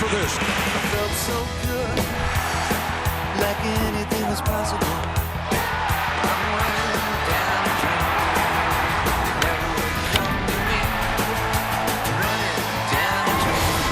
after this. I felt so good, like anything was possible. I'm running down the track. Never would come to me. Running down the track.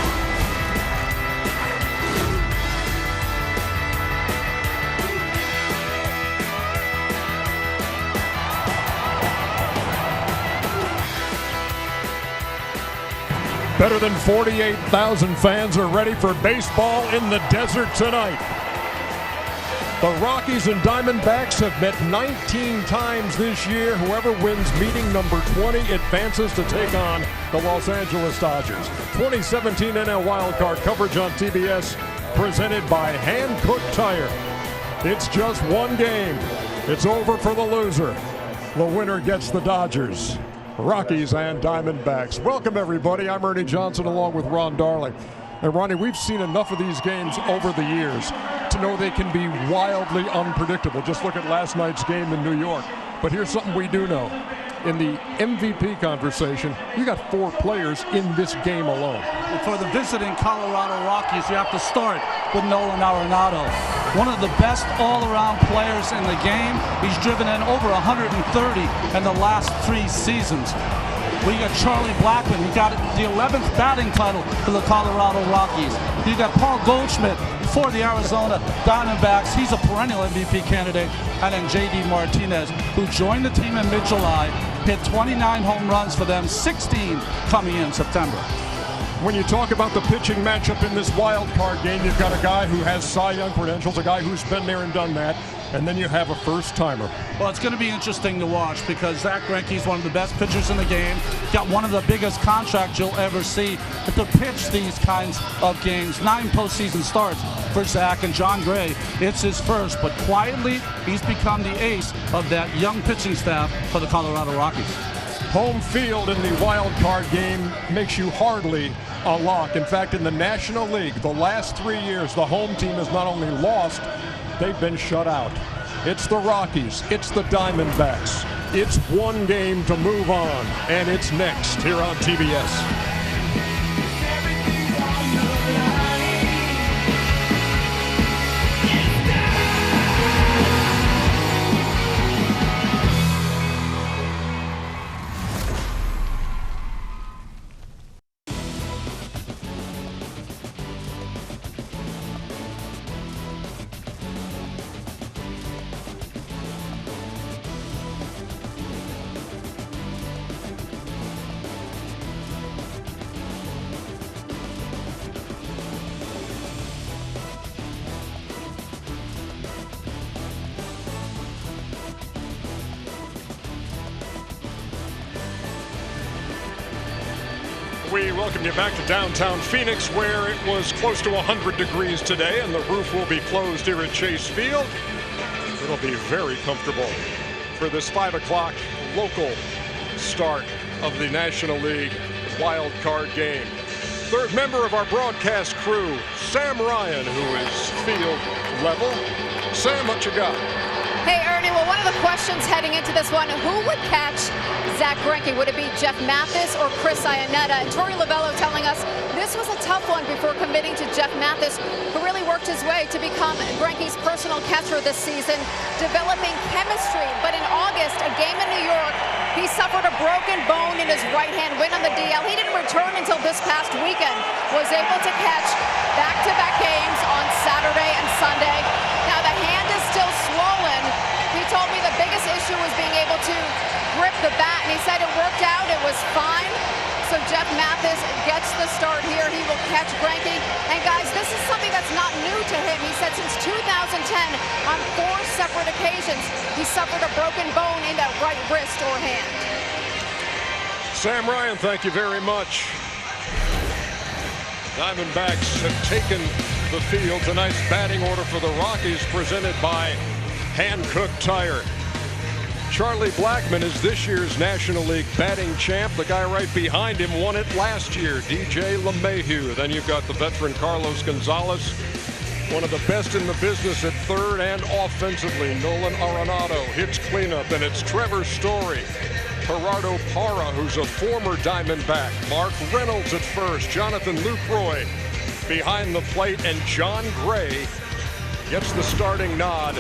Better than 48,000 fans are ready for baseball in the desert tonight. The Rockies and Diamondbacks have met 19 times this year. Whoever wins meeting number 20 advances to take on the Los Angeles Dodgers. 2017 NL Wildcard coverage on TBS, presented by Hankook Tire. It's just one game. It's over for the loser. The winner gets the Dodgers. Rockies and Diamondbacks. Welcome, everybody. I'm Ernie Johnson along with Ron Darling. And Ronnie, we've seen enough of these games over the years to know they can be wildly unpredictable. Just look at last night's game in New York. But here's something we do know. In the MVP conversation, you got 4 players in this game alone. For the visiting Colorado Rockies, you have to start with Nolan Arenado. One of the best all-around players in the game. He's driven in over 130 in the last 3 seasons. We got Charlie Blackmon. He got the 11th batting title for the Colorado Rockies. You got Paul Goldschmidt for the Arizona Diamondbacks. He's a perennial MVP candidate. And then J.D. Martinez, who joined the team in mid-July, hit 29 home runs for them, 16 coming in September. When you talk about the pitching matchup in this wild card game, you've got a guy who has Cy Young credentials, a guy who's been there and done that, and then you have a first-timer. Well, it's going to be interesting to watch because Zach Greinke's one of the best pitchers in the game. Got one of the biggest contracts you'll ever see. But to pitch these kinds of games, 9 postseason starts for Zach and John Gray. It's his first, but quietly, he's become the ace of that young pitching staff for the Colorado Rockies. Home field in the wild card game makes you hardly a lock. In fact, in the National League, the last 3 years, the home team has not only lost, they've been shut out. It's the Rockies, it's the Diamondbacks. It's one game to move on, and it's next here on TBS. We welcome you back to downtown Phoenix, where it was close to 100 degrees today, and the roof will be closed here at Chase Field. It'll be very comfortable for this 5 o'clock local start of the National League wild card game. Third member of our broadcast crew, Sam Ryan, who is field level. Sam, what you got? Hey, Ernie, well, one of the questions heading into this one, who would catch Zach Greinke? Would it be Jeff Mathis or Chris Iannetta? And Torey Lovello telling us this was a tough one before committing to Jeff Mathis, who really worked his way to become Greinke's personal catcher this season, developing chemistry. But in August, a game in New York, he suffered a broken bone in his right hand, went on the DL. He didn't return until this past weekend, was able to catch back-to-back games on Saturday and Sunday. Now, the hand is still swollen. He told me the biggest issue was being able to grip the bat, and he said it worked out, it was fine. So Jeff Mathis gets the start here. He will catch Greinke. And guys, this is something that's not new to him. He said since 2010, on 4 separate occasions, he suffered a broken bone in that right wrist or hand. Sam Ryan, thank you very much. Diamondbacks have taken the field. Tonight's batting order for the Rockies presented by Hankook Tire. Charlie Blackmon is this year's National League batting champ. The guy right behind him won it last year, DJ LeMahieu. Then you've got the veteran Carlos Gonzalez, one of the best in the business at third and offensively. Nolan Arenado hits cleanup, and it's Trevor Story, Gerardo Parra, who's a former Diamondback, Mark Reynolds at first, Jonathan Lucroy behind the plate, and John Gray gets the starting nod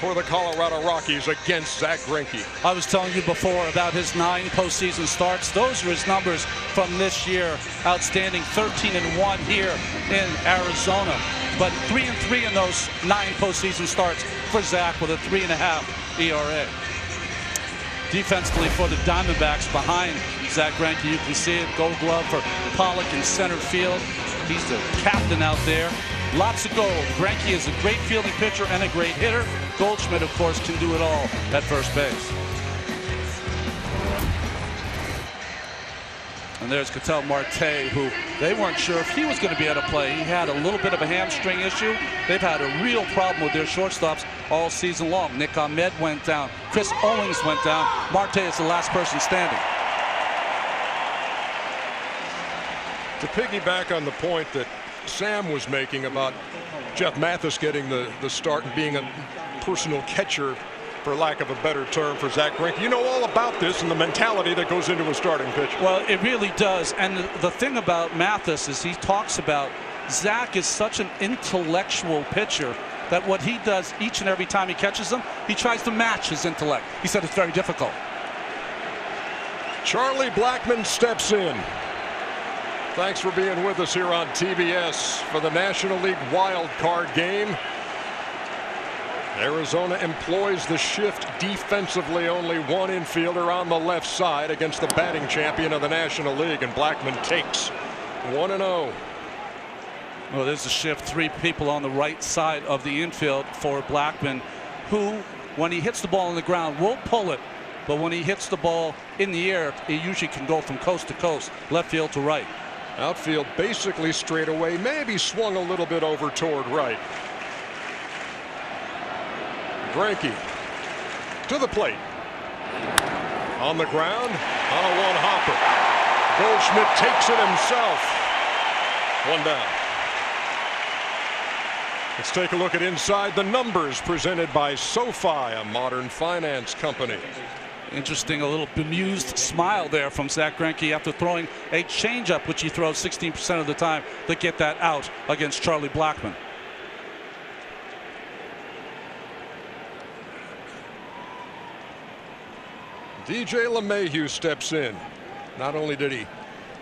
for the Colorado Rockies against Zack Greinke. I was telling you before about his 9 postseason starts. Those are his numbers from this year. Outstanding, 13-1 here in Arizona. But 3-3 in those 9 postseason starts for Zack with a 3.5 ERA. Defensively for the Diamondbacks behind Zack Greinke, you can see it. Gold glove for Pollock in center field. He's the captain out there. Lots of gold. Greinke is a great fielding pitcher and a great hitter. Goldschmidt, of course, can do it all at first base. And there's Ketel Marte, who they weren't sure if he was going to be able to play. He had a little bit of a hamstring issue. They've had a real problem with their shortstops all season long. Nick Ahmed went down. Chris Owings went down. Marte is the last person standing. To piggyback on the point that Sam was making about Jeff Mathis getting the start and being a personal catcher, for lack of a better term, for Zack Greinke. You know all about this and the mentality that goes into a starting pitcher. Well, it really does. And the thing about Mathis is he talks about Zack is such an intellectual pitcher that what he does each and every time he catches them, he tries to match his intellect. He said it's very difficult. Charlie Blackmon steps in. Thanks for being with us here on TBS for the National League wild card game. Arizona employs the shift defensively. Only one infielder on the left side against the batting champion of the National League, and Blackmon takes 1-0. Well, there's a shift. 3 people on the right side of the infield for Blackmon, who, when he hits the ball on the ground, will pull it. But when he hits the ball in the air, he usually can go from coast to coast, left field to right. Outfield basically straight away, maybe swung a little bit over toward right. Greinke to the plate. On the ground, on a one-hopper. Goldschmidt takes it himself. 1 down. Let's take a look at inside the numbers presented by SoFi, a modern finance company. Interesting, a little bemused smile there from Zack Greinke after throwing a changeup, which he throws 16% of the time, to get that out against Charlie Blackmon. DJ LeMahieu steps in. Not only did he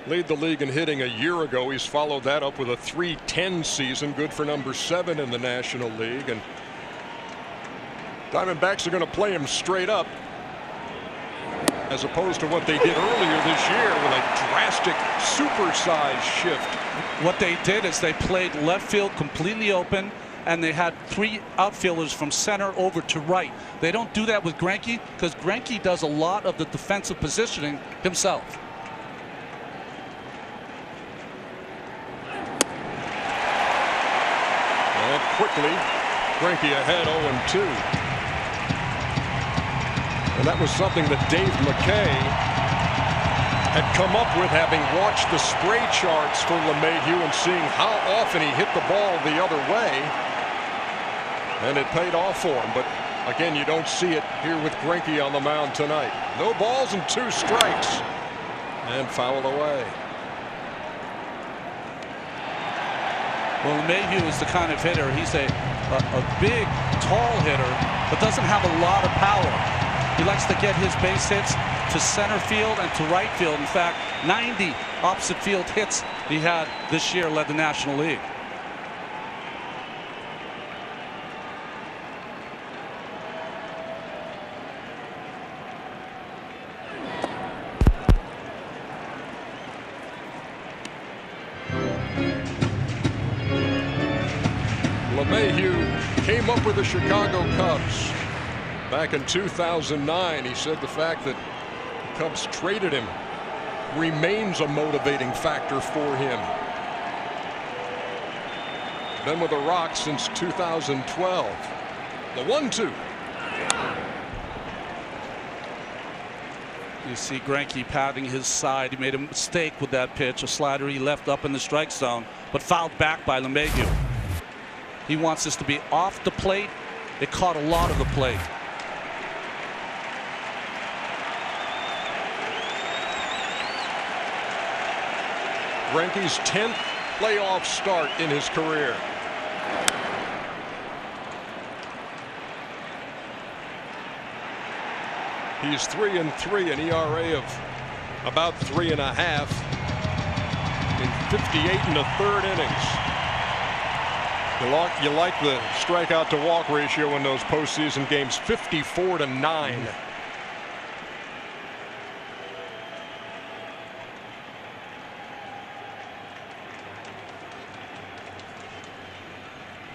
lead the league in hitting a year ago, he's followed that up with a .310 season, good for number 7 in the National League. And Diamondbacks are going to play him straight up, as opposed to what they did earlier this year with a drastic supersized shift. What they did is they played left field completely open, and they had 3 outfielders from center over to right. They don't do that with Greinke because Greinke does a lot of the defensive positioning himself. And quickly, Greinke ahead 0-2. And that was something that Dave McKay had come up with, having watched the spray charts for LeMahieu and seeing how often he hit the ball the other way. And it paid off for him. But again, you don't see it here with Greinke on the mound tonight. No balls and 2 strikes. And fouled away. Well, LeMahieu is the kind of hitter. He's a big, tall hitter, but doesn't have a lot of power. He likes to get his base hits to center field and to right field. In fact, 90 opposite field hits he had this year, led the National League. LeMahieu came up with the Chicago Cubs back in 2009. He said the fact that the Cubs traded him remains a motivating factor for him. Been with the Rocks since 2012. The 1-2. You see Greinke patting his side. He made a mistake with that pitch, a slider he left up in the strike zone, but fouled back by LeMahieu. He wants this to be off the plate. It caught a lot of the plate. Greinke's 10th playoff start in his career. He's 3-3, an ERA of about 3.5 in 58 1/3 innings. You like the strikeout to walk ratio in those postseason games, 54-9.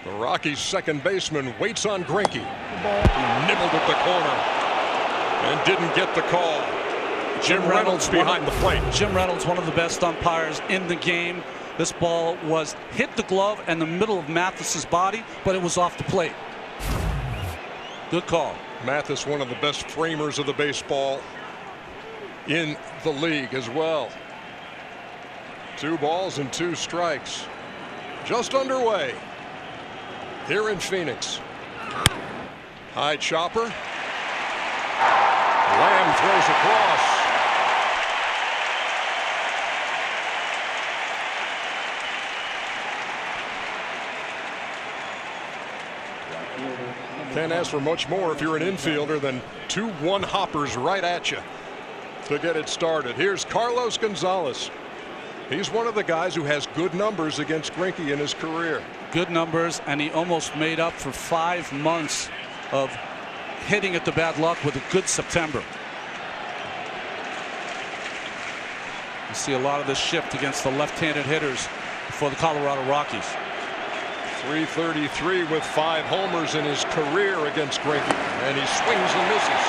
The Rockies' second baseman waits on Greinke, who nibbled at the corner and didn't get the call. Jim Reynolds behind the plate. Jim Reynolds, one of the best umpires in the game. This ball was hit the glove and the middle of Mathis's body, but it was off the plate. Good call. Mathis, one of the best framers of the baseball in the league as well. 2 balls and 2 strikes. Just underway here in Phoenix. High chopper. Lamb throws across. Can't ask for much more if you're an infielder than 2 one-hoppers right at you to get it started. Here's Carlos Gonzalez. He's one of the guys who has good numbers against Greinke in his career. Good numbers, and he almost made up for 5 months of hitting at the bad luck with a good September. You see a lot of this shift against the left-handed hitters for the Colorado Rockies. .333 with 5 homers in his career against Greinke, and he swings and misses.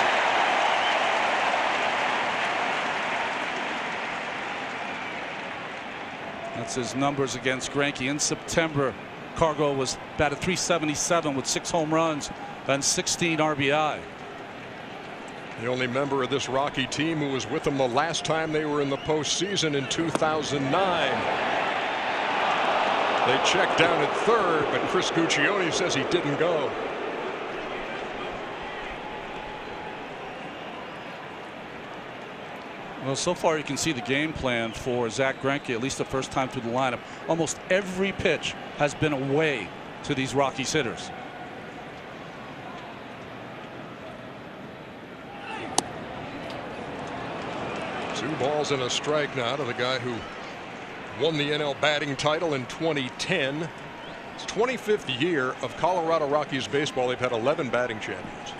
That's his numbers against Greinke. In September, Cargo was batted .377 with 6 home runs and 16 RBI. The only member of this Rocky team who was with them the last time they were in the postseason in 2009. They checked down at third, but Chris Guccione says he didn't go. Well, so far you can see the game plan for Zack Greinke, at least the first time through the lineup. Almost every pitch has been away to these Rockies hitters. Two balls and a strike now to the guy who won the NL batting title in 2010. It's 25th year of Colorado Rockies baseball. They've had 11 batting champions.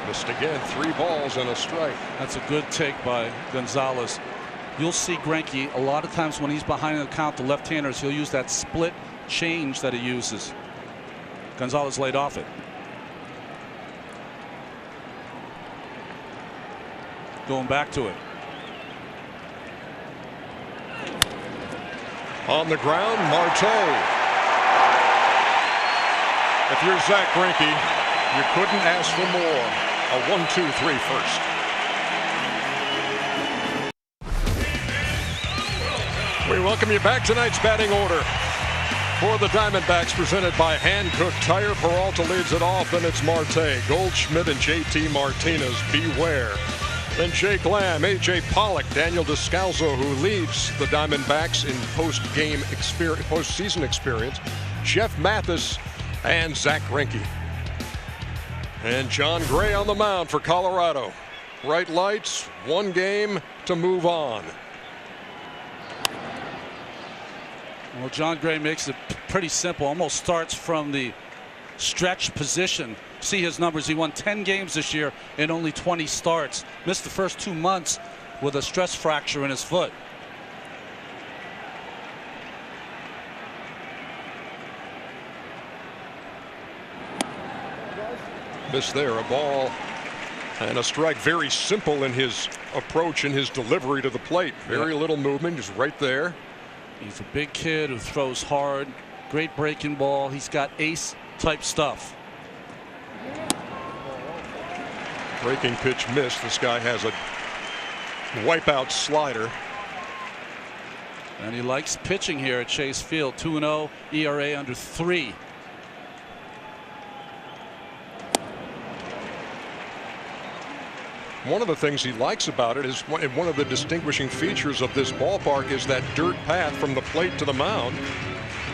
Missed again. 3 balls and a strike. That's a good take by Gonzalez. You'll see Greinke a lot of times when he's behind the count, the left-handers, he'll use that split change that he uses. Gonzalez laid off it. Going back to it. On the ground, Marte. If you're Zack Greinke, you couldn't ask for more. A 1-2-3 first. We welcome you back. Tonight's batting order for the Diamondbacks, presented by Hankook Tire. Peralta leads it off, then it's Marte, Goldschmidt, and JT Martinez. Beware. Then Jake Lamb, AJ Pollock, Daniel Descalzo, who leads the Diamondbacks in postseason experience. Jeff Mathis and Zack Greinke. And John Gray on the mound for Colorado. Bright lights, 1 game to move on. Well, John Gray makes it pretty simple. Almost starts from the stretch position. See his numbers. He won 10 games this year in only 20 starts. Missed the first 2 months with a stress fracture in his foot. Missed there. A ball and a strike. Very simple in his approach and his delivery to the plate. Very little movement. Just right there. He's a big kid who throws hard. Great breaking ball. He's got ace type stuff. Breaking pitch missed. This guy has a wipeout slider. And he likes pitching here at Chase Field. 2-0, ERA under 3. One of the things he likes about it is one of the distinguishing features of this ballpark is that dirt path from the plate to the mound.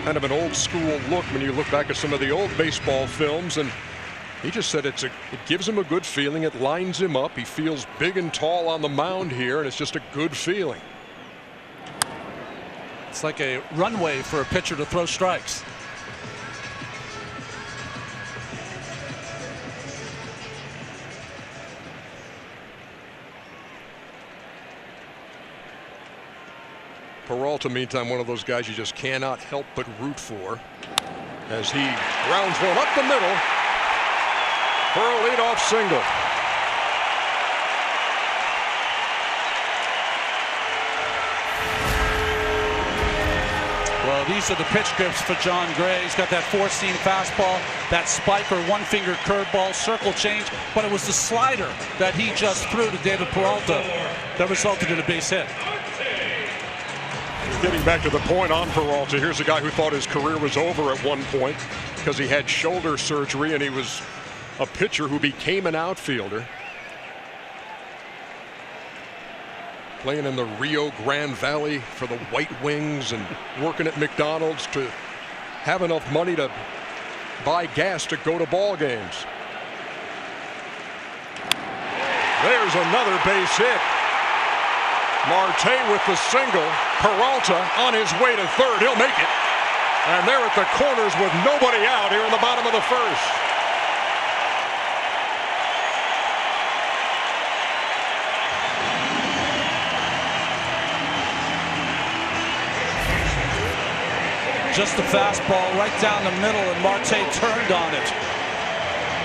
Kind of an old school look when you look back at some of the old baseball films, and he just said it gives him a good feeling. It lines him up. He feels big and tall on the mound here, and it's just a good feeling. It's like a runway for a pitcher to throw strikes. Peralta, meantime, one of those guys you just cannot help but root for as he rounds one up the middle for a leadoff single. Well, these are the pitch grips for John Gray. He's got that four-seam fastball, that spiker, one-finger curveball, circle change, but it was the slider that he just threw to David Peralta that resulted in a base hit. Getting back to the point on Peralta, here's a guy who thought his career was over at one point because he had shoulder surgery and he was a pitcher who became an outfielder. Playing in the Rio Grande Valley for the White Wings and working at McDonald's to have enough money to buy gas to go to ball games. There's another base hit. Marte with the single. Peralta on his way to third. He'll make it. And they're at the corners with nobody out here in the bottom of the first. Just a fastball right down the middle, and Marte turned on it.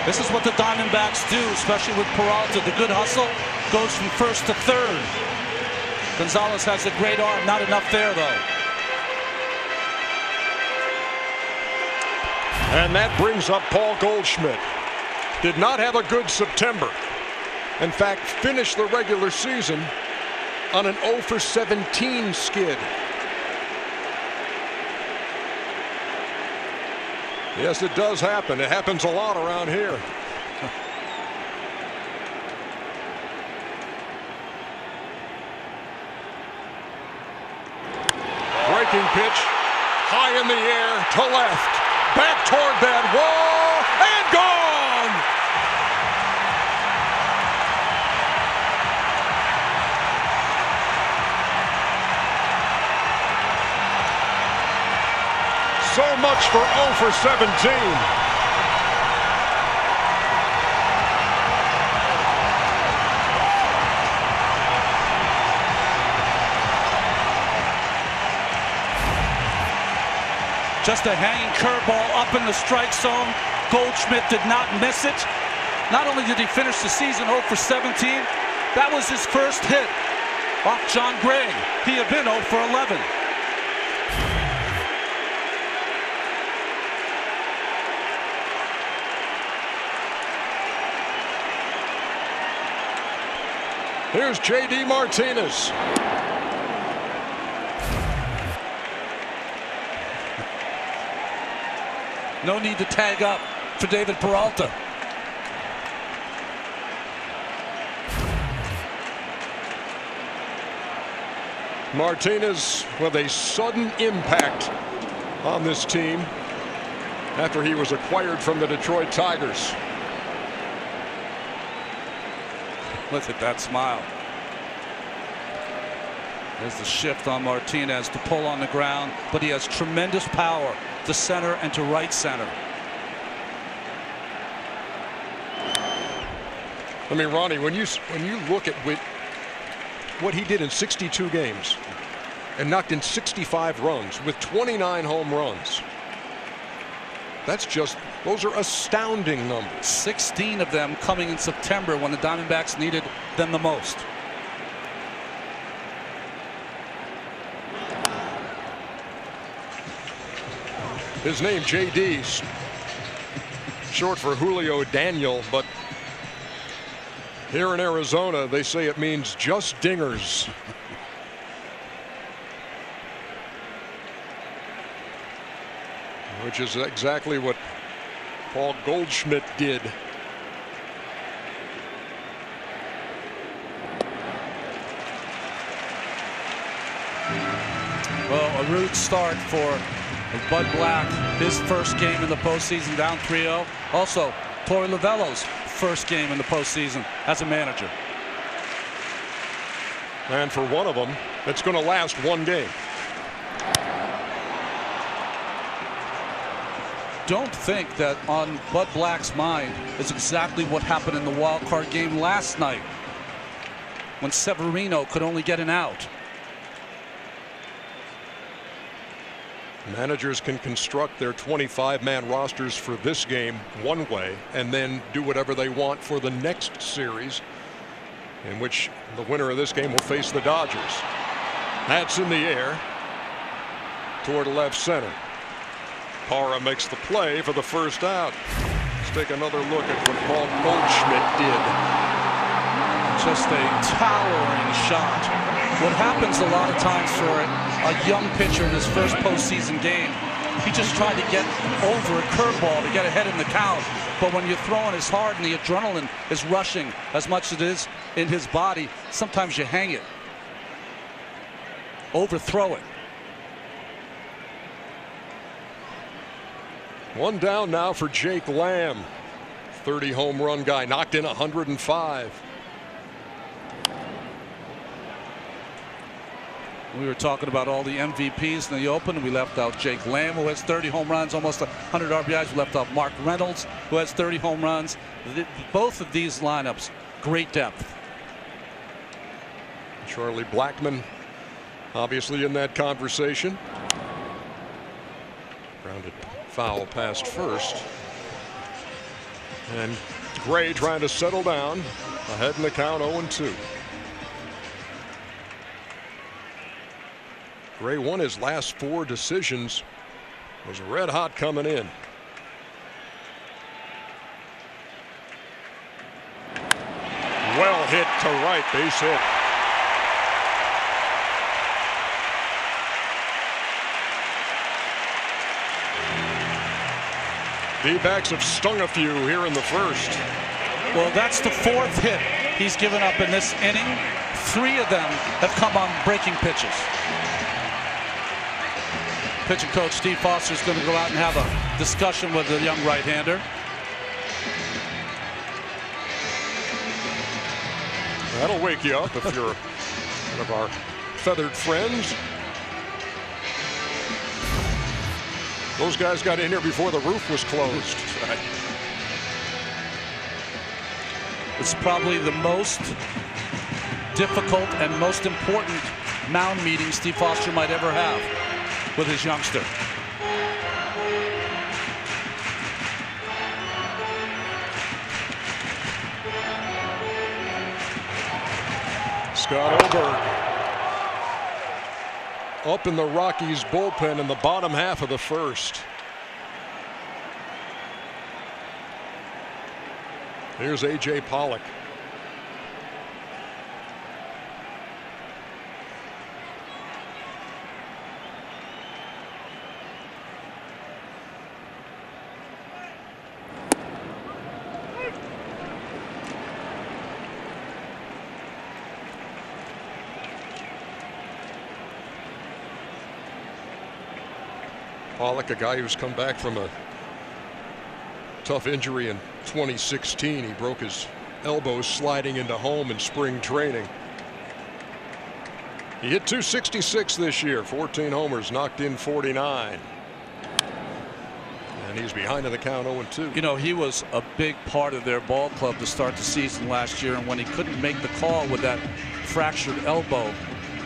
This is what the Diamondbacks do, especially with Peralta. The good hustle goes from first to third. Gonzalez has a great arm, not enough there though. And that brings up Paul Goldschmidt. Did not have a good September. In fact, finished the regular season on an 0 for 17 skid. Yes, it does happen. It happens a lot around here. Breaking pitch, high in the air to left, back toward that wall, and gone! So much for 0 for 17. Just a hanging curveball up in the strike zone. Goldschmidt did not miss it. Not only did he finish the season 0 for 17, that was his first hit off John Gray. He had been 0 for 11. Here's J.D. Martinez. No need to tag up for David Peralta. Martinez with a sudden impact on this team after he was acquired from the Detroit Tigers. Look at that smile. There's the shift on Martinez to pull on the ground, but he has tremendous power to center and to right center. I mean, Ronnie, when you look at what he did in 62 games and knocked in 65 runs with 29 home runs, those are astounding numbers. 16 of them coming in September when the Diamondbacks needed them the most. His name, J.D., short for Julio Daniel, but here in Arizona, they say it means just dingers. which is exactly what Paul Goldschmidt did. Well, a rude start for Bud Black, his first game in the postseason, down 3-0. Also, Torey Lovullo's first game in the postseason as a manager. And for one of them, it's going to last one game. Don't think that on Bud Black's mind is exactly what happened in the wild card game last night when Severino could only get an out. Managers can construct their 25-man rosters for this game one way and then do whatever they want for the next series, in which the winner of this game will face the Dodgers. That's in the air toward left center. Parra makes the play for the first out. Let's take another look at what Paul Goldschmidt did. Just a towering shot. What happens a lot of times for a young pitcher in his first postseason game, he just tried to get over a curveball to get ahead in the count. But when you're throwing as hard and the adrenaline is rushing as much as it is in his body, sometimes you hang it, overthrow it. One down now for Jake Lamb. 30 home run guy, knocked in 105. We were talking about all the MVPs in the Open. We left out Jake Lamb, who has 30 home runs, almost 100 RBIs. We left out Mark Reynolds, who has 30 home runs. Both of these lineups, great depth. Charlie Blackmon, obviously in that conversation. Grounded foul past first. And Gray trying to settle down, ahead in the count, 0-2. Gray won his last 4 decisions. Was red hot coming in. Well hit to right, base hit. D-backs have stung a few here in the first. Well, that's the 4th hit he's given up in this inning. 3 of them have come on breaking pitches. Pitching coach Steve Foster is going to go out and have a discussion with the young right-hander. That'll wake you up if you're one of our feathered friends. Those guys got in here before the roof was closed. Right. It's probably the most difficult and most important mound meeting Steve Foster might ever have with his youngster. Scott Oberg up in the Rockies bullpen in the bottom half of the first. Here's A.J. Pollock. Pollock, a guy who's come back from a tough injury in 2016. He broke his elbow sliding into home in spring training. He hit .266 this year, 14 homers, knocked in 49. And he's behind in the count, 0-2. You know, he was a big part of their ball club to start the season last year, and when he couldn't make the call with that fractured elbow,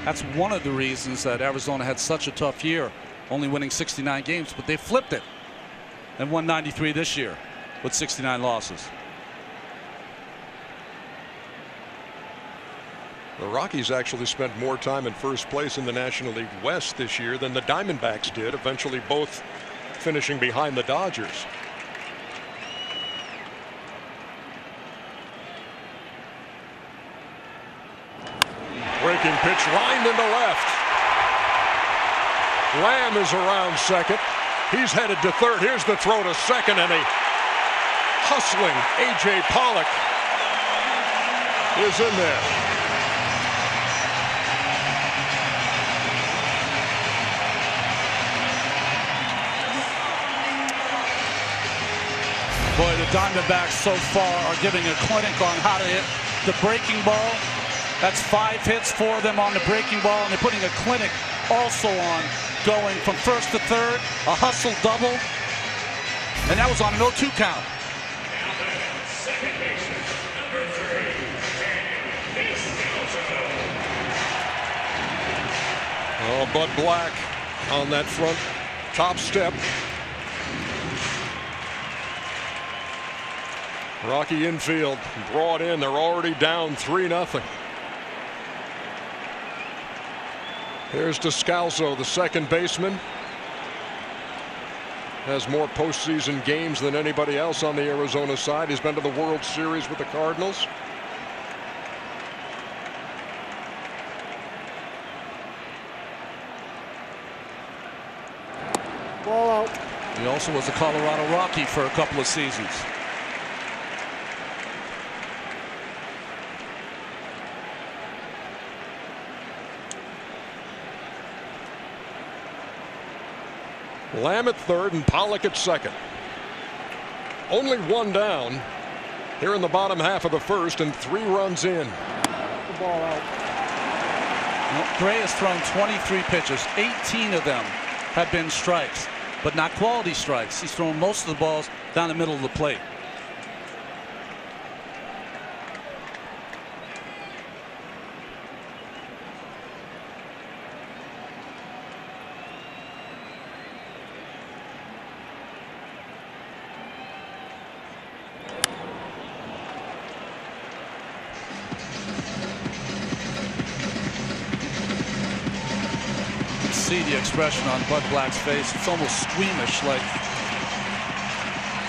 that's one of the reasons that Arizona had such a tough year, only winning 69 games, but they flipped it and won 93 this year with 69 losses. The Rockies actually spent more time in first place in the National League West this year than the Diamondbacks did, eventually both finishing behind the Dodgers. Breaking pitch lined into left. Lamb is around second. He's headed to third. Here's the throw to second, and a hustling A.J. Pollock is in there. Boy, the Diamondbacks so far are giving a clinic on how to hit the breaking ball. That's 5 hits for them on the breaking ball, and they're putting a clinic also on going from first to third, a hustle double, and that was on an 0-2 count. Oh, Bud Black on that front top step. Rocky infield brought in. They're already down 3-0. Here's Descalso, the second baseman. Has more postseason games than anybody else on the Arizona side. He's been to the World Series with the Cardinals. Ball out. He also was a Colorado Rocky for a couple of seasons. Lamb at third and Pollock at second. Only one down here in the bottom half of the first, and 3 runs in. The ball out. Well, Gray has thrown 23 pitches. 18 of them have been strikes, but not quality strikes. He's thrown most of the balls down the middle of the plate. See the expression on Bud Black's face. It's almost squeamish, like,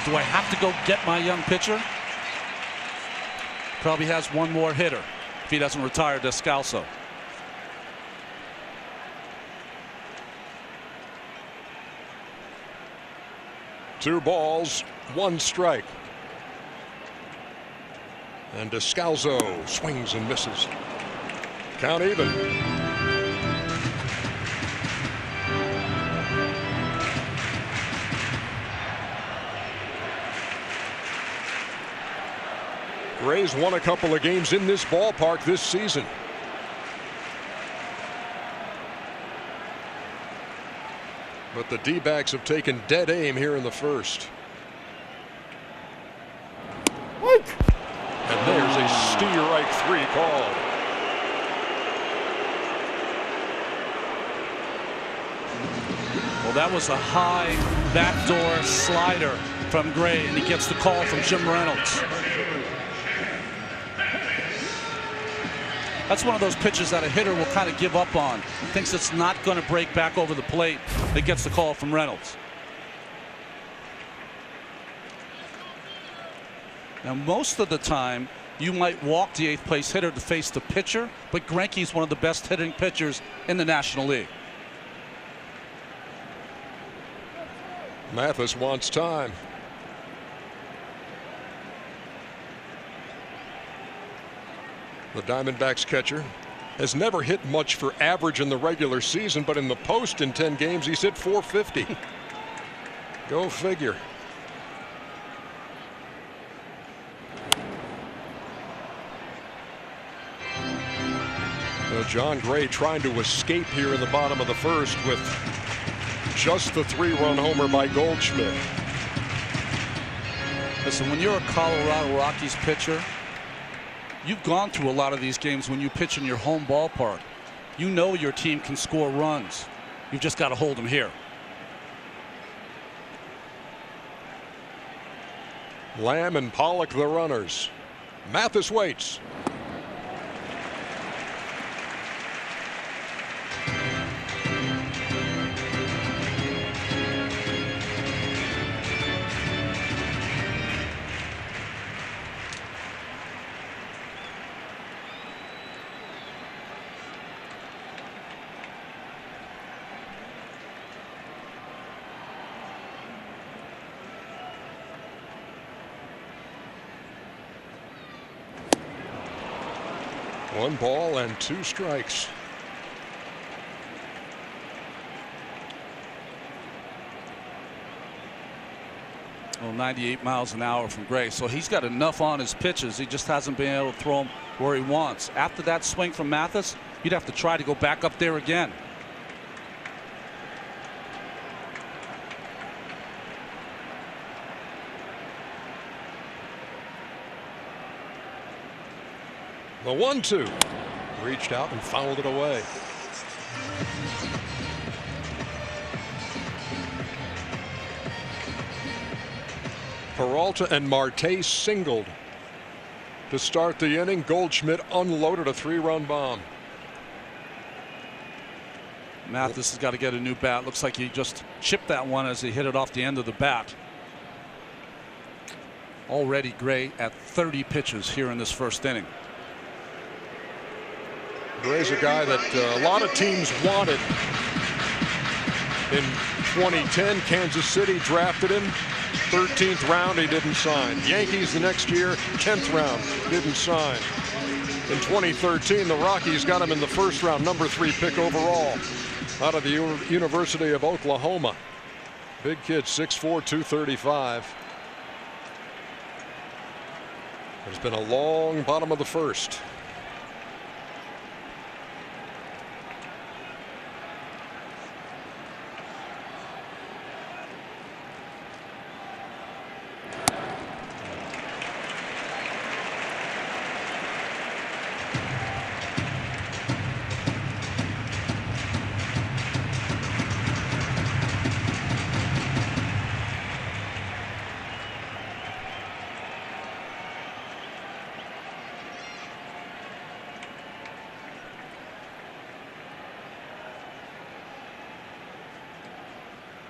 do I have to go get my young pitcher? Probably has one more hitter if he doesn't retire Descalso. Two balls, 1 strike. And Descalso swings and misses. Count even. Gray's won a couple of games in this ballpark this season. But the D-backs have taken dead aim here in the first. And there's a steer-right 3 called. Well, that was a high backdoor slider from Gray, and he gets the call from Jim Reynolds. That's one of those pitches that a hitter will kind of give up on. Thinks it's not going to break back over the plate. It gets the call from Reynolds. Now, most of the time, you might walk the 8th place hitter to face the pitcher, but Greinke's one of the best hitting pitchers in the National League. Mathis wants time. The Diamondbacks catcher has never hit much for average in the regular season, but in the post in 10 games he's hit .450. Go figure. John Gray trying to escape here in the bottom of the first with just the 3-run homer by Goldschmidt. Listen, when you're a Colorado Rockies pitcher, you've gone through a lot of these games when you pitch in your home ballpark. You know your team can score runs. You've just got to hold them here. Lamb and Pollock the runners. Mathis waits. 1 ball and 2 strikes. Well, 98 miles an hour from Gray, so he's got enough on his pitches. He just hasn't been able to throw them where he wants. After that swing from Mathis, you'd have to try to go back up there again. The 1-2 reached out and fouled it away. Peralta and Marte singled to start the inning. Goldschmidt unloaded a 3-run bomb. Mathis has got to get a new bat. Looks like he just chipped that one as he hit it off the end of the bat. Already Gray at 30 pitches here in this first inning. Gray's a guy that a lot of teams wanted. In 2010, Kansas City drafted him. 13th round, he didn't sign. Yankees the next year, 10th round, didn't sign. In 2013, the Rockies got him in the 1st round, number 3 pick overall, out of the University of Oklahoma. Big kid, 6'4", 235. It's been a long bottom of the 1st.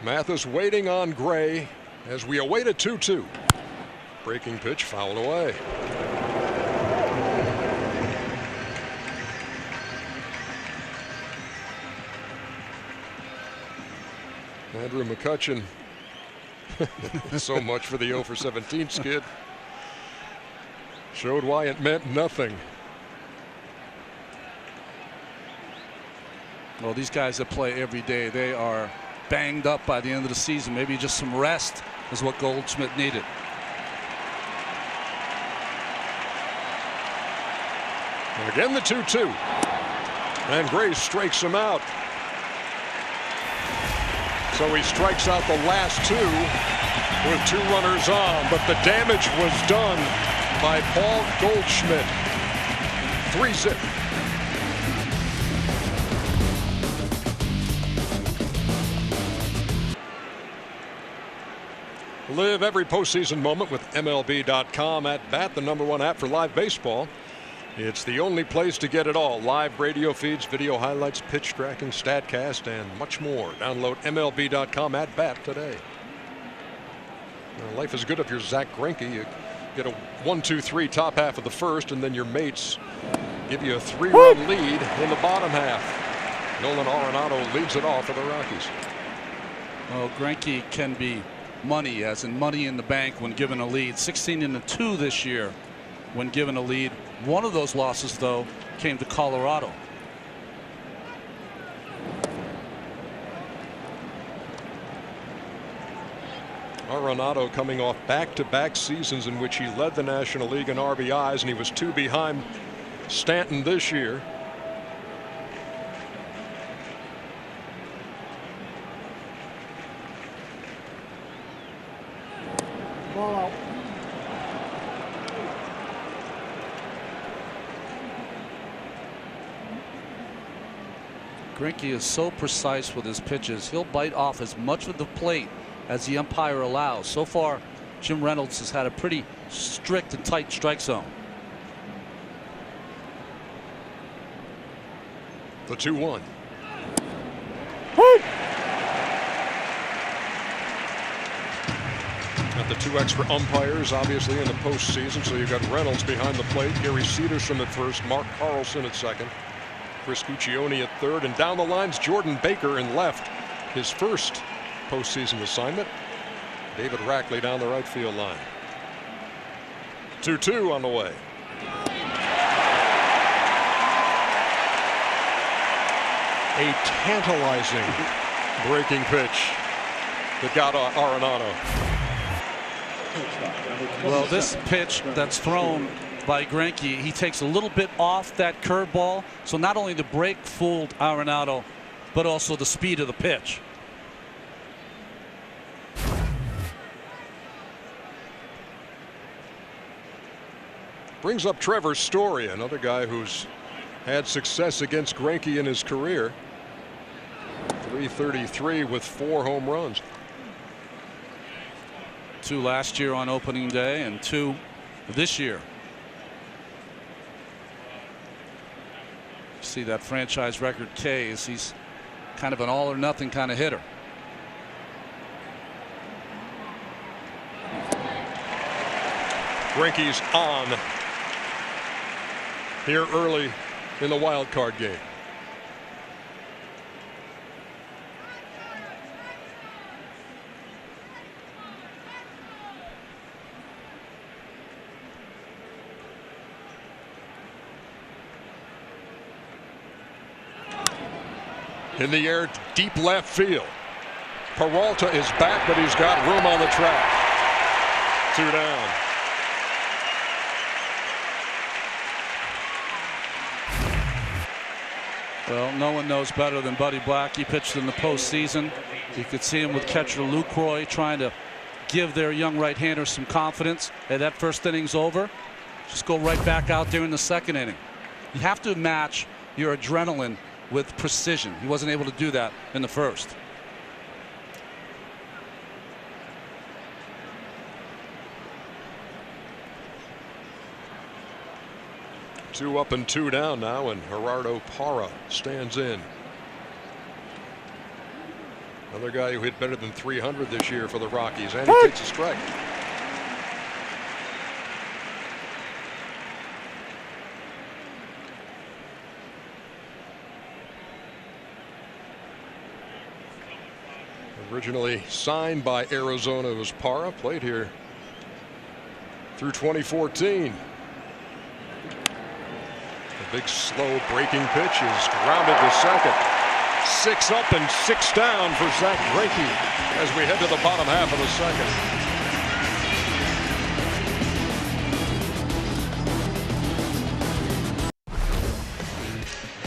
Mathis waiting on Gray as we await a 2-2. Breaking pitch fouled away. Andrew McCutchen. So much for the 0 for 17 skid. Showed why it meant nothing. Well, these guys that play every day, they are banged up by the end of the season. Maybe just some rest is what Goldschmidt needed. And again the 2-2. And Gray strikes him out. So he strikes out the last 2 with 2 runners on, but the damage was done by Paul Goldschmidt. 3-zip. Live every postseason moment with MLB.com at Bat, the #1 app for live baseball. It's the only place to get it all. Live radio feeds, video highlights, pitch tracking, StatCast, and much more. Download MLB.com at Bat today. Now, life is good if you're Zach Greinke. You get a 1-2-3 top half of the 1st, and then your mates give you a 3-run lead in the bottom half. Nolan Arenado leads it off for the Rockies. Well, Greinke can be money, as in money in the bank when given a lead. 16-2 this year when given a lead. One of those losses, though, came to Colorado. Arenado coming off back-to-back seasons in which he led the National League in RBIs, and he was 2 behind Stanton this year. Ball out. Greinke is so precise with his pitches. He'll bite off as much of the plate as the umpire allows. So far, Jim Reynolds has had a pretty strict and tight strike zone. The 2-1. Got the 2 extra umpires, obviously, in the postseason. So you've got Reynolds behind the plate, Gary Cedarstrom at first, Mark Carlson at second, Chris Cuccione at third, and down the lines, Jordan Baker in left. His first postseason assignment. David Rackley down the right field line. 2-2 on the way. A tantalizing breaking pitch that got Arenado. Well, this pitch that's thrown by Greinke, he takes a little bit off that curveball. So not only the break fooled Arenado, but also the speed of the pitch. Brings up Trevor Story, another guy who's had success against Greinke in his career. 333 with 4 home runs. 2 last year on opening day and 2 this year. See that franchise record Ks. He's kind of an all or nothing kind of hitter. Greinke's on here early in the wild card game. In the air, deep left field. Peralta is back, but he's got room on the track. 2 down. Well, no one knows better than Buddy Black. He pitched in the postseason. You could see him with catcher Lucroy trying to give their young right-hander some confidence. Hey, that first inning's over. Just go right back out there in the second inning. You have to match your adrenaline with precision. He wasn't able to do that in the first. Two up and 2 down now, and Gerardo Parra stands in. Another guy who hit better than 300 this year for the Rockies, and he takes a strike. Originally signed by Arizona, was Parra, played here through 2014. A big slow breaking pitch is grounded to second. 6 up and 6 down for Zach Greinke as we head to the bottom half of the second.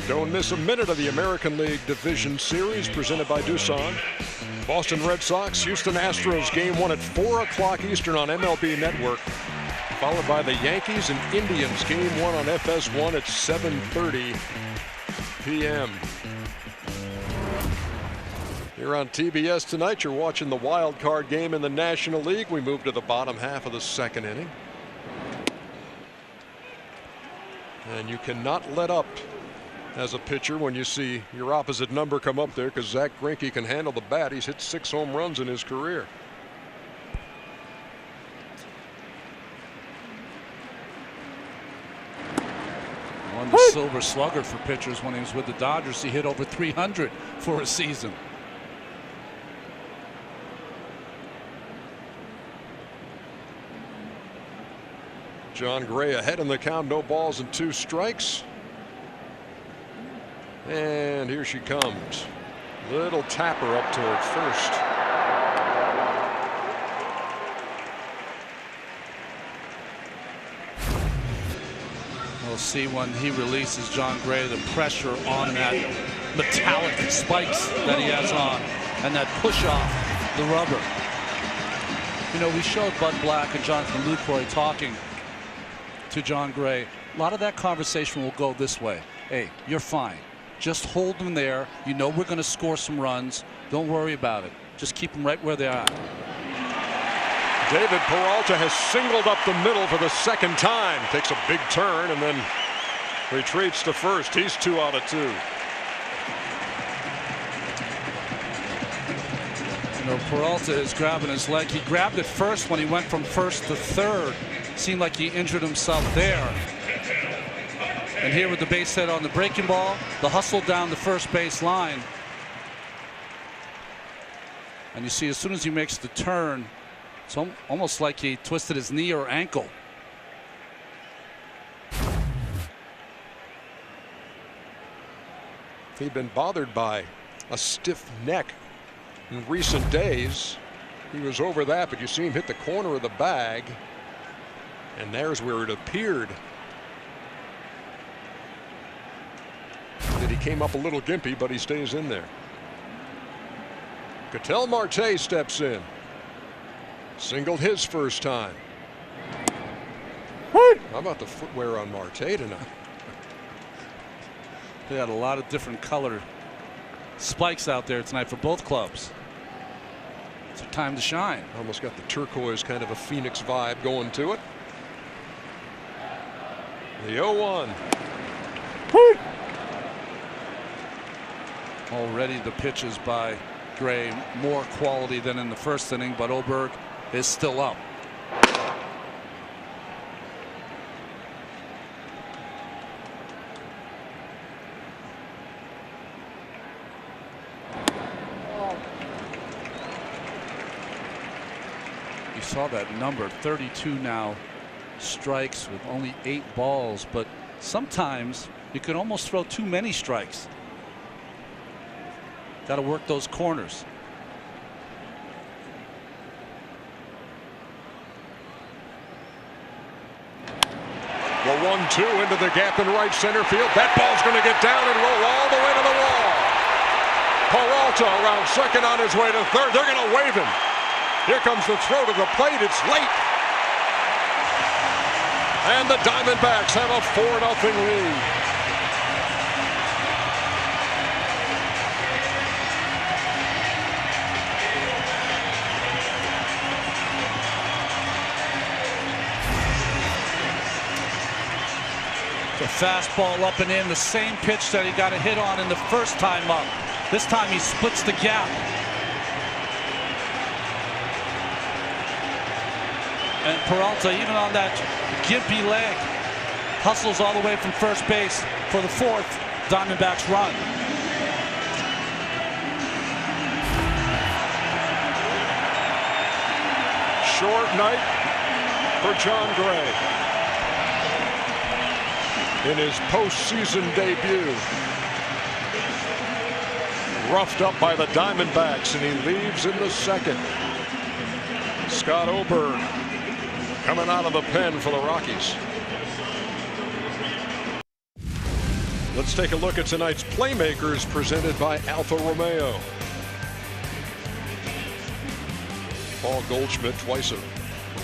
Don't miss a minute of the American League Division Series presented by Doosan. Boston Red Sox, Houston Astros game 1 at 4 o'clock Eastern on MLB Network, followed by the Yankees and Indians game 1 on FS1 at 7:30 p.m. Here on TBS tonight, you're watching the wild card game in the National League. We move to the bottom half of the second inning. And you cannot let up as a pitcher when you see your opposite number come up there, because Zach Greinke can handle the bat. He's hit 6 home runs in his career. Won the Silver Slugger for pitchers when he was with the Dodgers. He hit over 300 for a season. John Gray ahead in the count, no balls and 2 strikes. And here she comes. Little tapper up toward first. We'll see when he releases John Gray the pressure on that metallic spikes that he has on and that push off the rubber. You know, we showed Bud Black and Jonathan Lucroy talking to John Gray. A lot of that conversation will go this way. Hey, you're fine. Just hold them there. You know we're going to score some runs. Don't worry about it. Just keep them right where they are. David Peralta has singled up the middle for the second time. Takes a big turn and then retreats to first. He's 2 out of 2. You know, Peralta is grabbing his leg. He grabbed it first when he went from first to third. Seemed like he injured himself there. And here with the base hit on the breaking ball, the hustle down the first base line. And you see, as soon as he makes the turn, it's almost like he twisted his knee or ankle. He'd been bothered by a stiff neck in recent days. He was over that, but you see him hit the corner of the bag, and there's where it appeared that he came up a little gimpy, but he stays in there. Ketel Marte steps in. Singled his first time. How about the footwear on Marte tonight? They had a lot of different color spikes out there tonight for both clubs. It's a time to shine. Almost got the turquoise, kind of a Phoenix vibe going to it. The 0-1. Already the pitches by Gray more quality than in the first inning, but Oberg is still up. You saw that number 32 now, strikes with only 8 balls, but sometimes you can almost throw too many strikes. Got to work those corners. The 1-2 into the gap in right center field. That ball's going to get down and roll all the way to the wall. Peralta around second on his way to third. They're going to wave him. Here comes the throw to the plate. It's late. And the Diamondbacks have a 4-0 lead. The fastball up and in, the same pitch that he got a hit on in the first time up. This time he splits the gap. And Peralta, even on that gimpy leg, hustles all the way from first base for the 4th Diamondbacks run. Short night for John Gray in his postseason debut. Roughed up by the Diamondbacks, and he leaves in the second. Scott Oberg coming out of the pen for the Rockies. Let's take a look at tonight's playmakers presented by Alfa Romeo. Paul Goldschmidt, twice a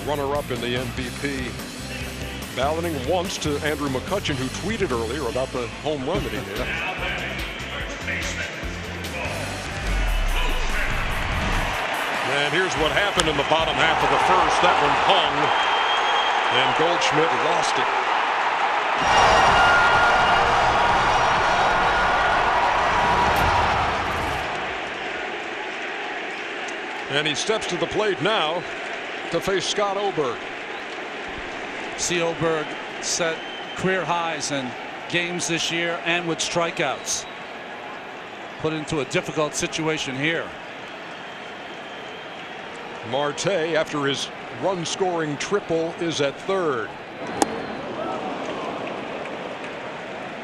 runner-up in the MVP. Balloting once to Andrew McCutchen, who tweeted earlier about the home run that he did. And here's what happened in the bottom half of the first. That one hung, and Goldschmidt lost it. And he steps to the plate now to face Scott Oberg. See Oberg set career highs in games this year and with strikeouts. Put into a difficult situation here. Marte, after his run-scoring triple, is at third.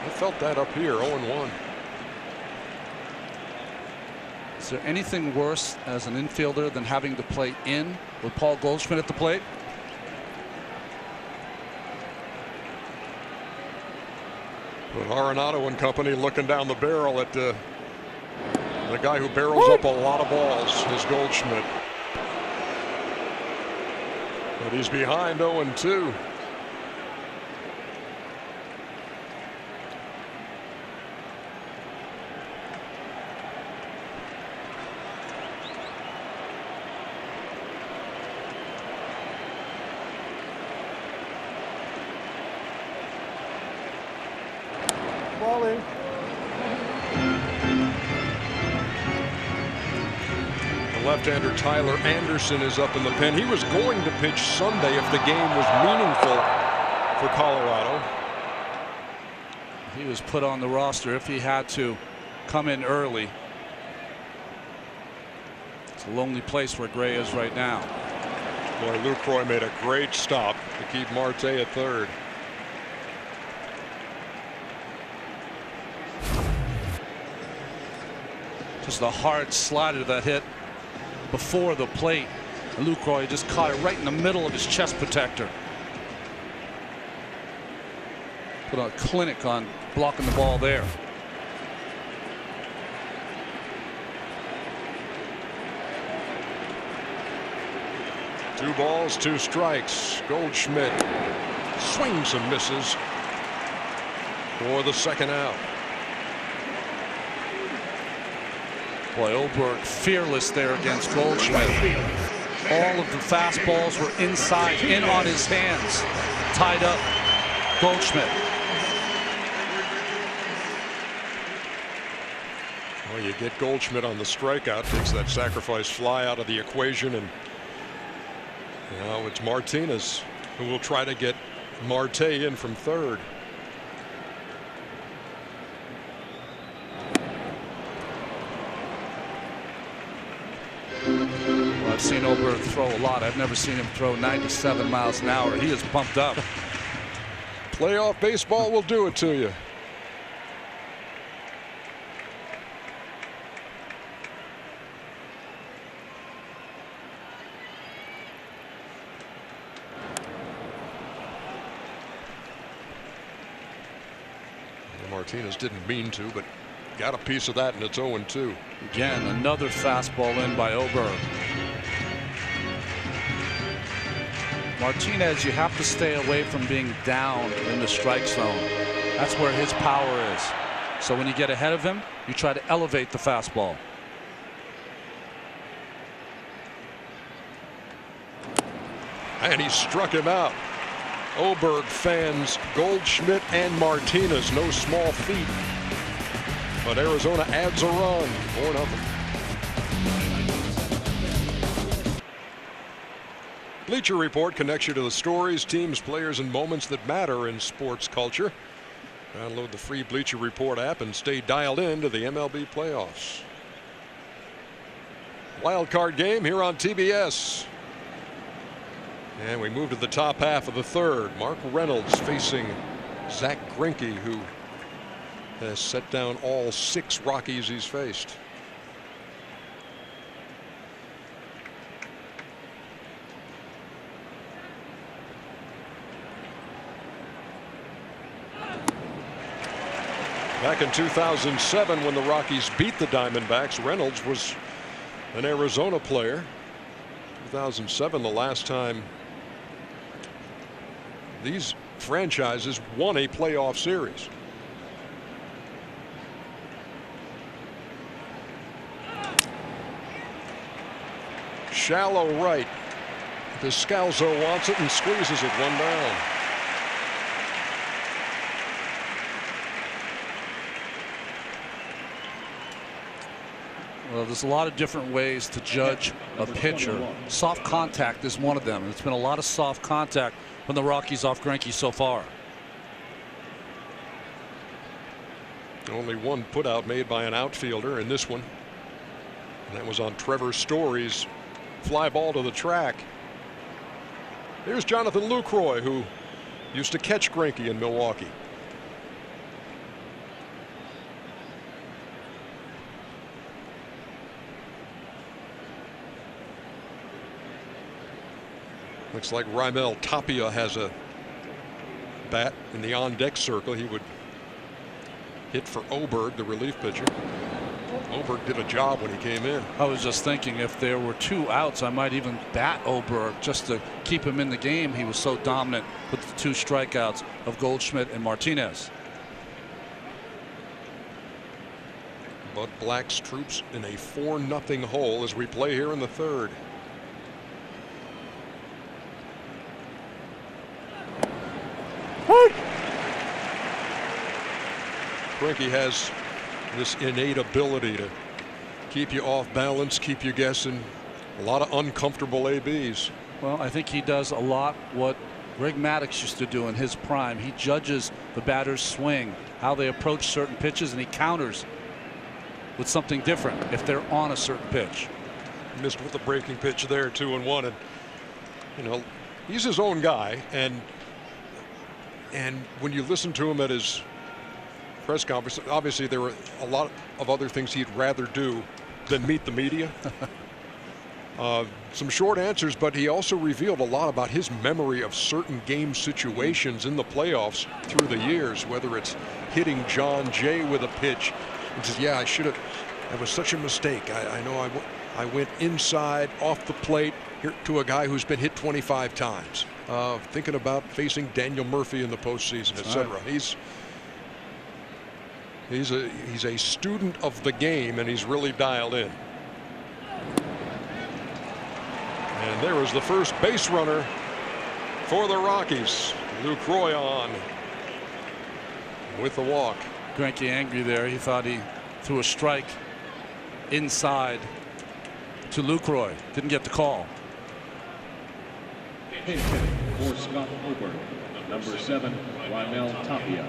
I felt that up here, 0-1. Is there anything worse as an infielder than having to play in with Paul Goldschmidt at the plate? With Arenado and company looking down the barrel at the guy who barrels up a lot of balls is Goldschmidt. But he's behind 0-2. Left-hander Tyler Anderson is up in the pen. He was going to pitch Sunday if the game was meaningful for Colorado. He was put on the roster if he had to come in early. It's a lonely place where Gray is right now. Boy, Lucroy made a great stop to keep Marte at third. Just a hard slider that hit before the plate. And Lucroy just caught it right in the middle of his chest protector. Put a clinic on blocking the ball there. Two balls, two strikes. Goldschmidt swings and misses for the second out. Boy, Oberg fearless there against Goldschmidt. All of the fastballs were inside, in on his hands. Tied up Goldschmidt. Well, you get Goldschmidt on the strikeout, takes that sacrifice fly out of the equation, and now it's Martinez who will try to get Marte in from third. Well, I've seen Oberg throw a lot. I've never seen him throw 97 miles an hour. He is pumped up. Playoff baseball will do it to you. Martinez didn't mean to, but got a piece of that, and it's 0-2. Again, another fastball in by Oberg. Martinez, you have to stay away from being down in the strike zone. That's where his power is. So when you get ahead of him, you try to elevate the fastball. And he struck him out. Oberg fans Goldschmidt and Martinez, no small feat. But Arizona adds a run, 4-0. Bleacher Report connects you to the stories, teams, players, and moments that matter in sports culture. Download the free Bleacher Report app and stay dialed in to the MLB playoffs. Wild card game here on TBS. And we move to the top half of the third. Mark Reynolds facing Zach Greinke, who has set down all 6 Rockies he's faced. Back in 2007, when the Rockies beat the Diamondbacks, Reynolds was an Arizona player. 2007, the last time these franchises won a playoff series. Shallow right. Descalzo wants it and squeezes it, one down. Well, there's a lot of different ways to judge a pitcher. Soft contact is one of them. It's been a lot of soft contact from the Rockies off Greinke so far. Only one putout made by an outfielder in this one. And that was on Trevor Story's fly ball to the track. Here's Jonathan Lucroy, who used to catch Greinke in Milwaukee. Looks like Raimel Tapia has a bat in the on-deck circle. He would hit for Oberg, the relief pitcher. Oberg did a job when he came in. I was just thinking, if there were 2 outs, I might even bat Oberg just to keep him in the game. He was so dominant with the 2 strikeouts of Goldschmidt and Martinez. Bud Black's troops in a 4-0 hole as we play here in the third. Greinke has this innate ability to keep you off balance, keep you guessing. A lot of uncomfortable ABs. Well, I think he does a lot what Greg Maddux used to do in his prime. He judges the batter's swing, how they approach certain pitches, and he counters with something different if they're on a certain pitch. Missed with the breaking pitch there, 2-1, and you know, he's his own guy, and when you listen to him at his press conference. Obviously, there were a lot of other things he'd rather do than meet the media. Some short answers, but he also revealed a lot about his memory of certain game situations in the playoffs through the years, whether it's hitting John Jay with a pitch. He says, yeah, I should have. That was such a mistake. I know I went inside off the plate here to a guy who's been hit 25 times. Thinking about facing Daniel Murphy in the postseason, etc. He's a student of the game, and he's really dialed in. And there was the first base runner for the Rockies. Lucroy on with the walk. Greinke angry there. He thought he threw a strike inside to Lucroy. Didn't get the call. Pitch for Scott Ober, number 7, Raimel Tapia.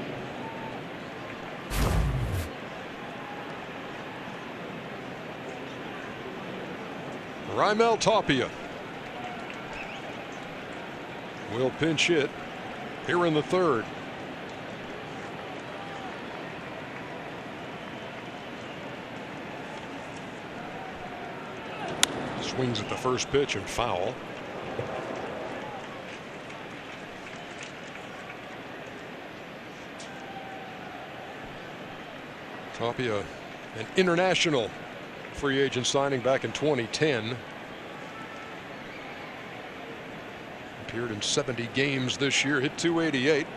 Raimel Tapia will pinch hit here in the third. Swings at the first pitch and foul. Tapia, an international free agent signing back in 2010. Appeared in 70 games this year, hit .288.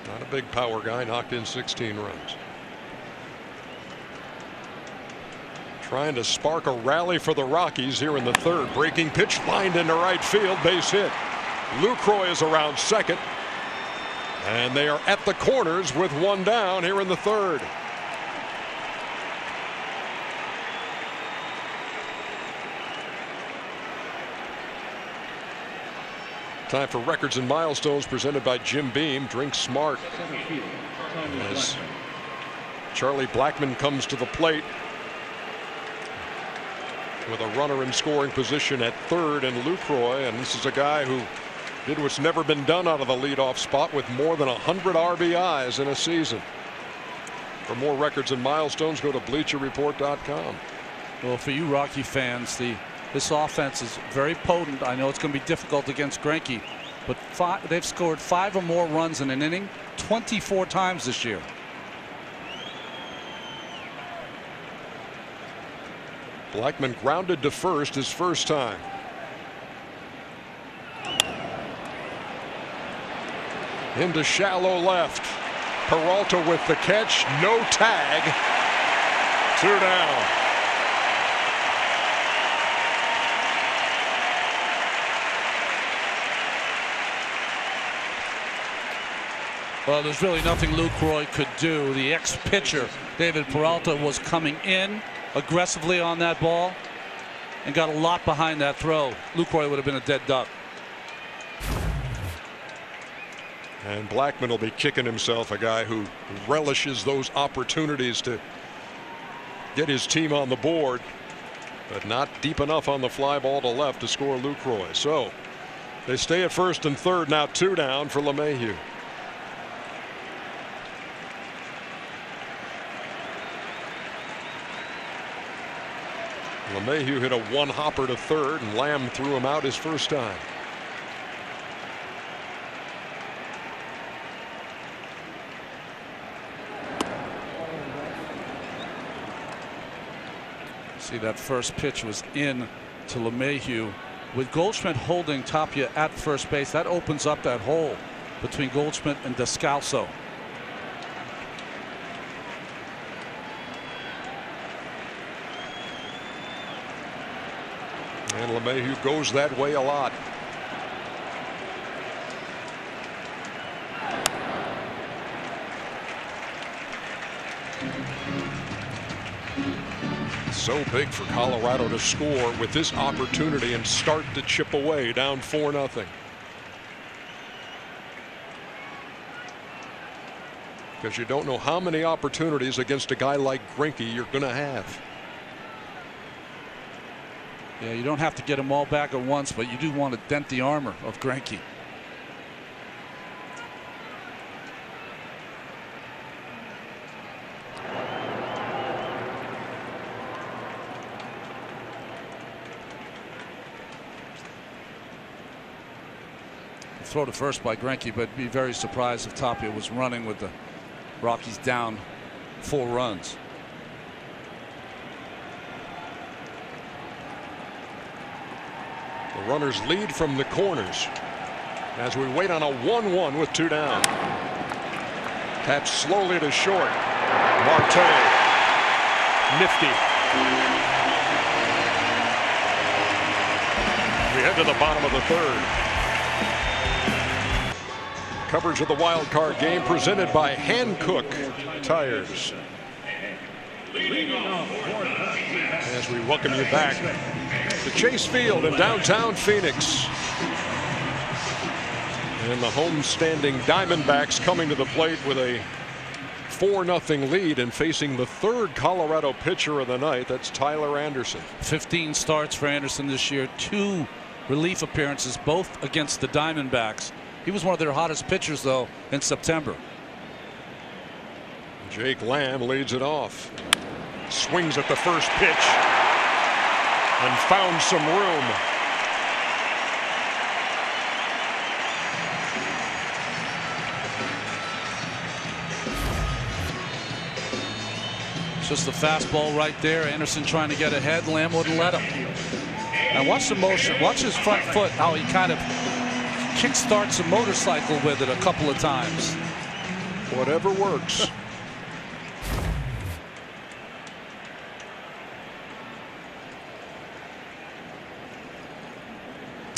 Not a big power guy, knocked in 16 runs. Trying to spark a rally for the Rockies here in the third. Breaking pitch, lined into right field, base hit. Lucroy is around second. And they are at the corners with one down here in the third. Time for records and milestones presented by Jim Beam. Drink smart. As Charlie Blackmon comes to the plate with a runner in scoring position at third, and Lucroy, and this is a guy who did what's never been done out of the leadoff spot with more than 100 RBIs in a season. For more records and milestones, go to BleacherReport.com. Well, for you Rocky fans, this offense is very potent. I know it's going to be difficult against Greinke, but they've scored 5 or more runs in an inning 24 times this year. Blackmon grounded to first his first time. Into shallow left. Peralta with the catch. No tag. 2 down. Well, there's really nothing Lucroy could do. The ex-pitcher, David Peralta, was coming in aggressively on that ball and got a lot behind that throw. Lucroy would have been a dead duck. And Blackmon will be kicking himself, a guy who relishes those opportunities to get his team on the board, but not deep enough on the fly ball to left to score Lucroy. So they stay at first and third, now 2 down for LeMahieu. LeMahieu hit a one-hopper to third, and Lamb threw him out his first time. See, that first pitch was in to LeMahieu. With Goldschmidt holding Tapia at first base, that opens up that hole between Goldschmidt and Descalso. And LeMahieu goes that way a lot. So big for Colorado to score with this opportunity and start to chip away, down 4-0. Because you don't know how many opportunities against a guy like Greinke you're going to have. Yeah, you don't have to get them all back at once, but you do want to dent the armor of Greinke. throw to first by Greinke, but be very surprised if Tapia was running with the Rockies down 4 runs. The runners lead from the corners as we wait on a 1-1 with 2 down. Taps slowly to short. Marte. Nifty. We head to the bottom of the 3rd. Coverage of the wild card game presented by Hankook Tires. As we welcome you back to Chase Field in downtown Phoenix. And the home-standing Diamondbacks coming to the plate with a 4-0 lead and facing the 3rd Colorado pitcher of the night. That's Tyler Anderson. 15 starts for Anderson this year, 2 relief appearances, both against the Diamondbacks. He was one of their hottest pitchers, though, in September. Jake Lamb leads it off. Swings at the first pitch and found some room. It's just the fastball right there. Anderson trying to get ahead. Lamb wouldn't let him. Now watch the motion. Watch his front foot, how he kind of kick-starts a motorcycle with it a couple of times. Whatever works.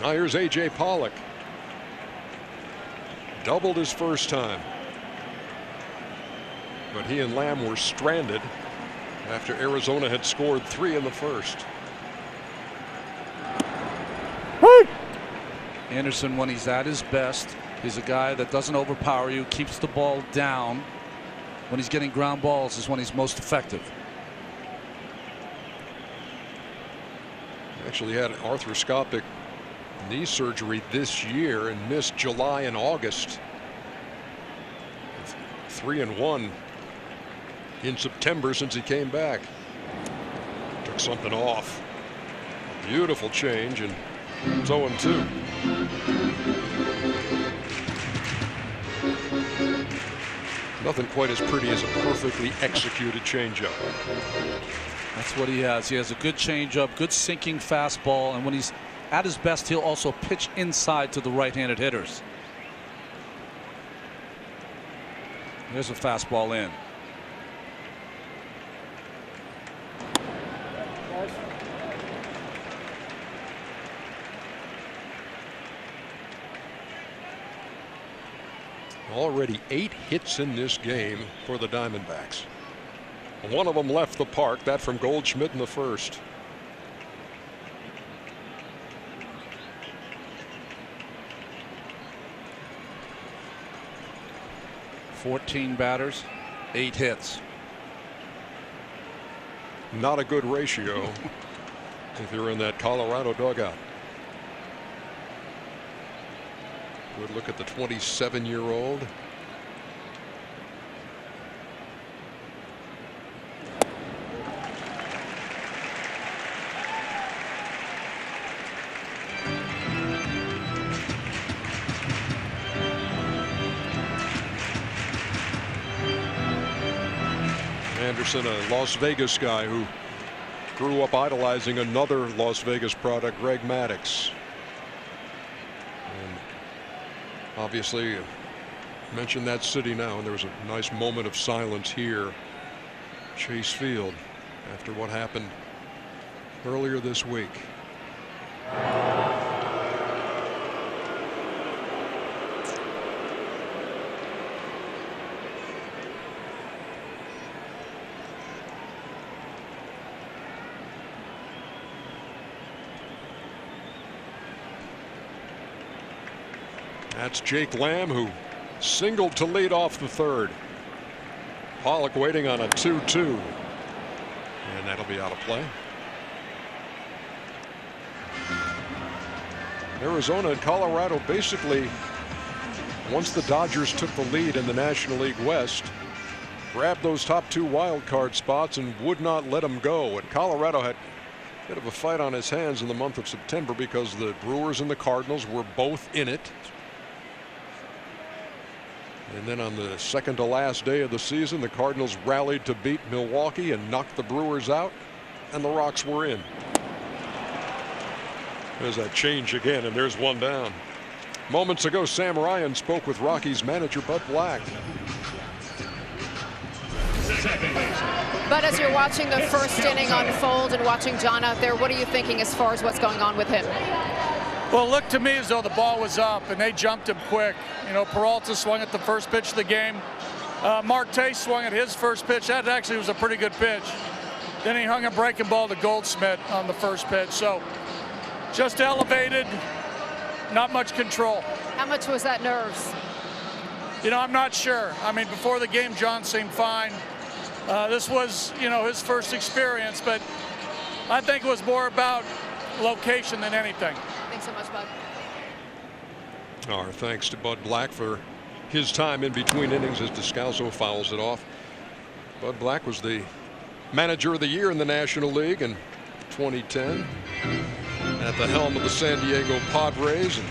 Now here's A.J. Pollock. Doubled his first time. But he and Lamb were stranded after Arizona had scored 3 in the first. Anderson, when he's at his best, he's a guy that doesn't overpower you, keeps the ball down. When he's getting ground balls is when he's most effective. Actually had arthroscopic knee surgery this year and missed July and August. 3-1 in September since he came back. Took something off. Beautiful change, and it's 0-2. Nothing quite as pretty as a perfectly executed changeup. That's what he has. He has a good changeup, good sinking fastball, and when he's at his best, he'll also pitch inside to the right-handed hitters. There's a fastball in. Already 8 hits in this game for the Diamondbacks. One of them left the park, that from Goldschmidt in the first. "14 batters, 8 hits. Not a good ratio if you're in that Colorado dugout. Good look at the 27-year-old. Anderson, a Las Vegas guy who grew up idolizing another Las Vegas product, Greg Maddux. And obviously mentioned that city now, and there was a nice moment of silence here, Chase Field, after what happened earlier this week. That's Jake Lamb, who singled to lead off the third. Pollock waiting on a 2-2, and that'll be out of play. Arizona and Colorado basically, once the Dodgers took the lead in the National League West, grabbed those top 2 wild card spots and would not let them go. And Colorado had a bit of a fight on his hands in the month of September because the Brewers and the Cardinals were both in it. And then on the second to last day of the season, the Cardinals rallied to beat Milwaukee and knocked the Brewers out, and the Rocks were in. There's that change again, and there's one down. Moments ago, Sam Ryan spoke with Rockies manager Bud Black. But as you're watching the first inning unfold and watching John out there, what are you thinking as far as what's going on with him? Well, it looked to me as though the ball was up and they jumped him quick. You know, Peralta swung at the first pitch of the game. Marte swung at his first pitch. That actually was a pretty good pitch. Then he hung a breaking ball to Goldschmidt on the first pitch. So just elevated, not much control. How much was that nerves? You know, I'm not sure. I mean, before the game, John seemed fine. This was, you know, his first experience, but I think it was more about location than anything. Thanks so much, Bud. Our thanks to Bud Black for his time in between innings as Descalso fouls it off. Bud Black was the manager of the year in the National League in 2010, at the helm of the San Diego Padres, and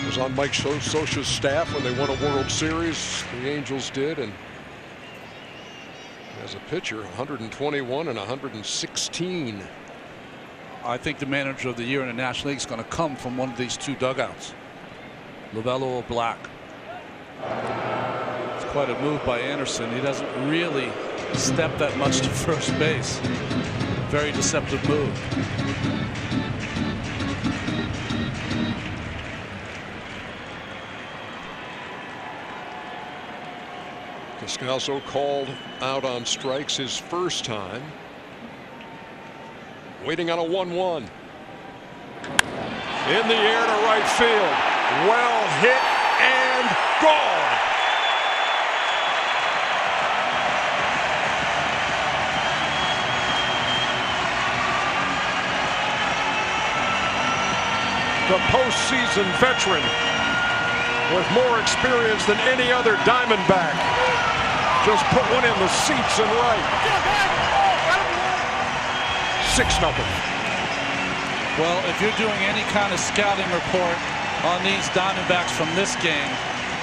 was on Mike Scioscia's staff when they won a World Series. The Angels did, and as a pitcher, 121 and 116. I think the manager of the year in the National League is going to come from one of these two dugouts, Lovullo or Black. It's quite a move by Anderson. He doesn't really step that much to first base. Very deceptive move. Descalso called out on strikes his first time. Waiting on a 1-1. In the air to right field. Well hit and gone. The postseason veteran with more experience than any other Diamondback just put one in the seats and right. 6-0. Well, if you're doing any kind of scouting report on these Diamondbacks from this game,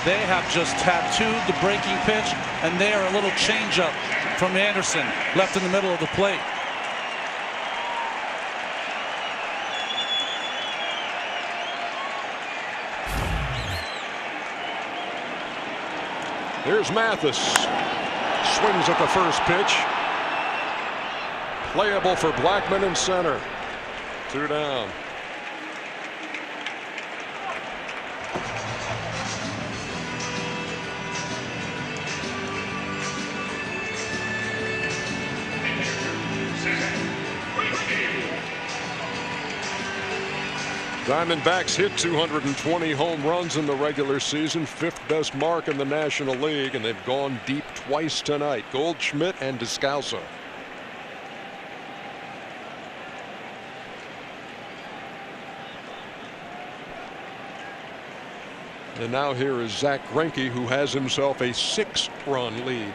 they have just tattooed the breaking pitch, and they are a little changeup from Anderson left in the middle of the plate. Here's Mathis. Swings at the first pitch. Playable for Blackmon in center. 2 down. Diamondbacks hit 220 home runs in the regular season, 5th best mark in the National League, and they've gone deep twice tonight. Goldschmidt and Descalso. And now here is Zach Greinke, who has himself a 6-run lead.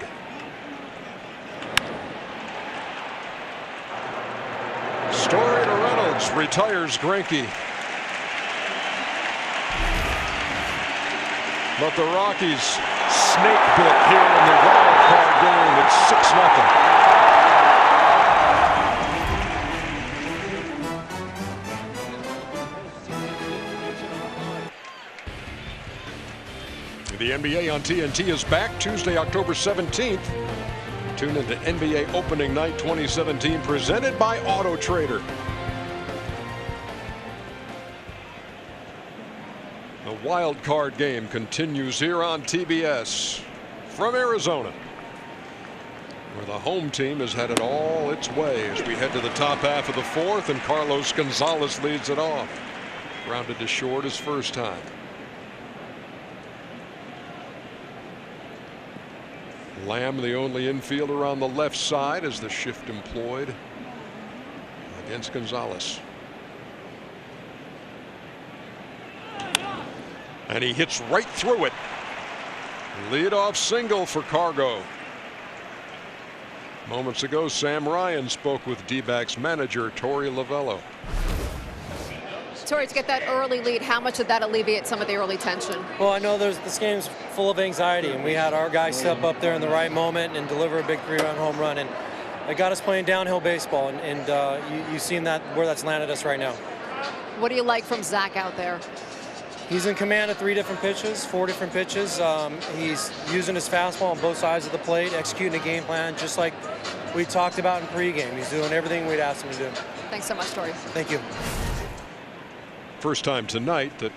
Story to Reynolds, retires Greinke. But the Rockies snake bit here in the wild card game. It's 6-0. The NBA on TNT is back Tuesday, October 17th. Tune into NBA Opening Night 2017, presented by Auto Trader. The wild card game continues here on TBS from Arizona, where the home team has had it all its way as we head to the top half of the 4th, and Carlos Gonzalez leads it off. Grounded to short his first time. Lamb, the only infielder on the left side, as the shift employed against Gonzalez. And he hits right through it. Leadoff single for Cargo. Moments ago, Sam Ryan spoke with D-backs manager Torey Lovullo. Tori, to get that early lead, how much did that alleviate some of the early tension? Well, I know this game's full of anxiety, and we had our guys step up there in the right moment and deliver a big 3-run home run, and it got us playing downhill baseball, and you've seen that where that's landed us right now. What do you like from Zach out there? He's in command of 4 different pitches. He's using his fastball on both sides of the plate, executing a game plan just like we talked about in pregame. He's doing everything we'd asked him to do. Thanks so much, Tori. Thank you. First time tonight that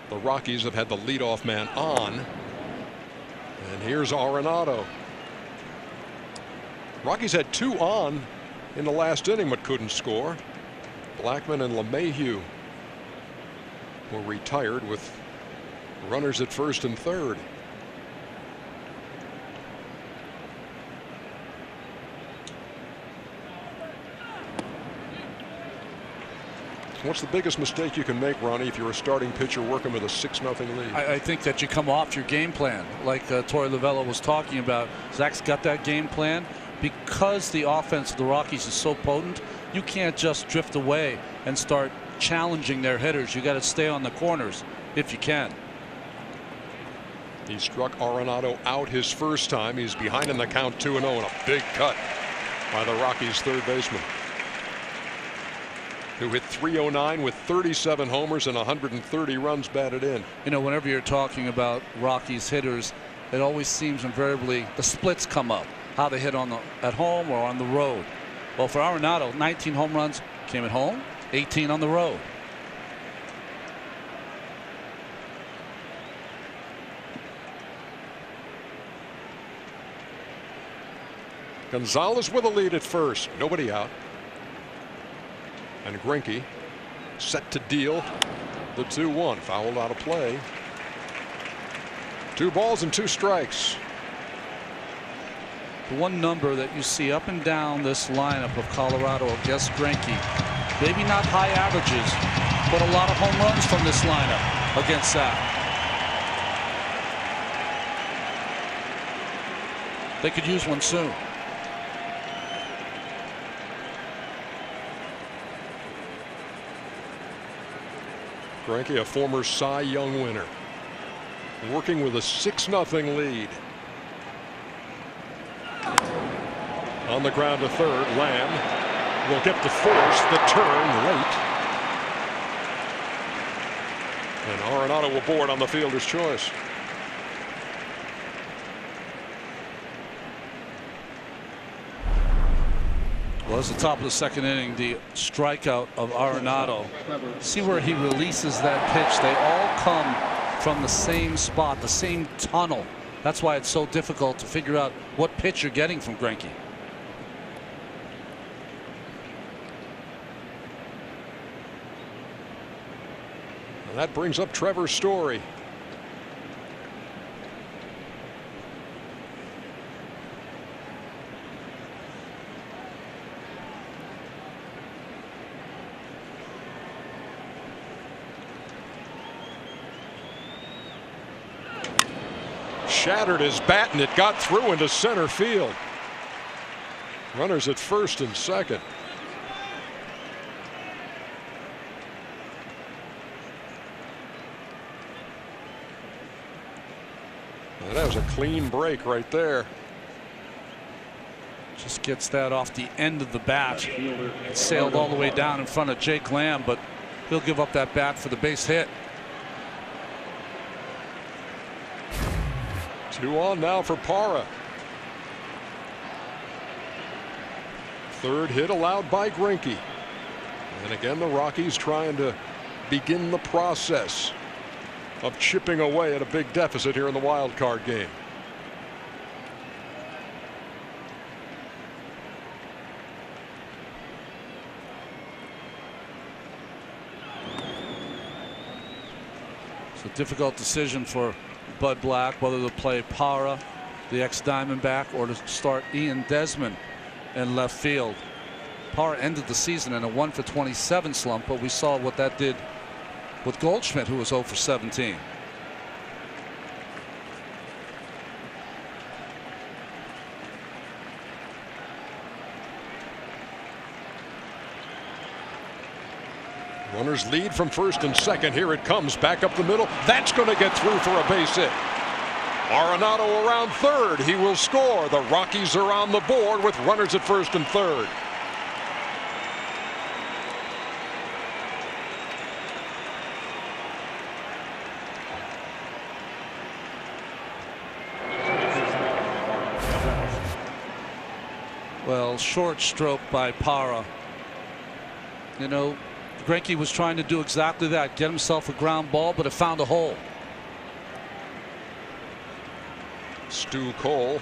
the Rockies have had the leadoff man on. And here's Arenado. Rockies had 2 on in the last inning but couldn't score. Blackmon and LeMahieu were retired with runners at first and third. What's the biggest mistake you can make, Ronnie, if you're a starting pitcher working with a 6-0 lead? I think that you come off your game plan, like Torey Lovullo was talking about. Zach's got that game plan. Because the offense of the Rockies is so potent, you can't just drift away and start challenging their hitters. You got to stay on the corners if you can. He struck Arenado out his first time. He's behind in the count 2-0, and a big cut by the Rockies' third baseman, who hit .309 with 37 homers and 130 runs batted in. You know, whenever you're talking about Rockies hitters, it always seems invariably the splits come up. How they hit at home or on the road. Well, for Arenado, 19 home runs came at home, 18 on the road. Gonzalez with a lead at first. Nobody out. And Greinke set to deal the 2-1. Fouled out of play. 2 balls and 2 strikes. The one number that you see up and down this lineup of Colorado against Greinke, maybe not high averages, but a lot of home runs from this lineup against that. They could use one soon. Greinke, a former Cy Young winner, working with a 6-0 lead. On the ground to third, Lamb will get to force the turn late. And Arenado will board on the fielder's choice. Well, it's the top of the second inning, the strikeout of Arenado. See where he releases that pitch. They all come from the same spot, the same tunnel. That's why it's so difficult to figure out what pitch you're getting from Greinke. And that brings up Trevor Story. Shattered his bat, and it got through into center field. Runners at first and second. And that was a clean break right there. Just gets that off the end of the bat. It sailed all the way down in front of Jake Lamb, but he'll give up that bat for the base hit. 2 on now for Parra. Third hit allowed by Greinke. And again, the Rockies trying to begin the process of chipping away at a big deficit here in the wild card game. It's a difficult decision for Bud Black whether to play Parra, the ex-Diamondback, or to start Ian Desmond in left field. Parra ended the season in a 1-for-27 slump, but we saw what that did with Goldschmidt, who was 0-for-17. Runners lead from first and second. Here it comes back up the middle. That's going to get through for a base hit. Arenado around third. He will score. The Rockies are on the board with runners at first and third. Well, short stroke by Parra. You know, Greinke was trying to do exactly that, get himself a ground ball, but it found a hole. Stu Cole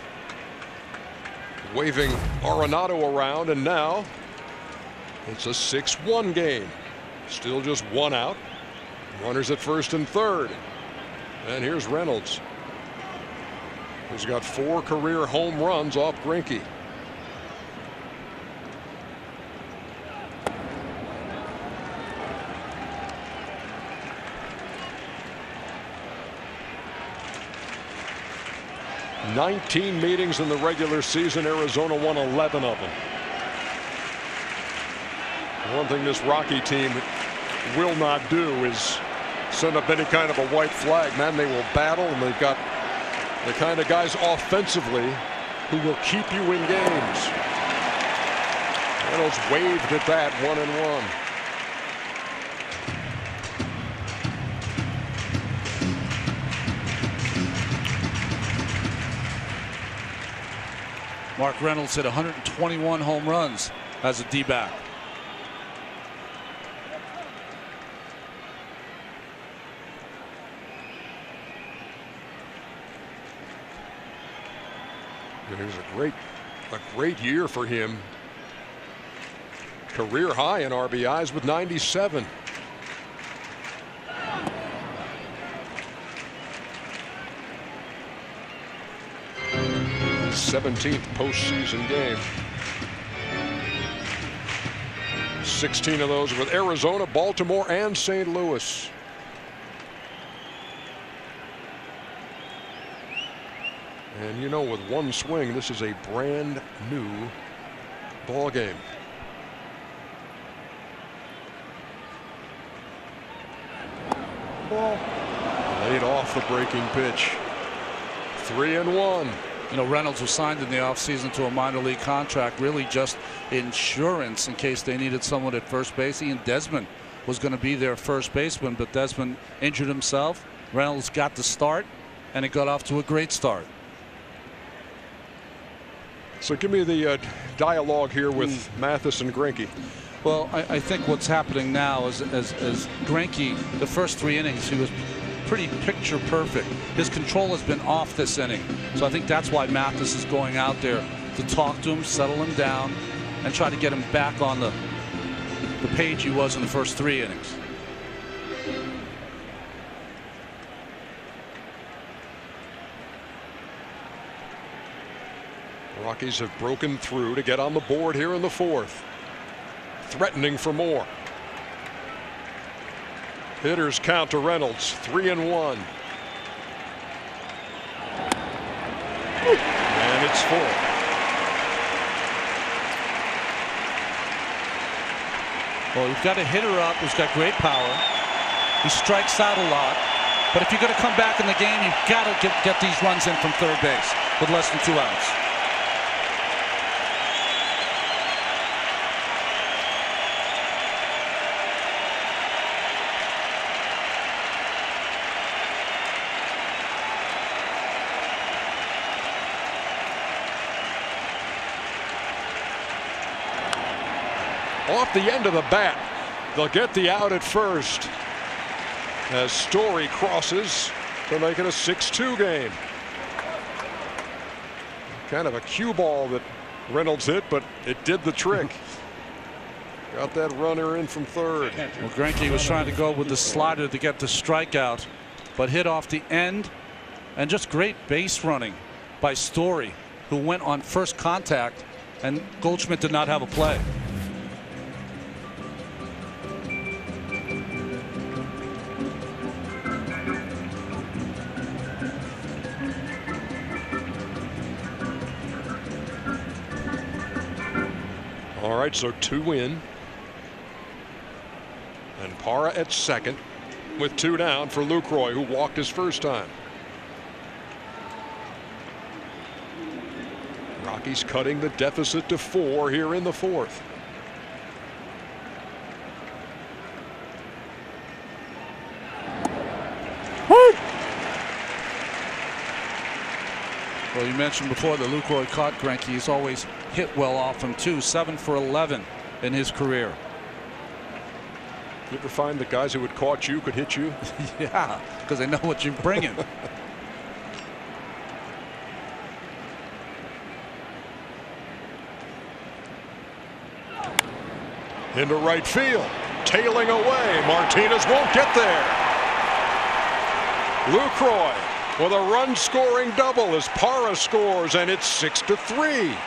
waving Arenado around, and now it's a 6-1 game. Still just one out. Runners at first and third. And here's Reynolds, who's got 4 career home runs off Greinke. "19 meetings in the regular season. Arizona won 11 of them. One thing this Rocky team will not do is send up any kind of a white flag. Man, they will battle, and they've got the kind of guys offensively who will keep you in games. Reynolds waved at that 1-1. Mark Reynolds hit 121 home runs as a D-back. It was a great year for him. Career high in RBIs with 97. His 17th postseason game. 16 of those with Arizona, Baltimore, and St. Louis. And you know, with one swing, this is a brand new ball game. Laid off the breaking pitch. 3-1. You know, Reynolds was signed in the offseason to a minor league contract, really just insurance in case they needed someone at first base. Ian Desmond was going to be their first baseman, but Desmond injured himself. Reynolds got the start, and it got off to a great start. So give me the dialogue here with Mathis and Greinke. Well, I think what's happening now is as Greinke, the first 3 innings, he was pretty picture perfect. His control has been off this inning. So I think that's why Mathis is going out there to talk to him, settle him down, and try to get him back on the page he was in the first 3 innings. Rockies have broken through to get on the board here in the 4th. Threatening for more. Hitters count to Reynolds. 3-1. And it's full. Well, you've got a hitter up who's got great power. He strikes out a lot. But if you're going to come back in the game, you've got to get these runs in from third base with less than 2 outs. Off the end of the bat, they'll get the out at first as Story crosses to make it a 6-2 game. Kind of a cue ball that Reynolds hit, but it did the trick. Got that runner in from third. Well, Greinke was trying to go with the slider to get the strikeout, but hit off the end, and just great base running by Story, who went on first contact, and Goldschmidt did not have a play. All right, so 2 in. And Parra at second with 2 down for Lucroy, who walked his first time. Rockies cutting the deficit to 4 here in the 4th. Well, you mentioned before that Lucroy caught Greinke. He's always hit well off him too. 7 for 11 in his career. You ever find the guys who had caught you could hit you? Yeah, because they know what you're bringing. Into right field, tailing away. Martinez won't get there. Lucroy with a run-scoring double as Parra scores, and it's 6-3.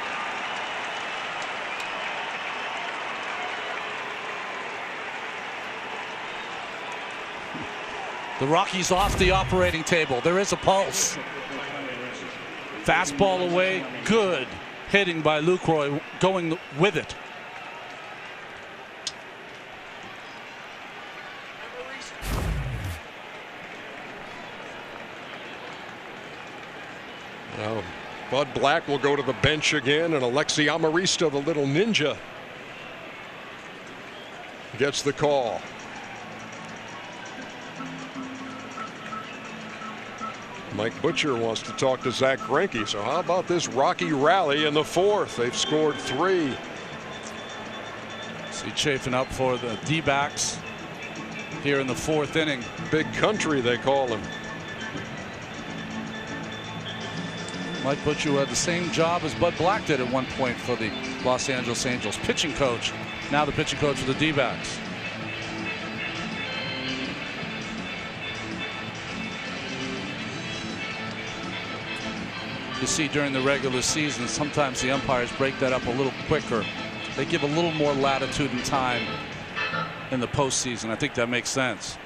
The Rockies off the operating table. There is a pulse. Fastball away, good hitting by Lucroy, going with it. Now, Bud Black will go to the bench again, and Alexi Arista, the little ninja, gets the call. Mike Butcher wants to talk to Zack Greinke. So how about this Rocky rally in the 4th? They've scored 3. See chafing up for the D-backs here in the 4th inning. Big country, they call him. Mike Butcher had the same job as Bud Black did at one point for the Los Angeles Angels. Pitching coach, now the pitching coach for the D-backs. You see during the regular season, sometimes the umpires break that up a little quicker. They give a little more latitude and time in the postseason. I think that makes sense.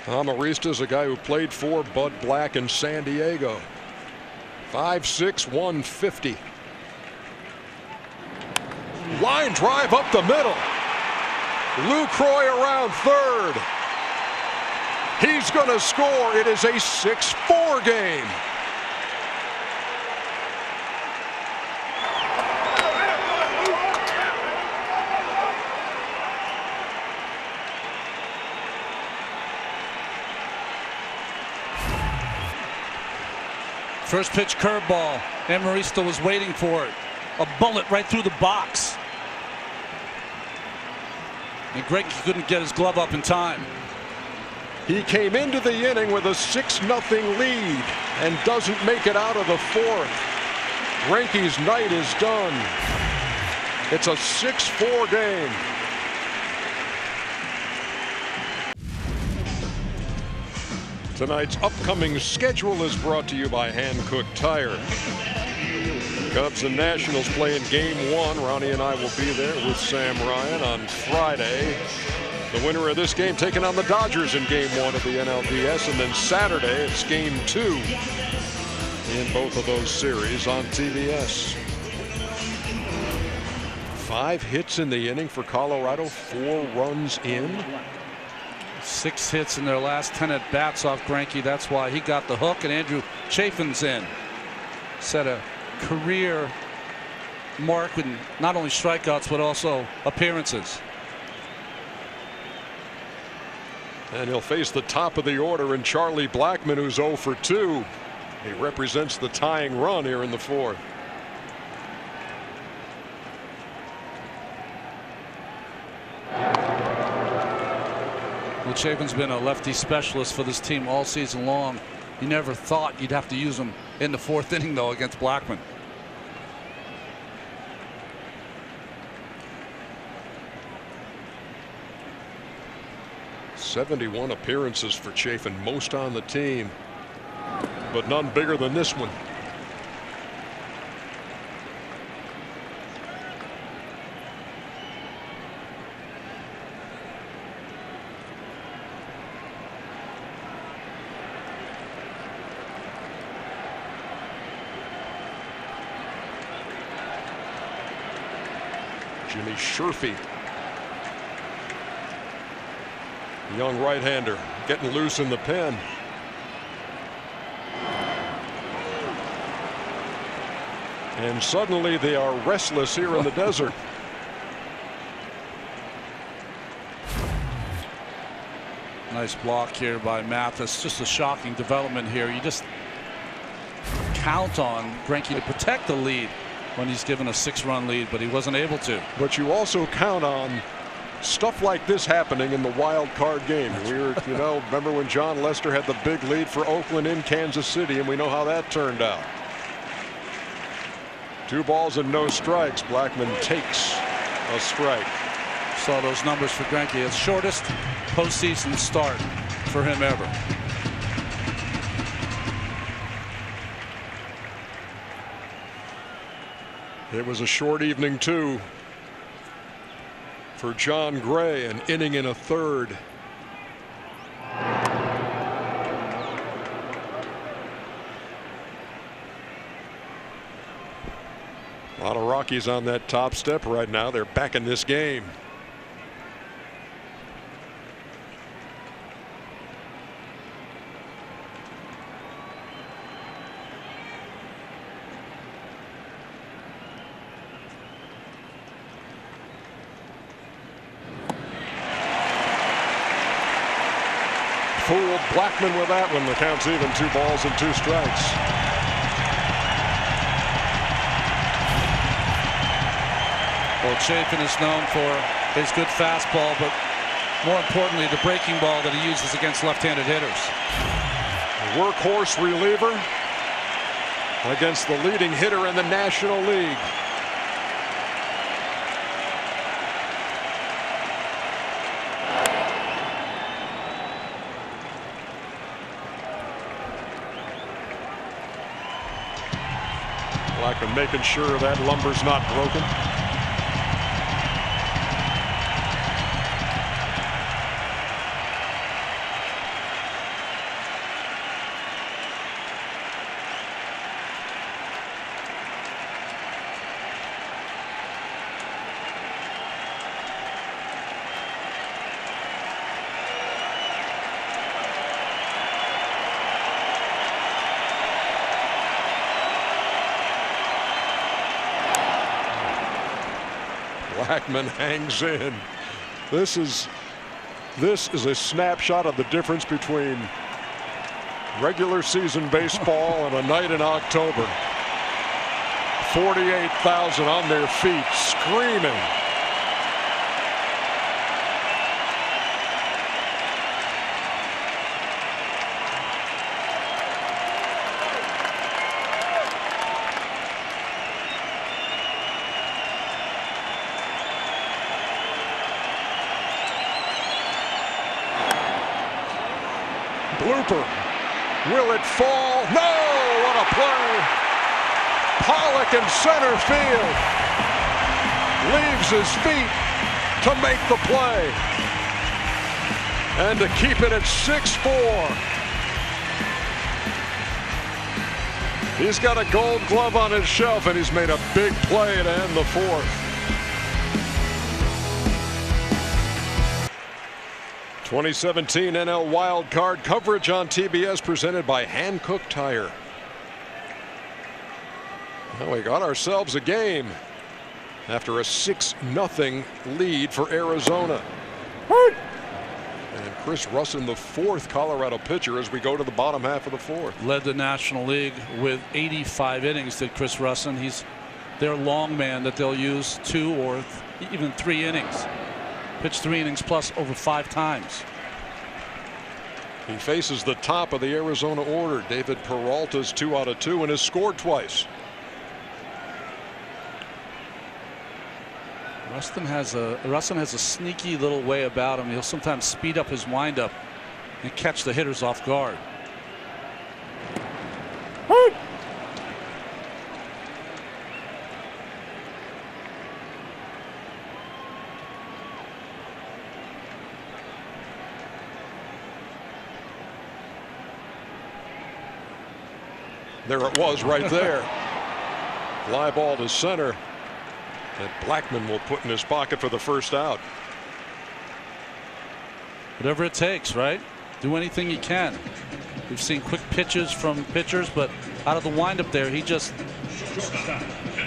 Arista is a guy who played for Bud Black in San Diego. 5'6", 150. Line drive up the middle. Lucroy around third. He's going to score. It is a 6-4 game. First pitch curveball. Arista was waiting for it. A bullet right through the box. And Greinke couldn't get his glove up in time. He came into the inning with a 6-0 lead and doesn't make it out of the 4th. Greinke's night is done. It's a 6-4 game. Tonight's upcoming schedule is brought to you by Hankook Tire. Cubs and Nationals playing Game 1. Ronnie and I will be there with Sam Ryan on Friday. The winner of this game taking on the Dodgers in Game 1 of the NLDS. And then Saturday, it's Game 2 in both of those series on TBS. 5 hits in the inning for Colorado, 4 runs in. 6 hits in their last 10 at bats off Greinke. That's why he got the hook, and Andrew Chafin's in. Set a career mark with not only strikeouts but also appearances. And he'll face the top of the order in Charlie Blackmon, who's 0 for 2. He represents the tying run here in the 4th. Well, Chafin's been a lefty specialist for this team all season long. You never thought you'd have to use him in the 4th inning, though, against Blackmon. '71 appearances for Chafin, most on the team, but none bigger than this one. Jimmy Sherfy, the young right-hander, getting loose in the pen. And suddenly they are restless here in the desert. Nice block here by Mathis. Just a shocking development here. You just count on Greinke to protect the lead when he's given a 6-run lead, but he wasn't able to. But you also count on stuff like this happening in the wild card game. We were, you know, remember when John Lester had the big lead for Oakland in Kansas City, and we know how that turned out. 2 balls and no strikes. Blackmon takes a strike. Saw those numbers for Greinke. His shortest postseason start for him ever. It was a short evening too for John Gray, an inning and a third. A lot of Rockies on that top step right now. They're back in this game. Fooled Blackmon with that one. The count's even. 2 balls and 2 strikes. Well, Chafin is known for his good fastball, but more importantly, the breaking ball that he uses against left-handed hitters. Workhorse reliever against the leading hitter in the National League. Blackmon making sure that lumber's not broken. Blackmon hangs in. This is a snapshot of the difference between regular season baseball and a night in October. 48,000 on their feet screaming. Blooper. Will it fall? No! What a play! Pollock in center field. Leaves his feet to make the play. And to keep it at 6-4. He's got a Gold Glove on his shelf, and he's made a big play to end the 4th. 2017 NL Wild Card coverage on TBS presented by Hankook Tire. Well, we got ourselves a game after a 6-0 lead for Arizona. And Chris Russin, the 4th Colorado pitcher as we go to the bottom half of the 4th. Led the National League with 85 innings, did Chris Russin. He's their long man that they'll use 2 or even 3 innings. Pitched 3 innings plus over 5 times. He faces the top of the Arizona order. David Peralta's 2 out of 2 and has scored twice. Rustin has a sneaky little way about him. He'll sometimes speed up his windup and catch the hitters off guard. There it was right there. Fly ball to center. that Blackmon will put in his pocket for the first out. Whatever it takes, right? Do anything you can. We've seen quick pitches from pitchers, but out of the windup there, he just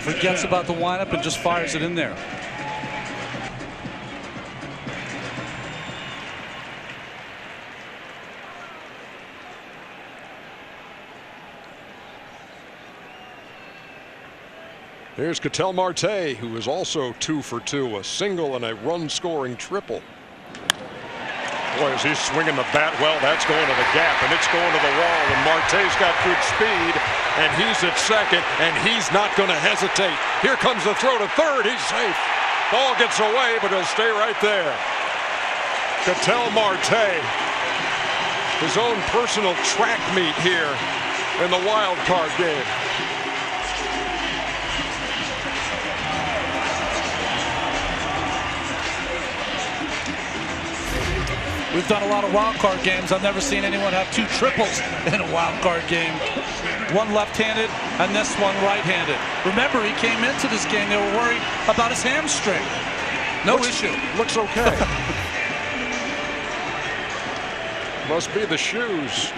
forgets about the windup and just fires it in there. Here's Ketel Marte, who is also 2 for 2, a single and a run-scoring triple. Boy, as he's swinging the bat well, that's going to the gap, and it's going to the wall, and Marte's got good speed, and he's at second, and he's not going to hesitate. Here comes the throw to third. He's safe. Ball gets away, but he'll stay right there. Ketel Marte, his own personal track meet here in the wild card game. We've done a lot of wild card games. I've never seen anyone have 2 triples in a wild card game. One left-handed and this one right-handed. Remember, he came into this game, they were worried about his hamstring. No issue. Looks okay. Must be the shoes.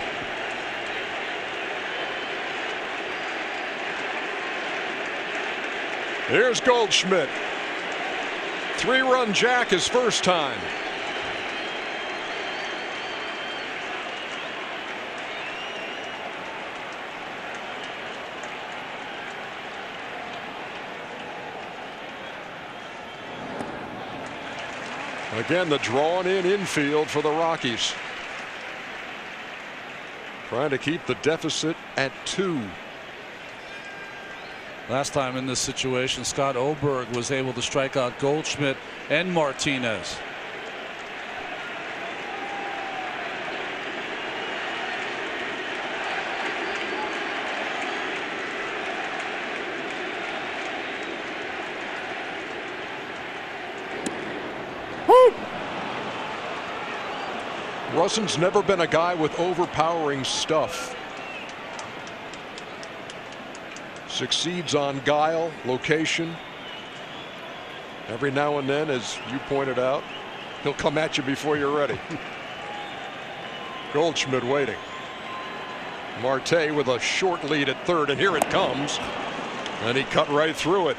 Here's Goldschmidt. 3-run jack his first time. Again, the drawn in infield for the Rockies. Trying to keep the deficit at 2. Last time in this situation, Scott Oberg was able to strike out Goldschmidt and Martinez. Russon's never been a guy with overpowering stuff. Succeeds on guile, location. Every now and then, as you pointed out, he'll come at you before you're ready. Goldschmidt waiting. Marte with a short lead at third, and here it comes. And he cut right through it.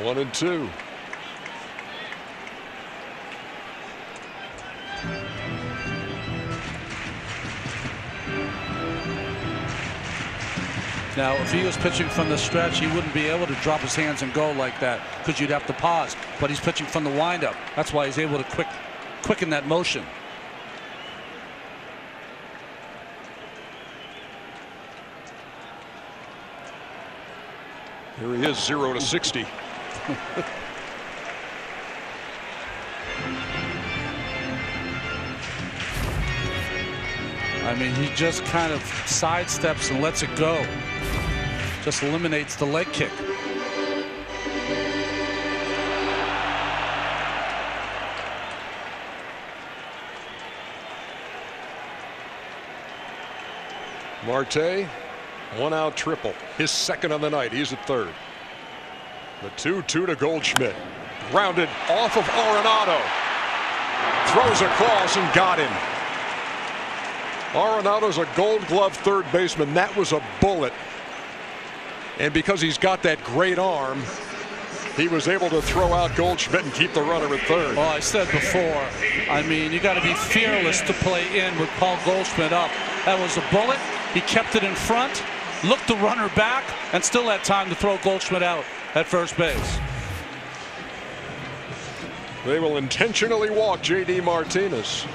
1-2. Now, if he was pitching from the stretch, he wouldn't be able to drop his hands and go like that because you'd have to pause. But he's pitching from the windup. That's why he's able to quicken that motion. Here he is, 0-60. I mean, he just kind of sidesteps and lets it go. Just eliminates the leg kick. Marte, 1-out triple. His second of the night. He's at third. The 2-2 to Goldschmidt. Grounded off of Arenado. Throws across and got him. Arenado's a Gold Glove third baseman. That was a bullet. And because he's got that great arm, he was able to throw out Goldschmidt and keep the runner at third. Well, I said before, I mean, you got to be fearless to play in with Paul Goldschmidt up. That was a bullet. He kept it in front, looked the runner back, and still had time to throw Goldschmidt out at first base. They will intentionally walk J.D. Martinez.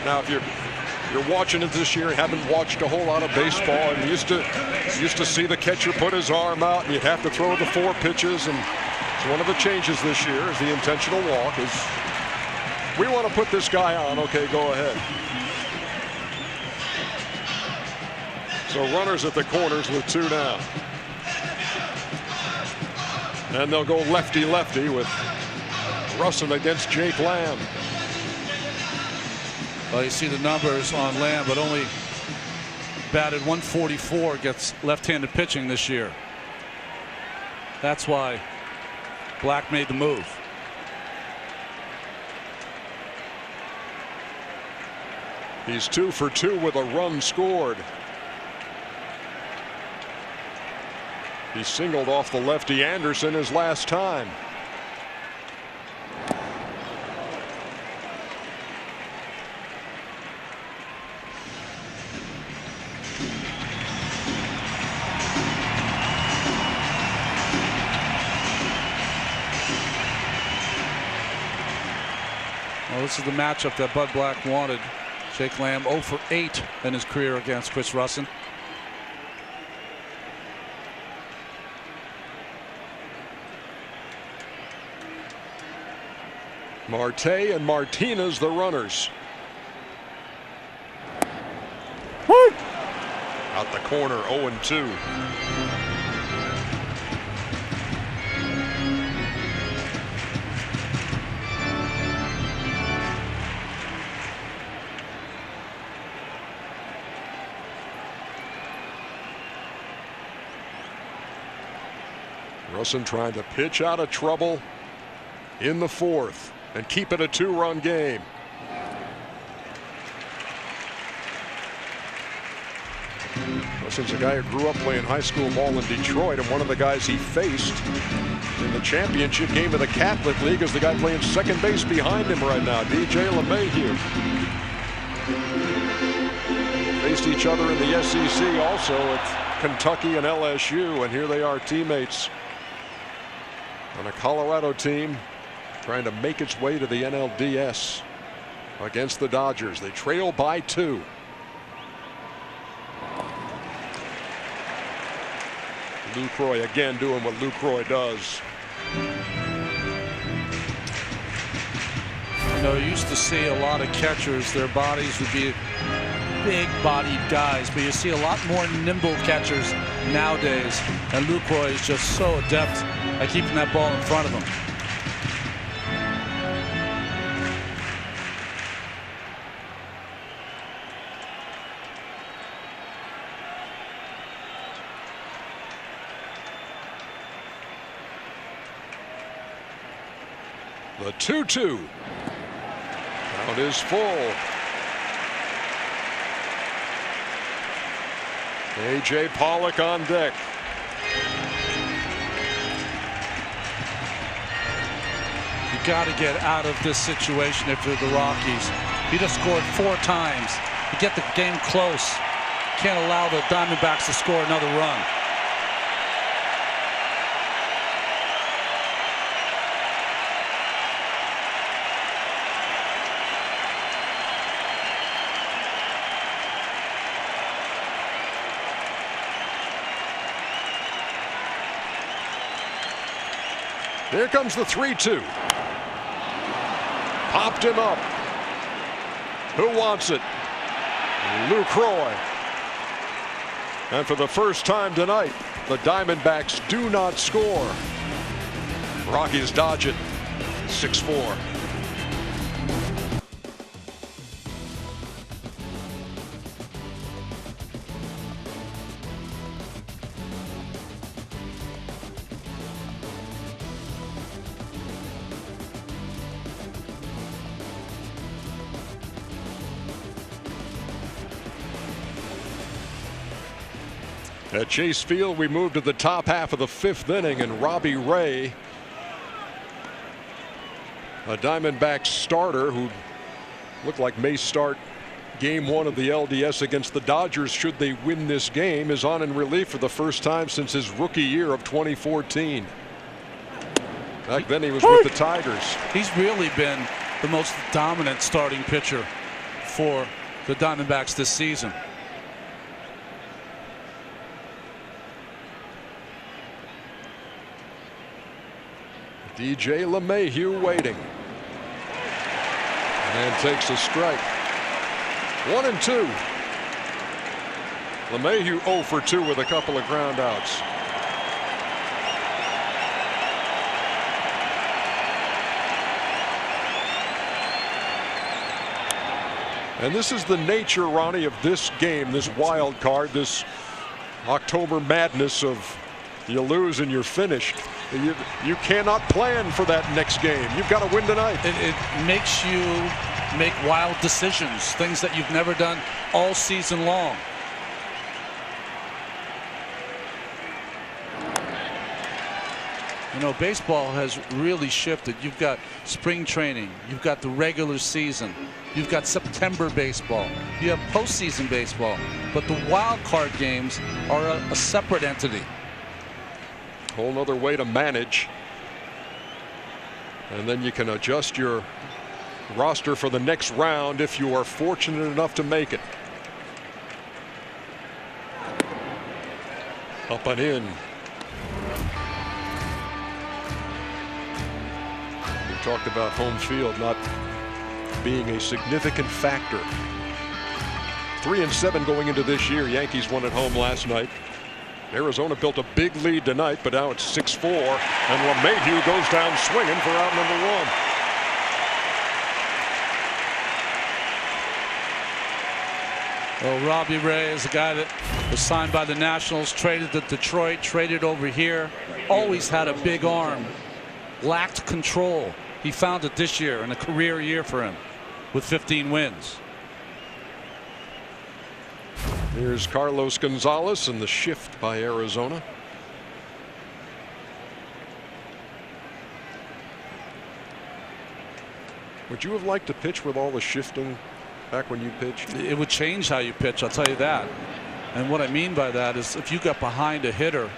Now, if you're watching it this year, haven't watched a whole lot of baseball, and used to see the catcher put his arm out, and you'd have to throw the 4 pitches. And it's one of the changes this year is the intentional walk. Is we want to put this guy on? Okay, go ahead. So runners at the corners with 2 now, and they'll go lefty-lefty with Russin against Jake Lamb. Well, you see the numbers on Lamb, but only batted 144 against left-handed pitching this year. That's why Black made the move. He's 2 for 2 with a run scored. He singled off the lefty Anderson his last time. Well, this is the matchup that Bud Black wanted. Jake Lamb 0 for 8 in his career against Chris Russin. Marte and Martinez the runners. Out the corner, 0-2. Russin trying to pitch out of trouble in the fourth and keep it a 2-run game. Russin's a guy who grew up playing high school ball in Detroit, and one of the guys he faced in the championship game of the Catholic League is the guy playing second base behind him right now, DJ LeMahieu. Faced each other in the SEC also at Kentucky and LSU, and here they are, teammates on a Colorado team trying to make its way to the NLDS against the Dodgers. They trail by 2. Lucroy again doing what Lucroy does. You know, you used to see a lot of catchers, their bodies would be big-bodied guys, but you see a lot more nimble catchers nowadays, and Lucroy is just so adept at keeping that ball in front of him. The 2-2. Count is full. A.J. Pollock on deck. You got to get out of this situation if you're the Rockies. He just scored 4 times. You get the game close. Can't allow the Diamondbacks to score another run. Here comes the 3-2. Popped him up. Who wants it? Lucroy. And for the first time tonight, the Diamondbacks do not score. Rockies dodge it. 6-4. At Chase Field, we move to the top half of the 5th inning, and Robbie Ray, a Diamondbacks starter who looked like may start game 1 of the LDS against the Dodgers should they win this game, is on in relief for the first time since his rookie year of 2014. Back then he was with the Tigers. He's really been the most dominant starting pitcher for the Diamondbacks this season. DJ LeMahieu waiting. And takes a strike. 1-2. LeMahieu 0 for 2 with a couple of ground outs. And this is the nature, Ronnie, of this game, this wild card, this October madness of you lose and you're finished. You cannot plan for that next game. You've got to win tonight. It makes you make wild decisions, things that you've never done all season long. You know, baseball has really shifted. You've got spring training, you've got the regular season, you've got September baseball, you have postseason baseball, but the wild card games are a separate entity. Whole nother way to manage. And then you can adjust your roster for the next round if you are fortunate enough to make it. Up and in. We talked about home field not being a significant factor. 3-7 going into this year. Yankees won at home last night. Arizona built a big lead tonight, but now it's 6-4, and LeMahieu goes down swinging for out number 1. Well, Robbie Ray is a guy that was signed by the Nationals, traded to Detroit, traded over here, always had a big arm, lacked control. He found it this year, in a career year for him, with 15 wins. Here's Carlos Gonzalez and the shift by Arizona. Would you have liked to pitch with all the shifting back when you pitched? It would change how you pitch, I'll tell you that. And what I mean by that is if you got behind a hitter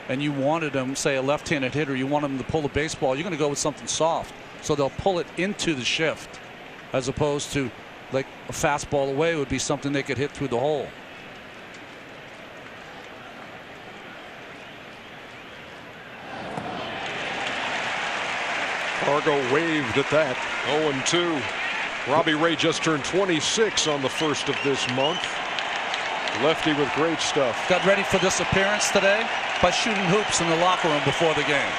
and you wanted him, say a left-handed hitter, you want him to pull a baseball, you're going to go with something soft. So they'll pull it into the shift as opposed to like a fastball away would be something they could hit through the hole. Fargo waved at that. 0-2. Robbie Ray just turned 26 on the 1st of this month. Lefty with great stuff. Got ready for this appearance today by shooting hoops in the locker room before the game.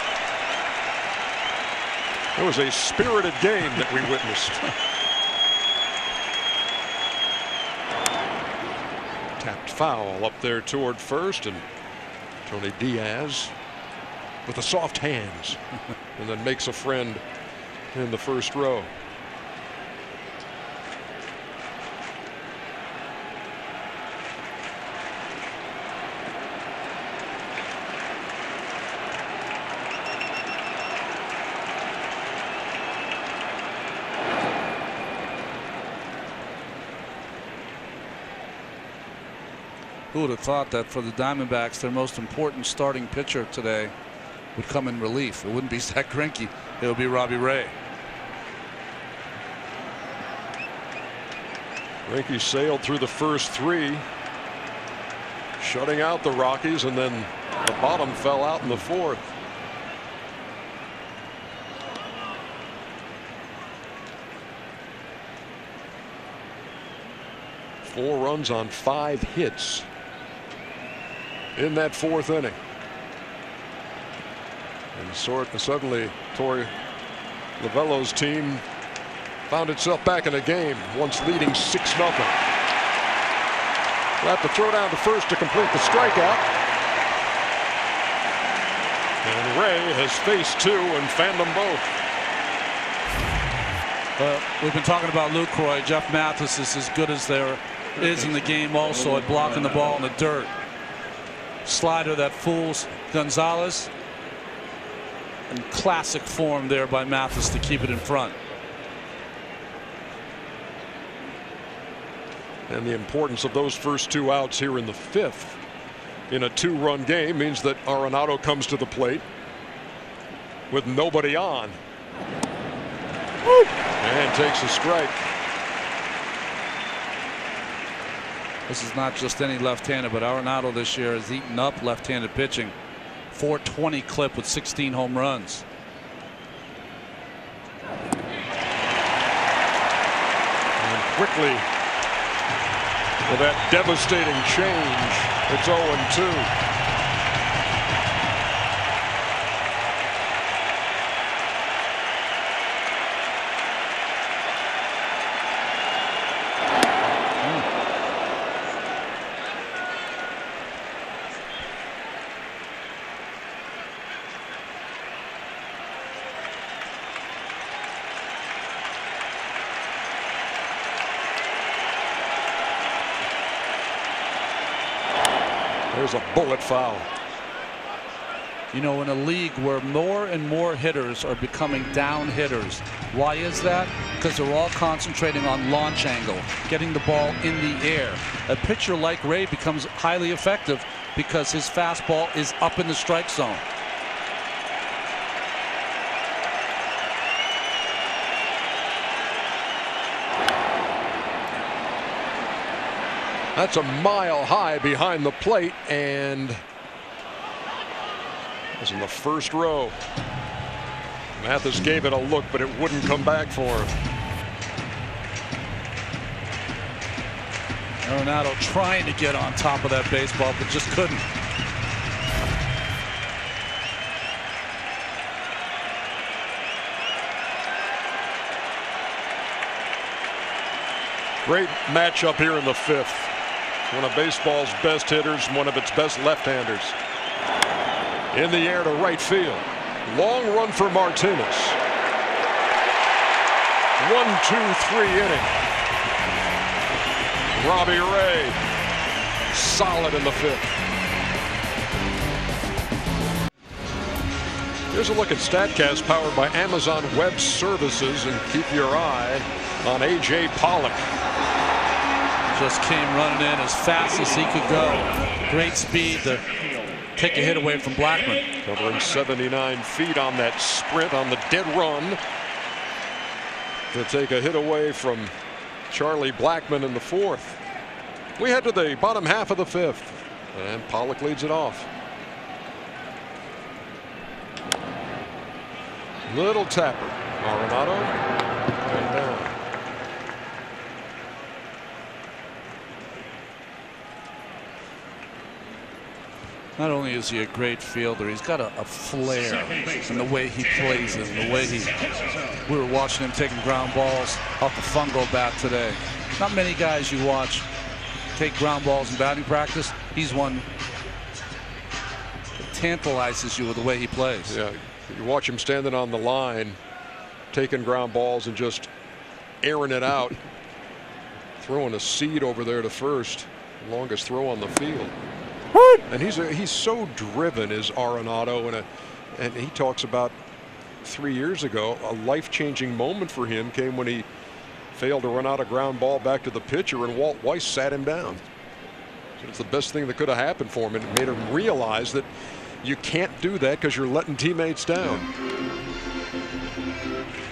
It was a spirited game that we witnessed. Tapped foul up there toward first, and Tony Diaz with the soft hands and then makes a friend in the first row. Who would have thought that for the Diamondbacks, their most important starting pitcher today would come in relief? It wouldn't be Zach Greinke. It would be Robbie Ray. Greinke sailed through the first 3, shutting out the Rockies, and then the bottom fell out in the 4th. Four runs on 5 hits in that 4th inning. And suddenly Torey Lovullo's team found itself back in a game, once leading 6-0. We'll have to throw down to first to complete the strikeout. And Ray has faced 2 and fanned them both. We've been talking about Lucroy. Jeff Mathis is as good as there is in the game also at blocking the ball in the dirt. Slider that fools Gonzalez. In classic form there by Mathis to keep it in front. And the importance of those first 2 outs here in the 5th in a 2-run game means that Arenado comes to the plate with nobody on. Woo! And takes a strike. This is not just any left-handed, but Arenado this year has eaten up left-handed pitching. 420 clip with 16 home runs. And quickly, with that devastating change, it's 0-2. is a bullet foul. You know, in a league where more and more hitters are becoming down hitters. Why is that? Because they're all concentrating on launch angle, getting the ball in the air. A pitcher like Ray becomes highly effective because his fastball is up in the strike zone. That's a mile high behind the plate, and it's in the first row. Mathis gave it a look, but it wouldn't come back for him. Arenado trying to get on top of that baseball, but just couldn't. Great matchup here in the fifth. One of baseball's best hitters, one of its best left-handers. In the air to right field. Long run for Martinez. 1-2-3 inning. Robbie Ray solid in the fifth. Here's a look at StatCast powered by Amazon Web Services, and keep your eye on A.J. Pollock. Just came running in as fast as he could go. Great speed to take a hit away from Blackmon. Covering 79 feet on that sprint on the dead run to take a hit away from Charlie Blackmon in the fourth. We head to the bottom half of the fifth, and Pollock leads it off. Little tapper. Arenado and down. Not only is he a great fielder, he's got a flair in the way he plays it, the way we were watching him taking ground balls off the fungo bat today. Not many guys you watch take ground balls in batting practice. He's one that tantalizes you with the way he plays. Yeah, you watch him standing on the line, taking ground balls and just airing it out, throwing a seed over there to first, longest throw on the field. And he's so driven, is Arenado, and he talks about 3 years ago a life-changing moment for him came when he failed to run out a ground ball back to the pitcher, and Walt Weiss sat him down. So it's the best thing that could have happened for him, and it made him realize that you can't do that because you're letting teammates down.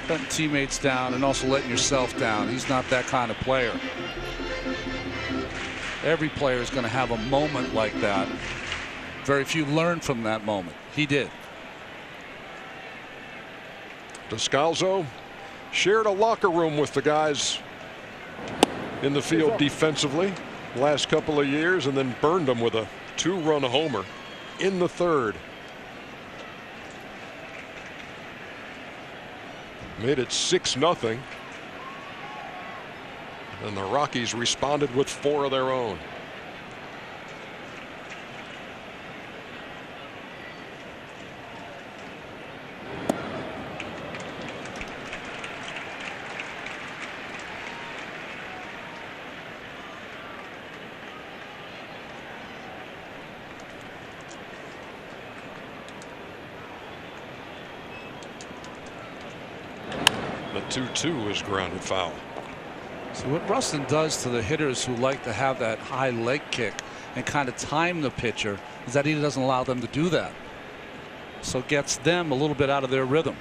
Letting teammates down and also letting yourself down. He's not that kind of player. Every player is going to have a moment like that. Very few learn from that moment. He did. Descalzo shared a locker room with the guys in the field defensively last couple of years, and then burned them with a 2-run homer in the third. Made it 6-0. And the Rockies responded with 4 of their own. The 2-2 is grounded foul. So what Rustin does to the hitters who like to have that high leg kick and kind of time the pitcher is that he doesn't allow them to do that. So gets them a little bit out of their rhythm.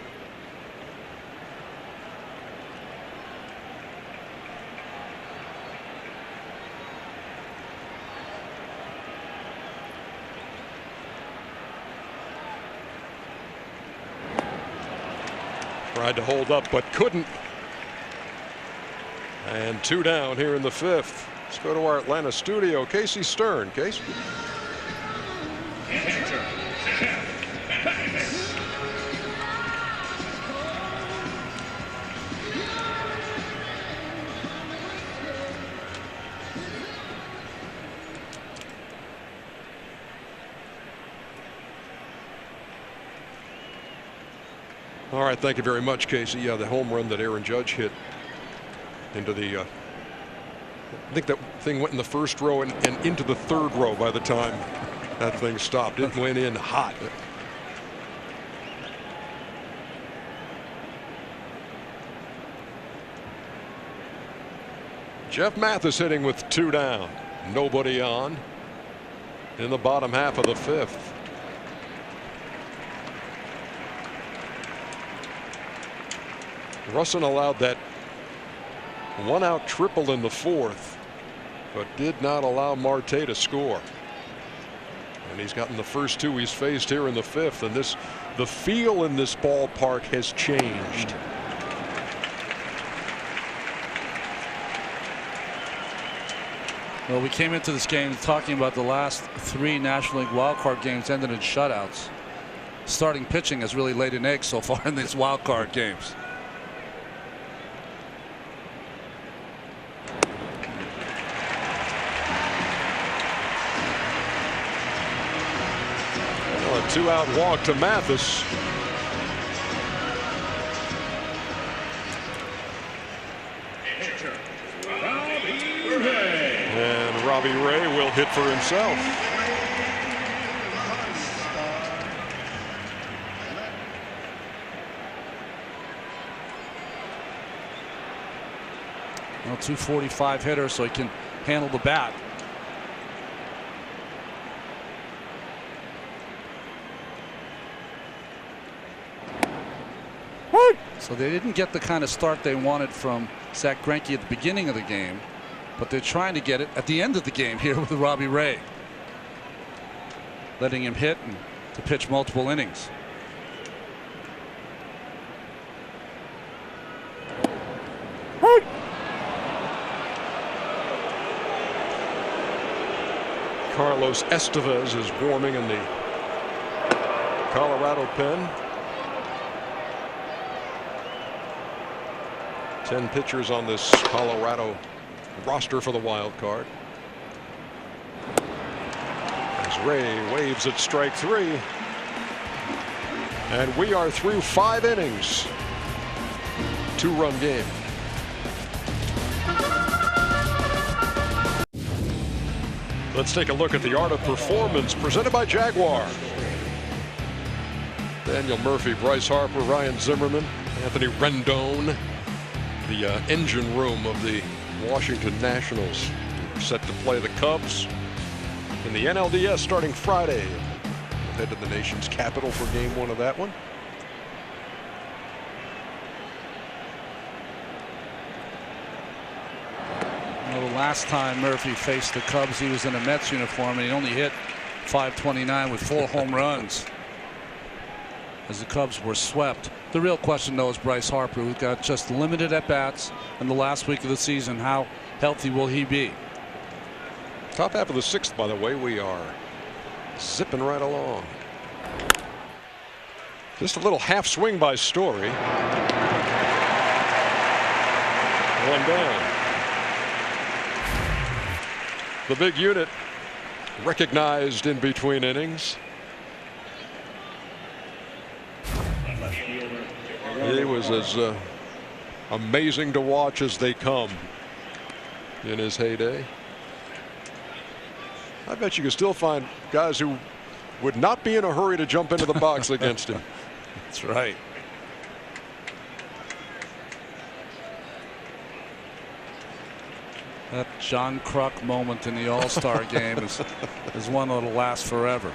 Tried to hold up but couldn't. And 2 down here in the fifth. Let's go to our Atlanta studio. Casey Stern. Casey. All right, thank you very much, Casey. Yeah, the home run that Aaron Judge hit into the I think that thing went in the first row and into the third row by the time That thing stopped. It went in hot. Jeff Mathis hitting with 2 down. Nobody on in the bottom half of the 5th. Russin allowed that 1-out triple in the 4th, but did not allow Marte to score. And he's gotten the first 2 he's faced here in the 5th, and the feel in this ballpark has changed. Well, we came into this game talking about the last 3 National League wildcard games ended in shutouts. Starting pitching has really laid an egg so far in these wildcard games. Well, a 2-out walk to Mathis. And Robbie Ray will hit for himself. Well, 245 hitter, so he can handle the bat. So they didn't get the kind of start they wanted from Zach Greinke at the beginning of the game, but they're trying to get it at the end of the game here with Robbie Ray, letting him hit and to pitch multiple innings. Carlos Estevez is warming in the Colorado pen. 10 pitchers on this Colorado roster for the wild card. As Ray waves at strike 3. And we are through 5 innings. 2-run game. Let's take a look at the art of performance presented by Jaguar. Daniel Murphy, Bryce Harper, Ryan Zimmerman, Anthony Rendon. The engine room of the Washington Nationals set to play the Cubs in the NLDS starting Friday. We'll head to the nation's capital for game 1 of that one. Well, the last time Murphy faced the Cubs, he was in a Mets uniform and he only hit .529 with 4 home runs as the Cubs were swept. The real question, though, is Bryce Harper, who got just limited at bats in the last week of the season. How healthy will he be? Top half of the 6th, by the way. We are zipping right along. Just a little half swing by Story. 1 down. The big unit recognized in between innings. He was as amazing to watch as they come in his heyday. I bet you can still find guys who would not be in a hurry to jump into the box against him. That's right. That John Kruk moment in the All-Star game is one that'll last forever.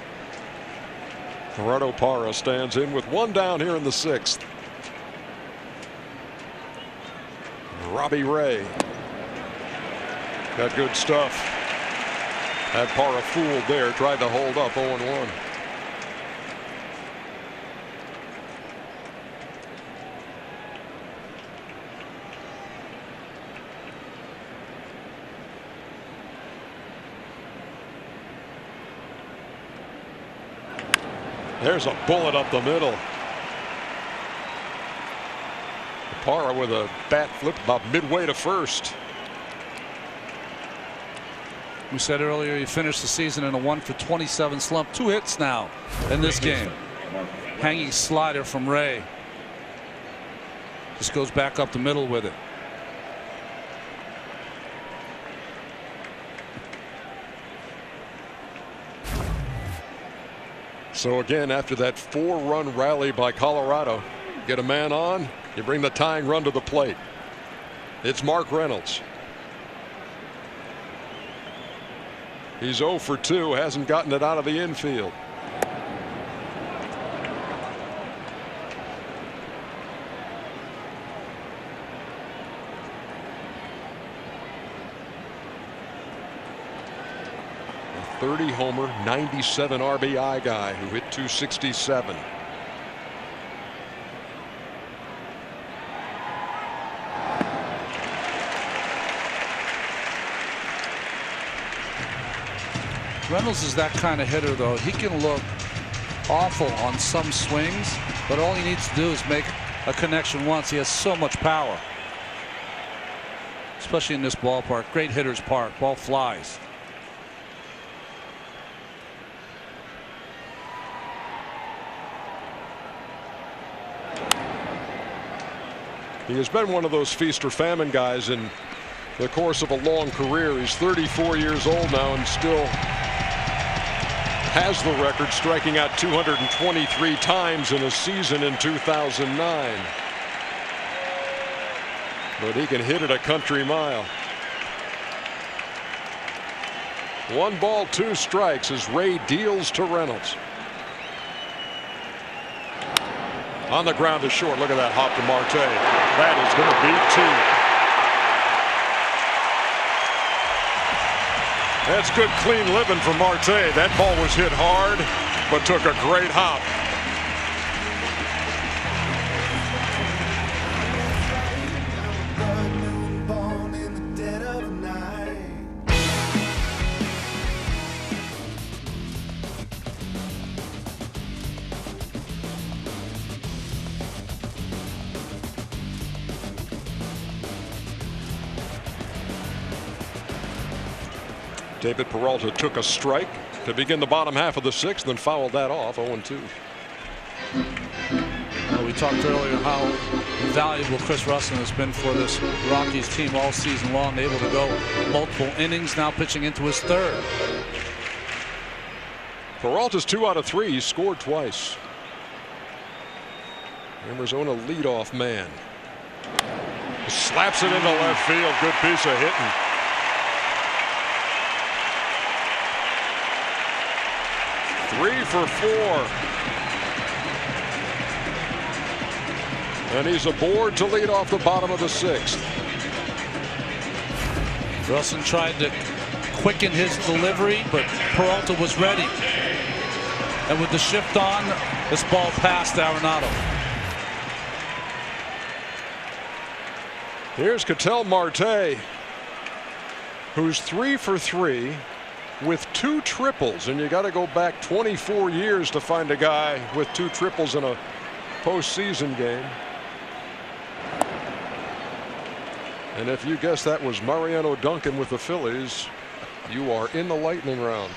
Gerardo Parra stands in with 1 down here in the 6th. Robbie Ray got good stuff. Had Parra fooled there, tried to hold up 0-1. There's a bullet up the middle. Parra with a bat flip about midway to first. We said earlier he finished the season in a 1-for-27 slump. 2 hits now in this game. Hanging slider from Ray. Just goes back up the middle with it. So again, after that 4-run rally by Colorado, get a man on, you bring the tying run to the plate. It's Mark Reynolds. He's 0 for 2, hasn't gotten it out of the infield. A 30 homer, 97 RBI guy who hit 267. Reynolds is that kind of hitter, though. He can look awful on some swings, but all he needs to do is make a connection once. He has so much power, especially in this ballpark. Great hitter's park. Ball flies. He has been one of those feast or famine guys in the course of a long career. He's 34 years old now and still has the record, striking out 223 times in a season in 2009. But he can hit it a country mile. 1 ball, 2 strikes as Ray deals to Reynolds. On the ground to short. Look at that hop to Marte. That is going to be 2. That's good clean living for Marte. That ball was hit hard, but took a great hop. David Peralta took a strike to begin the bottom half of the 6th, then fouled that off. 0-2. Well, we talked earlier how valuable Chris Russell has been for this Rockies team all season long, able to go multiple innings, now pitching into his 3rd. Peralta's 2 out of 3. He scored twice. Arizona leadoff man. Slaps it into left field. Good piece of hitting. Three for 4. And he's aboard to lead off the bottom of the 6th. Russell tried to quicken his delivery, but Peralta was ready. And with the shift on, this ball passed Arenado. Here's Ketel Marte, who's 3 for 3. With 2 triples, and you got to go back 24 years to find a guy with 2 triples in a postseason game. And if you guess that was Mariano Duncan with the Phillies, you are in the lightning round.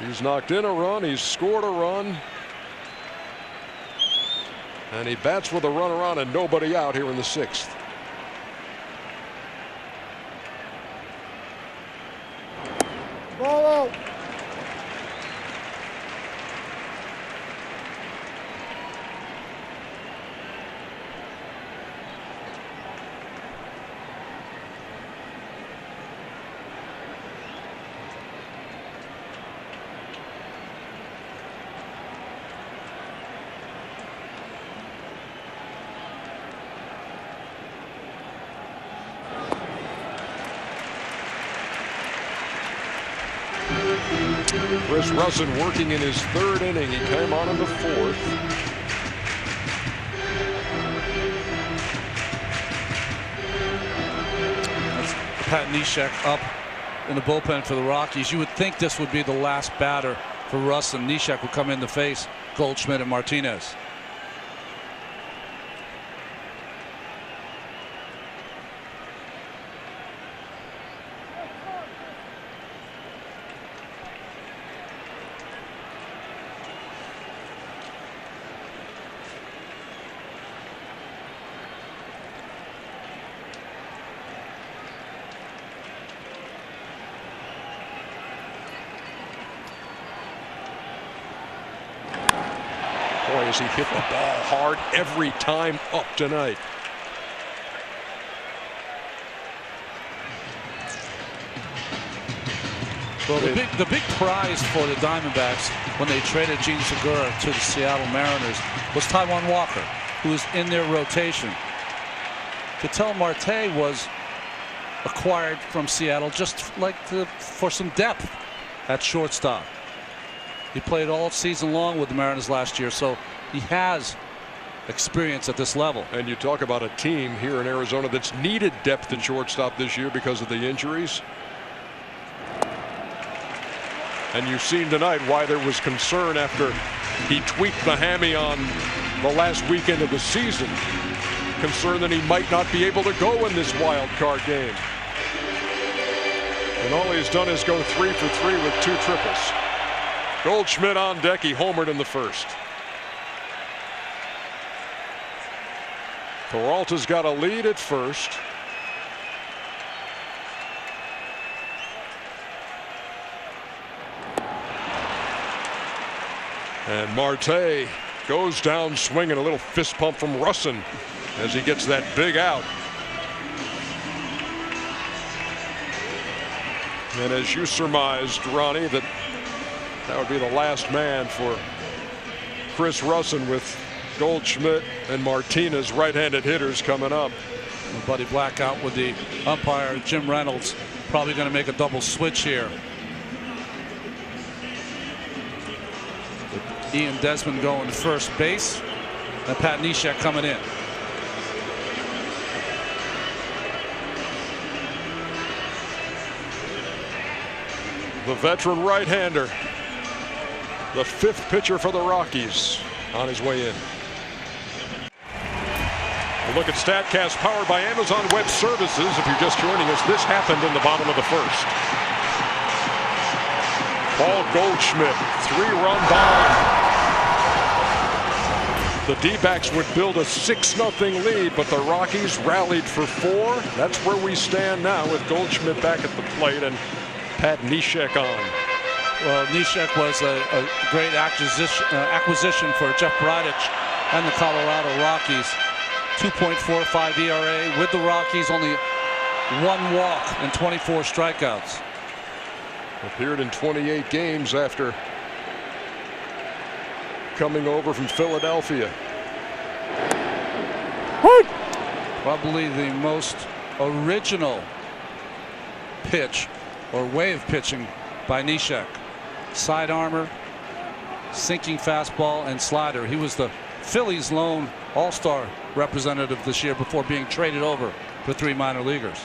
He's knocked in a run, he's scored a run, and he bats with a runner on and nobody out here in the 6th. Ball out. Chris Russell working in his 3rd inning. He came on in the 4th. That's Pat Neshek up in the bullpen for the Rockies. You would think this would be the last batter for Russ, and Neshek would come in to face Goldschmidt and Martinez. as he hit the ball hard every time up tonight. Well, the big prize for the Diamondbacks when they traded Gene Segura to the Seattle Mariners was Taijuan Walker, who was in their rotation. Ketel Marte was acquired from Seattle just like for some depth at shortstop. He played all season long with the Mariners last year, so he has experience at this level. And you talk about a team here in Arizona that's needed depth at shortstop this year because of the injuries. And you've seen tonight why there was concern after he tweaked the hammy on the last weekend of the season. Concern that he might not be able to go in this wild card game. And all he's done is go 3 for 3 with 2 triples. Goldschmidt on deck. He homered in the first. Peralta's got a lead at first. And Marte goes down swinging. A little fist pump from Russin as he gets that big out. And as you surmised, Ronnie, that would be the last man for Chris Russin, with Goldschmidt and Martinez, right-handed hitters, coming up. Buddy Black out with the umpire. Jim Reynolds probably going to make a double switch here. Ian Desmond going first base, and Pat Neshek coming in. The veteran right-hander, the 5th pitcher for the Rockies, on his way in. A look at StatCast, powered by Amazon Web Services. If you're just joining us, this happened in the bottom of the first. Paul Goldschmidt, 3-run bomb. The D-backs would build a 6-0 lead, but the Rockies rallied for 4. That's where we stand now, with Goldschmidt back at the plate and Pat Neshek on. Well, Neshek was a great acquisition for Jeff Bridich and the Colorado Rockies. 2.45 ERA with the Rockies, only 1 walk and 24 strikeouts. Appeared in 28 games after coming over from Philadelphia. Probably the most original pitch or way of pitching by Neshek. Side armor, sinking fastball, and slider. He was the Phillies' lone all-star representative this year before being traded over for 3 minor leaguers.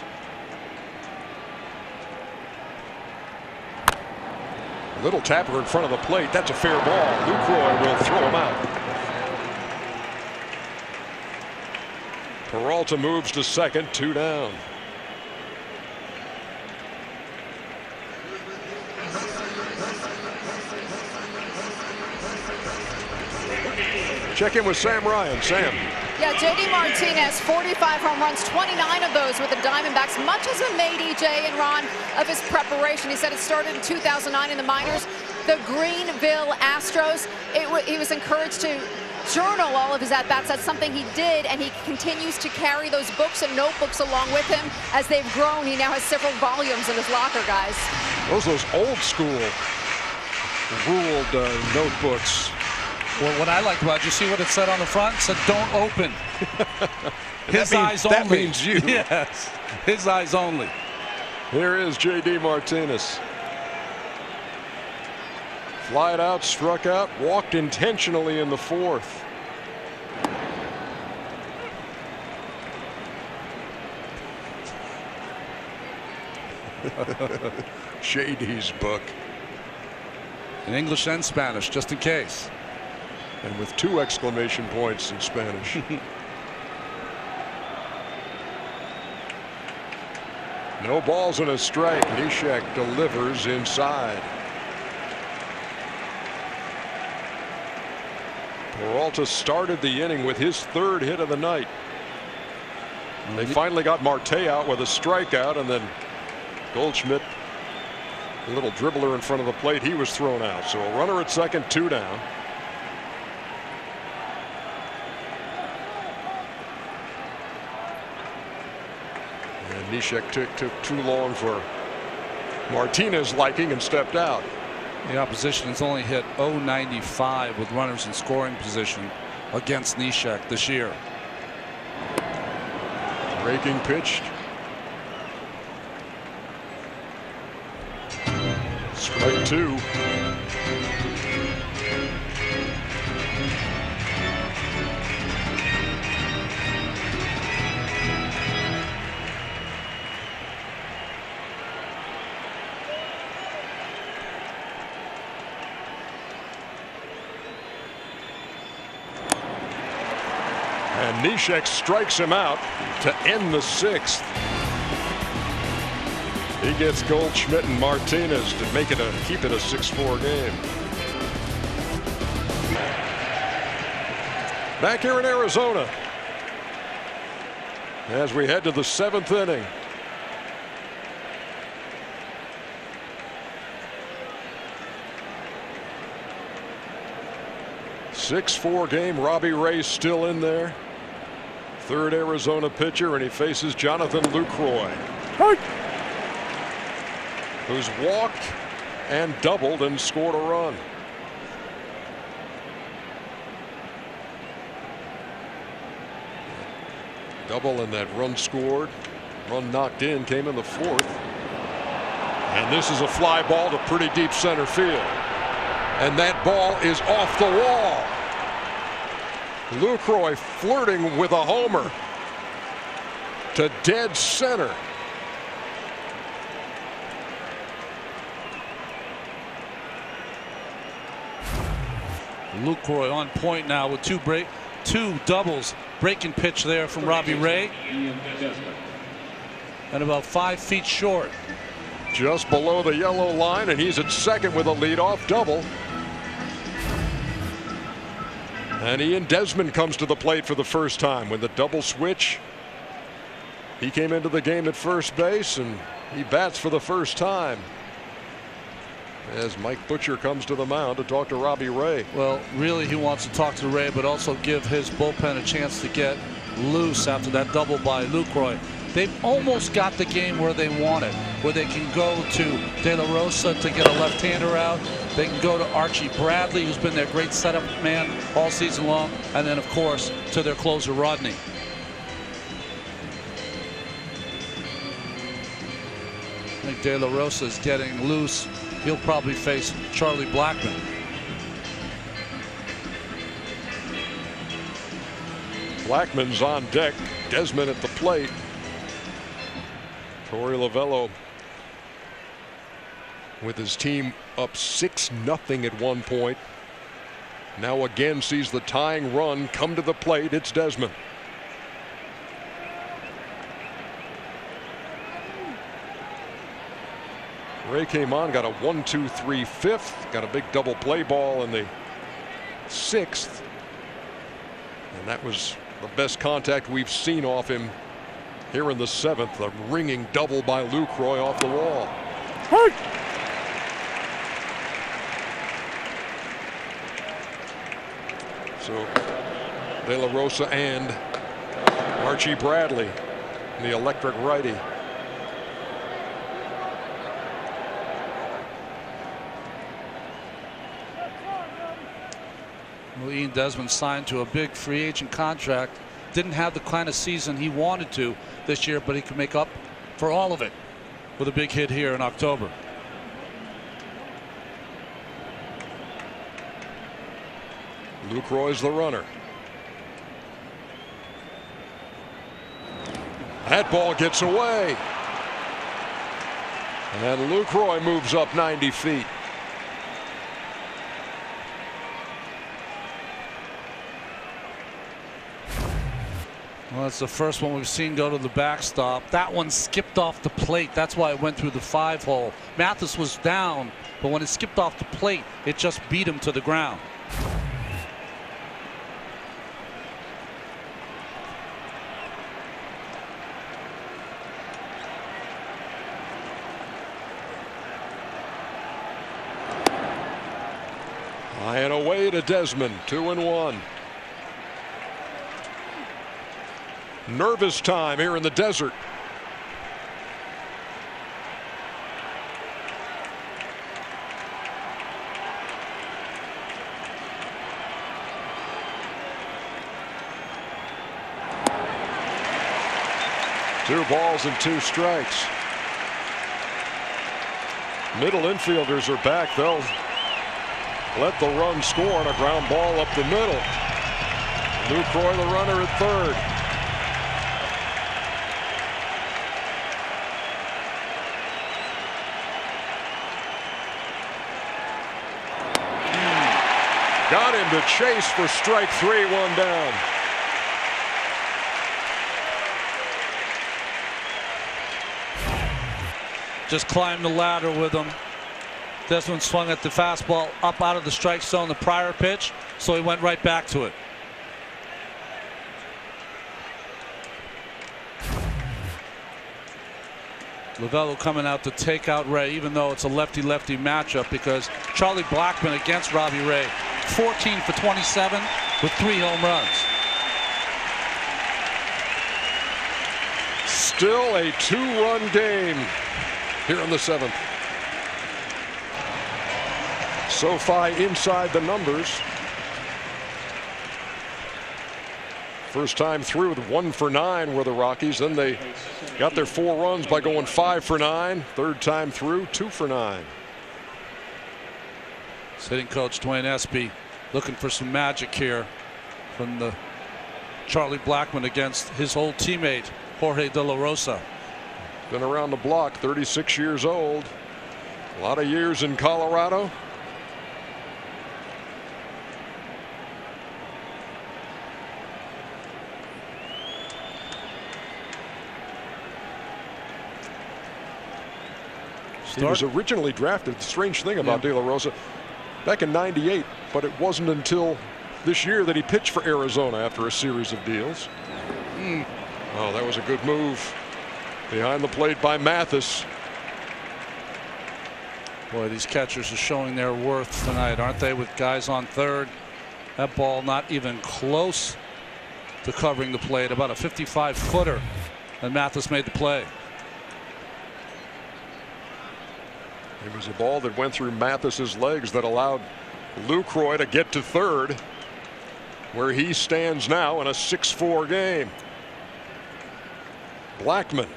Little tapper in front of the plate. That's a fair ball. Lucroy will throw him out. Peralta moves to second, 2 down. Check in with Sam Ryan. Sam. Yeah, J.D. Martinez, 45 home runs, 29 of those with the Diamondbacks. Much has been made, EJ and Ron, of his preparation. He said it started in 2009 in the minors. The Greenville Astros, he was encouraged to journal all of his at-bats. That's something he did, and he continues to carry those books and notebooks along with him. As they've grown, he now has several volumes in his locker, guys. Those old school ruled notebooks. Well, what I like about it, you see what it said on the front? It said, "Don't open." His eyes only. That means you. Yes, his eyes only. Here is J.D. Martinez. Flied out, struck out, walked intentionally in the 4th. J.D.'s book. In English and Spanish, just in case. And with 2 exclamation points in Spanish. No balls and a strike. Neshek delivers inside. Peralta started the inning with his 3rd hit of the night. And they finally got Marte out with a strikeout, and then Goldschmidt, a little dribbler in front of the plate, he was thrown out. So a runner at second, 2 down. Neshek took too long for Martinez liking and stepped out. The opposition has only hit .095 with runners in scoring position against Neshek this year. Breaking pitch. Strike two. And Neshek strikes him out to end the sixth. He gets Goldschmidt and Martinez to make it keep it a 6-4 game. Back here in Arizona as we head to the 7th inning. Six-4 game. Robbie Ray still in there. Third Arizona pitcher, and he faces Jonathan Lucroy, who's walked and doubled and scored a run. Double and that run scored. Run knocked in came in the 4th. And this is a fly ball to pretty deep center field. And that ball is off the wall. Lucroy flirting with a homer to dead center. Lucroy on point now with two doubles. Breaking pitch there from Robbie Ray. And about 5 feet short. Just below the yellow line, and he's at second with a leadoff double. And Ian Desmond comes to the plate for the first time with the double switch. He came into the game at first base, and he bats for the first time as Mike Butcher comes to the mound to talk to Robbie Ray. Well, really he wants to talk to Ray, but also give his bullpen a chance to get loose after that double by Lucroy. They've almost got the game where they want it, where they can go to De La Rosa to get a left-hander out. They can go to Archie Bradley, who's been their great setup man all season long, and then of course to their closer Rodney. I think De La Rosa is getting loose. He'll probably face Charlie Blackmon. Blackmon's on deck. Desmond at the plate. Torey Lovullo with his team up 6-0 at one point. Now again sees the tying run come to the plate. It's Desmond. Ray came on, got a 1-2-3 fifth, got a big double play ball in the 6th, and that was the best contact we've seen off him here in the 7th. A ringing double by Lucroy off the wall. So De La Rosa and Archie Bradley, the electric righty. Well, Ian Desmond signed to a big free agent contract. Didn't have the kind of season he wanted to this year, but he could make up for all of it with a big hit here in October. Lucroy's the runner. That ball gets away. And Lucroy moves up 90 feet. Well, it's the first one we've seen go to the backstop. That one skipped off the plate. That's why it went through the 5-hole. Mathis was down, but when it skipped off the plate, it just beat him to the ground. High and away to Desmond, 2-1. Nervous time here in the desert. 2 balls and 2 strikes. Middle infielders are back. They'll let the run score on a ground ball up the middle. Lucroy, the runner, at third. Got him to chase for strike 3, 1 down. Just climbed the ladder with him. This one swung at the fastball up out of the strike zone the prior pitch, so he went right back to it. Lovello coming out to take out Ray, even though it's a lefty-lefty matchup, because Charlie Blackmon against Robbie Ray, 14 for 27 with 3 home runs. Still a 2-run game here in the 7th. SoFi inside the numbers. First time through with 1 for 9 were the Rockies. Then they got their 4 runs by going 5 for 9. Third time through, 2 for 9. Hitting coach Dwayne Espy looking for some magic here from the Charlie Blackmon against his old teammate Jorge De La Rosa. Been around the block, 36 years old. A lot of years in Colorado. He was originally drafted. The strange thing about De La Rosa, back in '98, but it wasn't until this year that he pitched for Arizona after a series of deals. Oh, that was a good move behind the plate by Mathis. Boy, these catchers are showing their worth tonight, aren't they, with guys on third? That ball not even close to covering the plate, about a 55-footer, and Mathis made the play. It was a ball that went through Mathis's legs that allowed Lucroy to get to third, where he stands now in a 6-4 game. Blackmon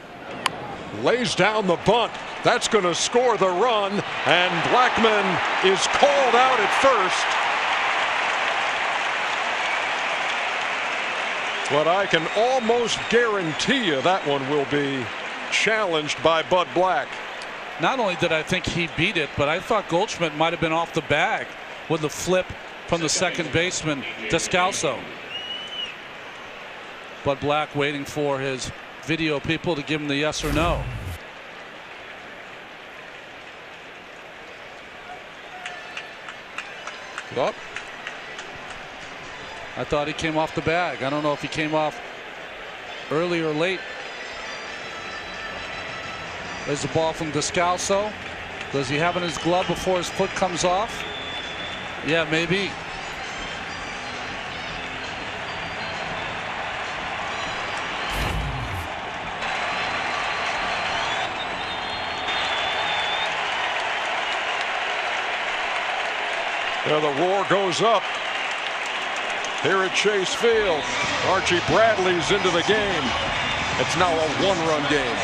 lays down the bunt. That's going to score the run, and Blackmon is called out at first. But I can almost guarantee you that one will be challenged by Bud Black. Not only did I think he beat it, but I thought Goldschmidt might have been off the bag with the flip from the second baseman, Descalso. Bud Black waiting for his video people to give him the yes or no. Up. I thought he came off the bag. I don't know if he came off early or late. There's the ball from Descalso. Does he have it in his glove before his foot comes off? Yeah, maybe. Now the roar goes up here at Chase Field. Archie Bradley's into the game. It's now a 1-run game.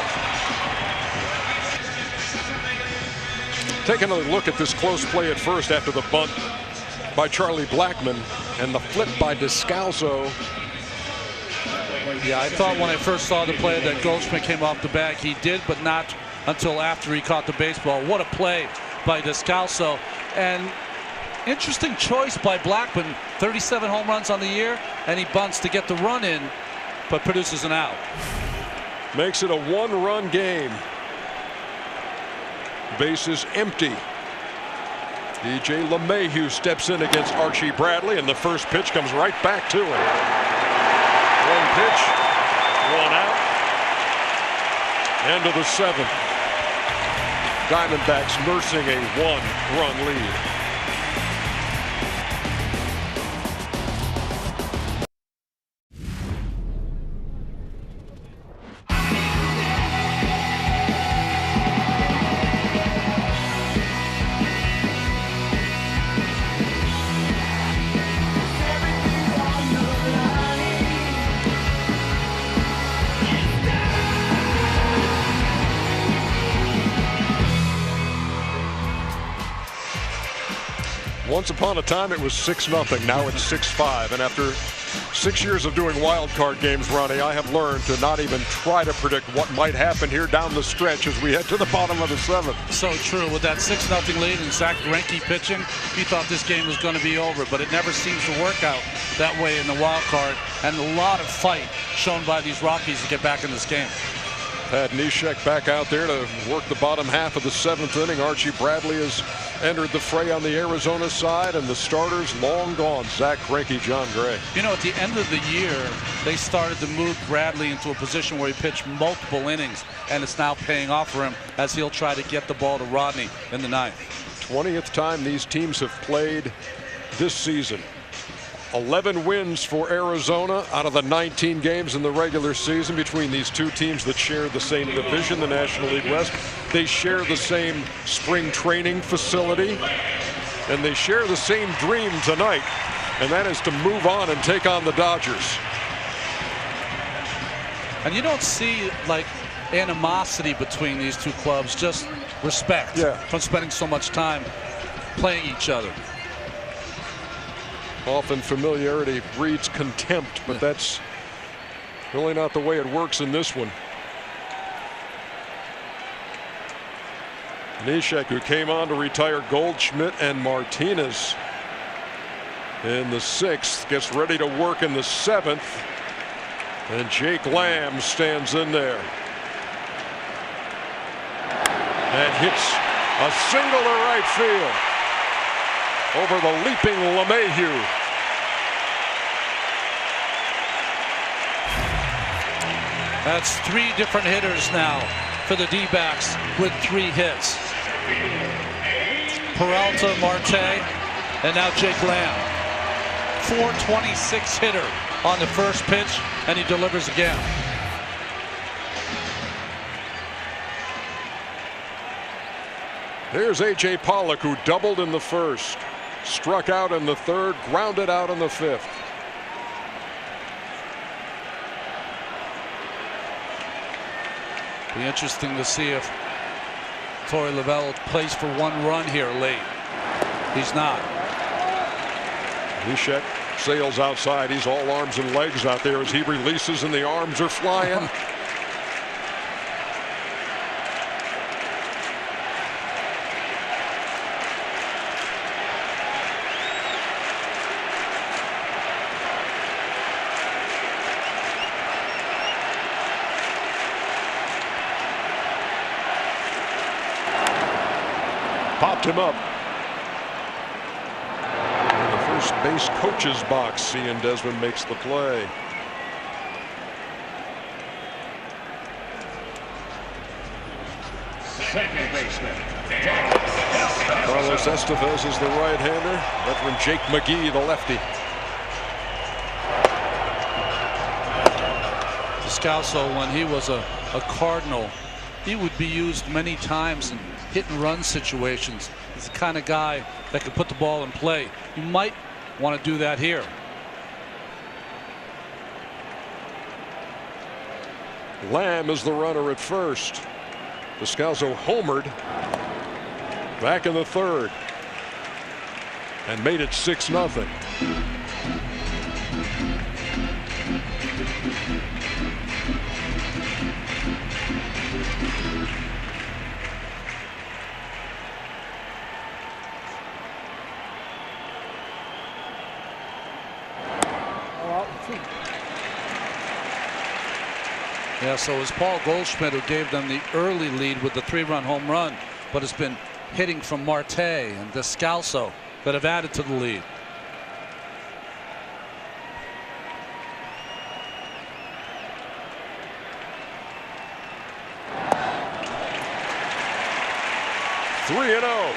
Take another look at this close play at first after the bunt by Charlie Blackmon and the flip by Descalso. Yeah, I thought when I first saw the play that Goldschmidt came off the bag. He did, but not until after he caught the baseball. What a play by Descalso. And interesting choice by Blackmon. 37 home runs on the year, and he bunts to get the run in, but produces an out. Makes it a 1-run game. Bases empty. DJ LeMahieu steps in against Archie Bradley, and the first pitch comes right back to him. 1 pitch, 1 out. End of the 7th. Diamondbacks nursing a 1-run lead. Once upon a time, it was 6-0. Now it's 6-5. And after 6 years of doing wild card games, Ronnie, I have learned to not even try to predict what might happen here down the stretch as we head to the bottom of the 7th. So true. With that 6-0 lead and Zach Greinke pitching, he thought this game was going to be over, but it never seems to work out that way in the wild card. And a lot of fight shown by these Rockies to get back in this game. Had Neshek back out there to work the bottom half of the 7th inning. Archie Bradley has entered the fray on the Arizona side, and the starters long gone. Zach Greinke, John Gray. You know, at the end of the year, they started to move Bradley into a position where he pitched multiple innings, and it's now paying off for him as he'll try to get the ball to Rodney in the 9th. 20th time these teams have played this season. 11 wins for Arizona out of the 19 games in the regular season between these two teams that share the same division, the National League West. They share the same spring training facility, and they share the same dream tonight, and that is to move on and take on the Dodgers. And you don't see like animosity between these two clubs, just respect from spending so much time playing each other. Often familiarity breeds contempt, but that's really not the way it works in this one. Neshek, who came on to retire Goldschmidt and Martinez in the 6th, gets ready to work in the 7th, and Jake Lamb stands in there and hits a single to right field over the leaping LeMahieu. That's 3 different hitters now for the D-backs with 3 hits. Peralta, Marte, and now Jake Lamb. 426 hitter on the first pitch, and he delivers again. Here's A.J. Pollock, who doubled in the 1st. Struck out in the 3rd, grounded out in the 5th. Be interesting to see if Torey Lovullo plays for 1 run here late. He's not. Neshek sails outside. He's all arms and legs out there as he releases, and the arms are flying. Popped him up. In the first base coach's box, Ian Desmond makes the play. Second baseman, Carlos Estevez is the right-hander. Veteran Jake McGee, the lefty. Descalso, when he was a Cardinal, he would be used many times in hit-and-run situations. He's the kind of guy that could put the ball in play. You might want to do that here. Lamb is the runner at first. Descalso homered back in the 3rd and made it 6-0. Yeah, so it was Paul Goldschmidt who gave them the early lead with the 3-run home run, but it's been hitting from Marte and Descalso that have added to the lead. Three and 0.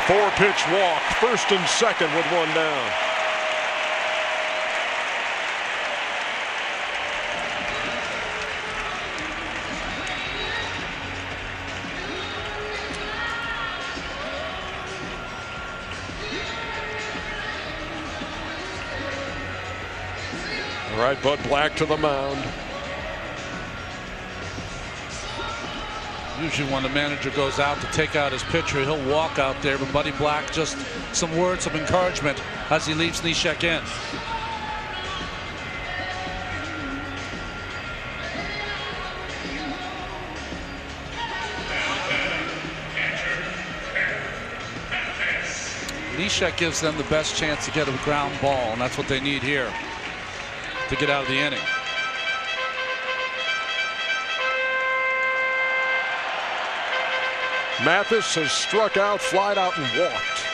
Four-pitch walk, 1st and 2nd with 1 down. right, Bud Black to the mound. Usually when the manager goes out to take out his pitcher, he'll walk out there, but Buddy Black, just some words of encouragement as he leaves Neshek in. Neshek gives them the best chance to get a ground ball, and that's what they need here to get out of the inning. Mathis has struck out, flied out, and walked.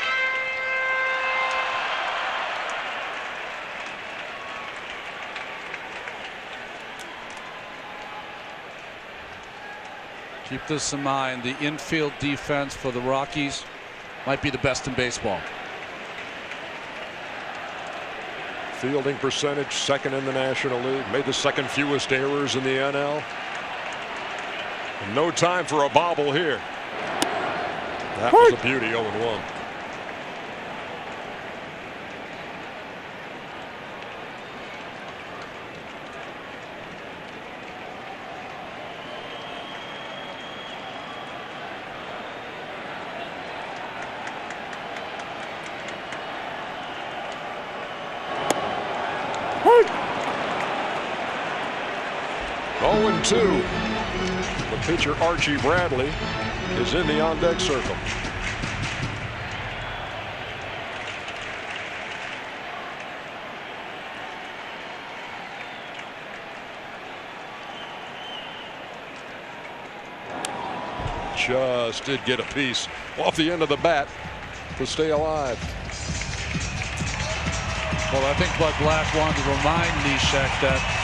Keep this in mind. The infield defense for the Rockies might be the best in baseball. Fielding percentage, second in the National League. Made the second fewest errors in the NL. And no time for a bobble here. That was a beauty, 0-1. Oh, 2. The pitcher Archie Bradley is in the on-deck circle. Just did get a piece off the end of the bat to stay alive. Well, I think Bud Black wanted to remind Neshek that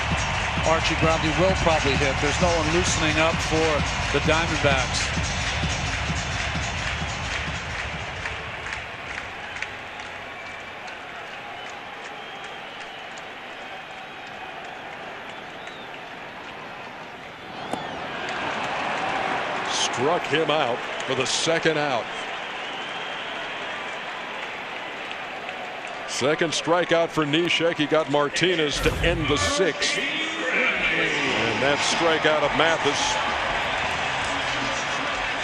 Archie Bradley will probably hit. There's no one loosening up for the Diamondbacks. Struck him out for the second out. Second strikeout for Neshek. He got Martinez to end the 6th. And that strikeout of Mathis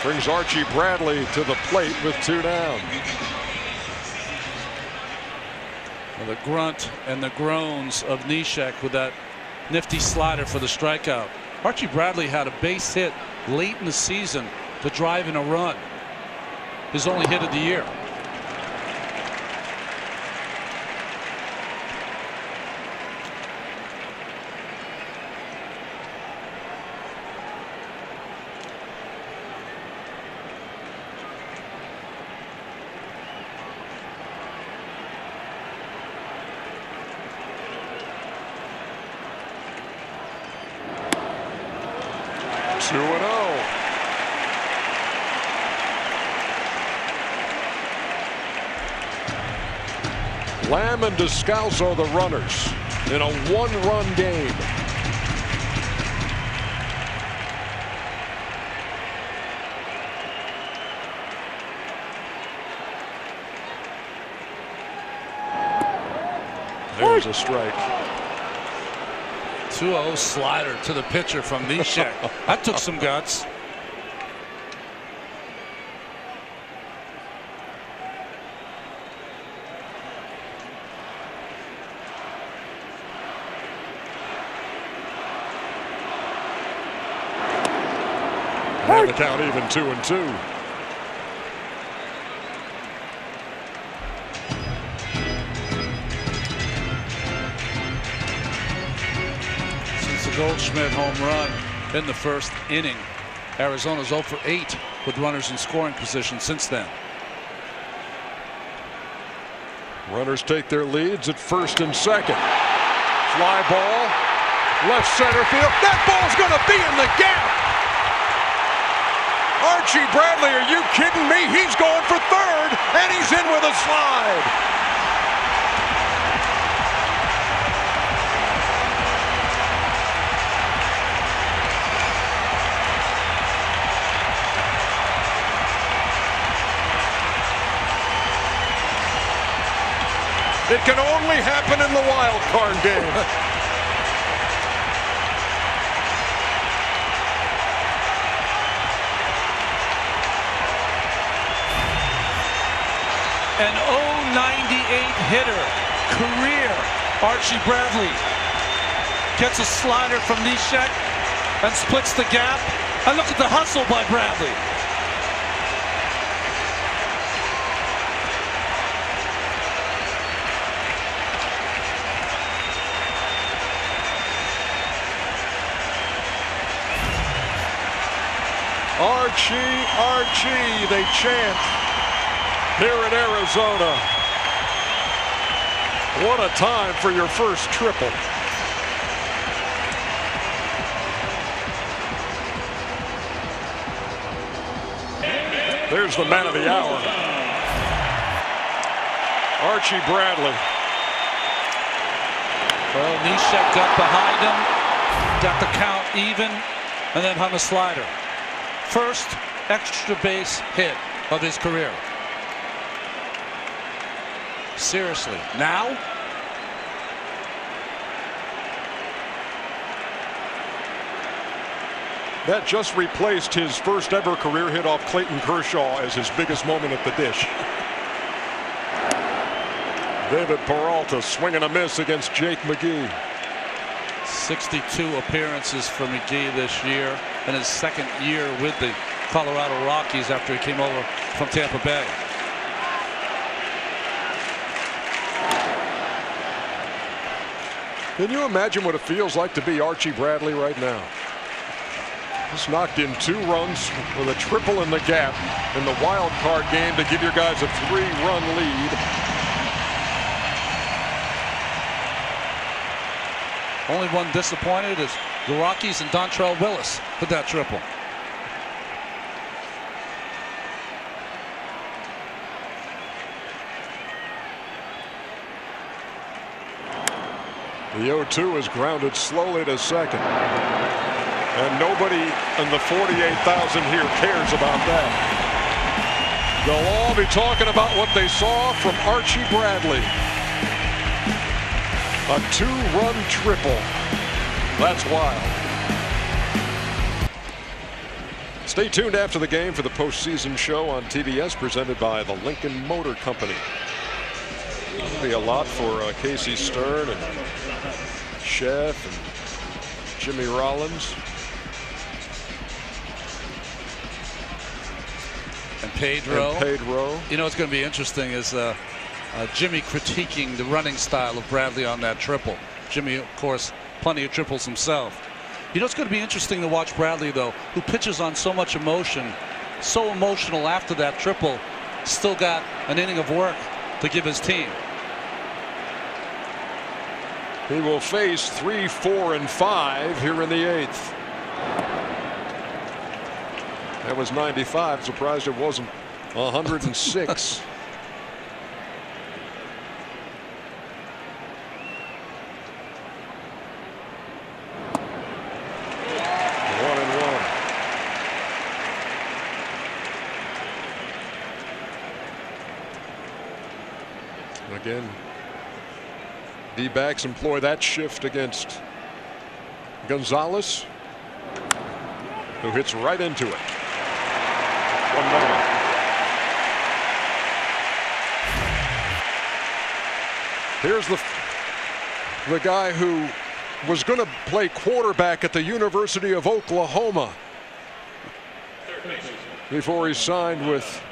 brings Archie Bradley to the plate with 2 down. Well, the grunt and the groans of Neshek with that nifty slider for the strikeout. Archie Bradley had a base hit late in the season to drive in a run. His only hit of the year. Lamb and Descalso the runners in a 1-run game. There's a strike. 2-0 slider to the pitcher from Neshek. That took some guts. And the count even 2-2. Since the Goldschmidt home run in the first inning, Arizona's 0 for 8 with runners in scoring position since then. Runners take their leads at first and second. Fly ball, left center field. That ball's going to be in the gap. Archie Bradley, are you kidding me? He's going for third, and he's in with a slide. It can only happen in the wild card game. hitter, career. Archie Bradley gets a slider from Neshek and splits the gap. And look at the hustle by Bradley. Archie, Archie, they chant here in Arizona. What a time for your first triple. There's the man of the hour, Archie Bradley. Well, Neshek got behind him, got the count even, and then hung a slider. First extra base hit of his career. Seriously, now? That just replaced his first ever career hit off Clayton Kershaw as his biggest moment at the dish. David Peralta swing and a miss against Jake McGee. 62 appearances for McGee this year in his second year with the Colorado Rockies after he came over from Tampa Bay. Can you imagine what it feels like to be Archie Bradley right now? Just knocked in 2 runs with a triple in the gap in the wild card game to give your guys a 3-run lead. Only one disappointed is the Rockies and Dontrell Willis with that triple. The 0-2 is grounded slowly to second. And nobody in the 48,000 here cares about that. They'll all be talking about what they saw from Archie Bradley. A 2-run triple. That's wild. Stay tuned after the game for the postseason show on TBS presented by the Lincoln Motor Company. There'll be a lot for Casey Stern and Chef and Jimmy Rollins. And Pedro. You know what's going to be interesting is Jimmy critiquing the running style of Bradley on that triple. Jimmy, of course, plenty of triples himself. You know it's going to be interesting to watch Bradley, though, who pitches on so much emotion, so emotional after that triple, still got an inning of work to give his team. He will face 3, 4, and 5 here in the 8th. That was 95. Surprised it wasn't 106. 1-1. Again, D-backs employ that shift against Gonzalez, who hits right into it. 1-0. Here's the guy who was going to play quarterback at the University of Oklahoma before he signed with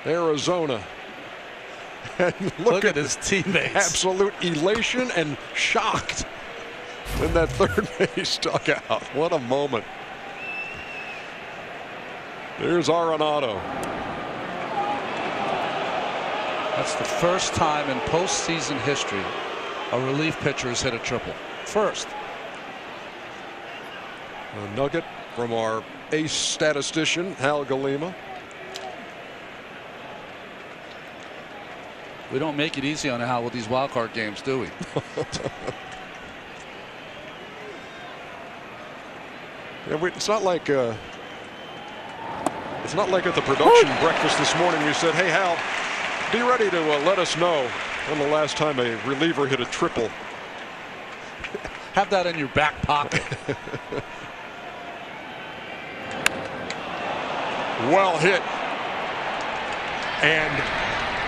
Arizona. And look at his teammates. Absolute elation and shocked in that third base dugout. What a moment. There's Arenado. That's the first time in postseason history a relief pitcher has hit a triple. First. A nugget from our ace statistician, Hal Galima. We don't make it easy on Hal with these wild card games, do we? Yeah, it's not like at the production breakfast this morning we said, "Hey Hal, be ready to let us know when the last time a reliever hit a triple." Have that in your back pocket. Well hit and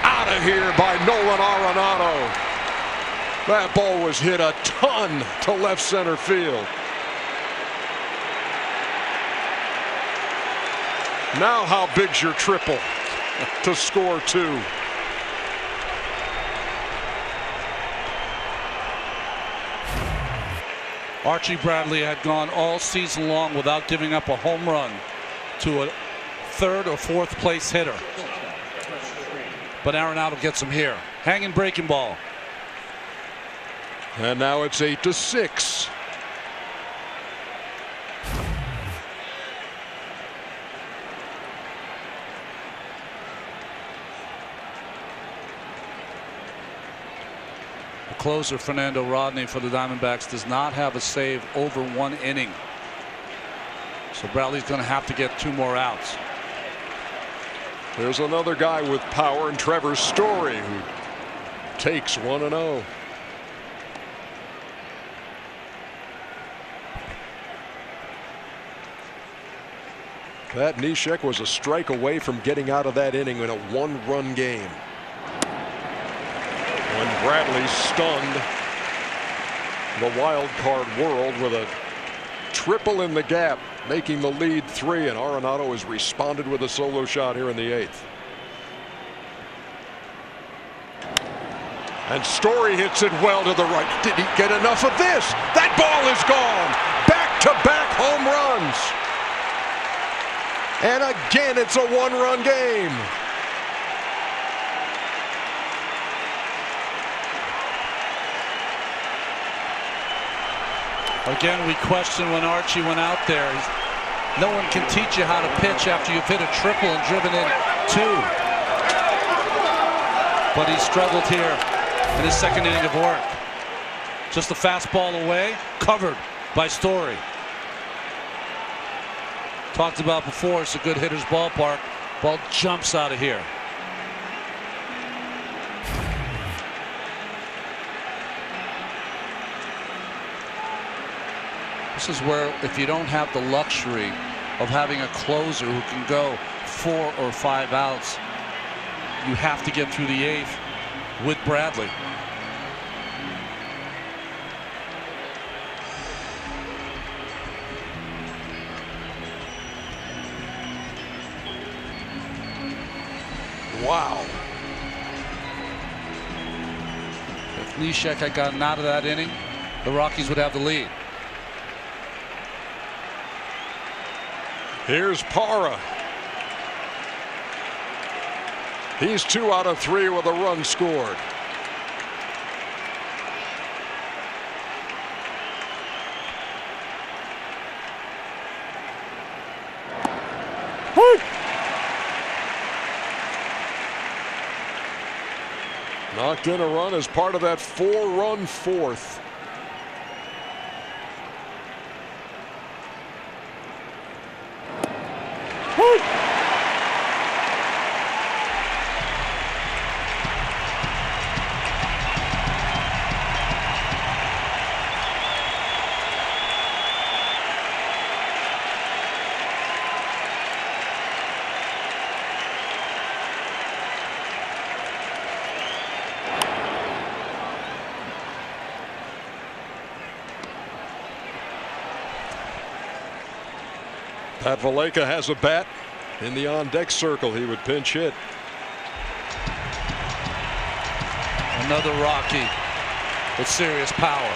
out of here by Nolan Arenado. That ball was hit a ton to left center field. Now how big's your triple to score 2? Archie Bradley had gone all season long without giving up a home run to a third or fourth place hitter. But Arenado gets him here. Hanging breaking ball. And now it's 8-6. Closer Fernando Rodney for the Diamondbacks does not have a save over 1 inning. So Bradley's going to have to get 2 more outs. There's another guy with power in Trevor Story who takes 1-0. That Neshek was a strike away from getting out of that inning in a 1-run game. When Bradley stunned the wild card world with a triple in the gap, making the lead 3, and Arenado has responded with a solo shot here in the 8th. And Story hits it well to the right. Did he get enough of this? That ball is gone. Back-to-back home runs. And again, it's a 1-run game. Again, we question when Archie went out there. No one can teach you how to pitch after you've hit a triple and driven in 2. But he struggled here in his 2nd inning of work. Just a fastball away, covered by Story. Talked about before, it's a good hitter's ballpark. Ball jumps out of here. This is where, if you don't have the luxury of having a closer who can go 4 or 5 outs, you have to get through the 8th with Bradley. Wow. If Neshek had gotten out of that inning, the Rockies would have the lead. Here's Parra. He's 2 out of 3 with a run scored. Knocked in a run as part of that 4-run 4th. Pat Valleca has a bat in the on-deck circle. He would pinch hit. Another Rocky with serious power.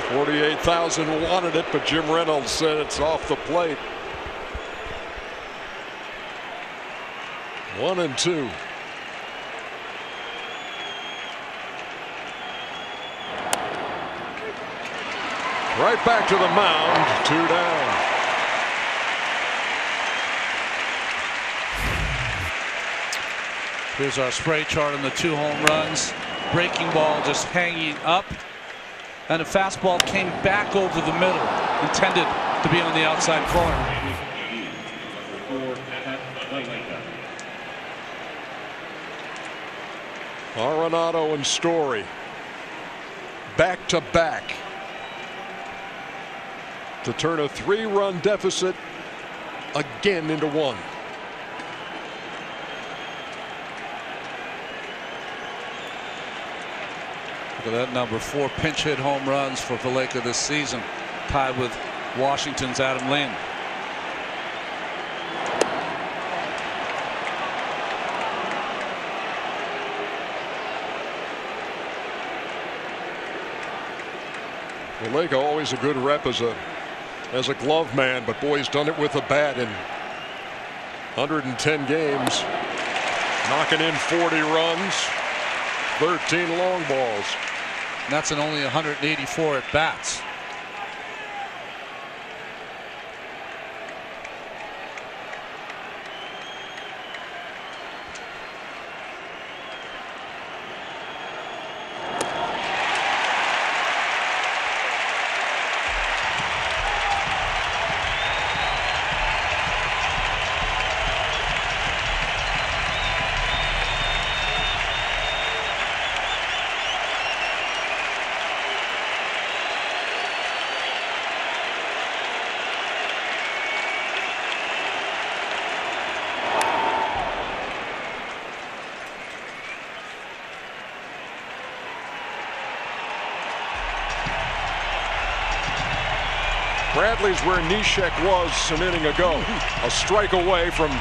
$48,000 wanted it, but Jim Reynolds said it's off the plate. 1-2. Right back to the mound, 2 down. Here's our spray chart on the 2 home runs. Breaking ball just hanging up. And a fastball came back over the middle, intended to be on the outside corner. Arenado and Story back to back. to turn a 3-run deficit again into one. Look at that number, 4 pinch hit home runs for Pollock this season, tied with Washington's Adam Lane. Pollock always a good rep as a glove man, but boy, he's done it with a bat in 110 games, knocking in 40 runs, 13 long balls. And that's in only 184 at bats. Bradley's where Neshek was an inning ago. A strike away from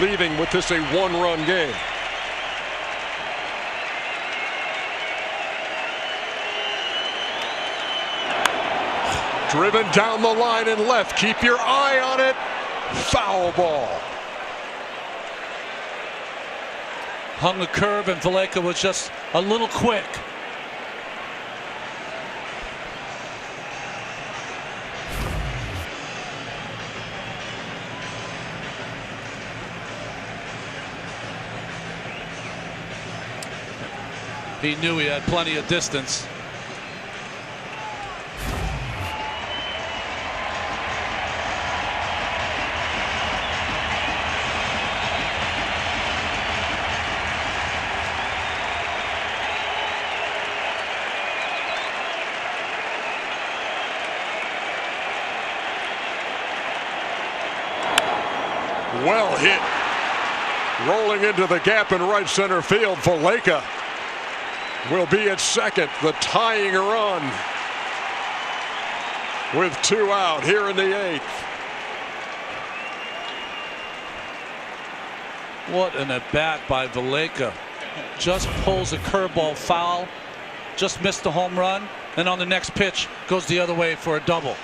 leaving with this a 1-run game. Driven down the line and left. Keep your eye on it. Foul ball. Hung the curve and Pollock was just a little quick. He knew he had plenty of distance. Well hit. Rolling into the gap in right center field. Pollock will be at second, the tying run with 2 out here in the 8th. What an at bat by Pollock. Just pulls a curveball foul, just missed the home run, and on the next pitch goes the other way for a double.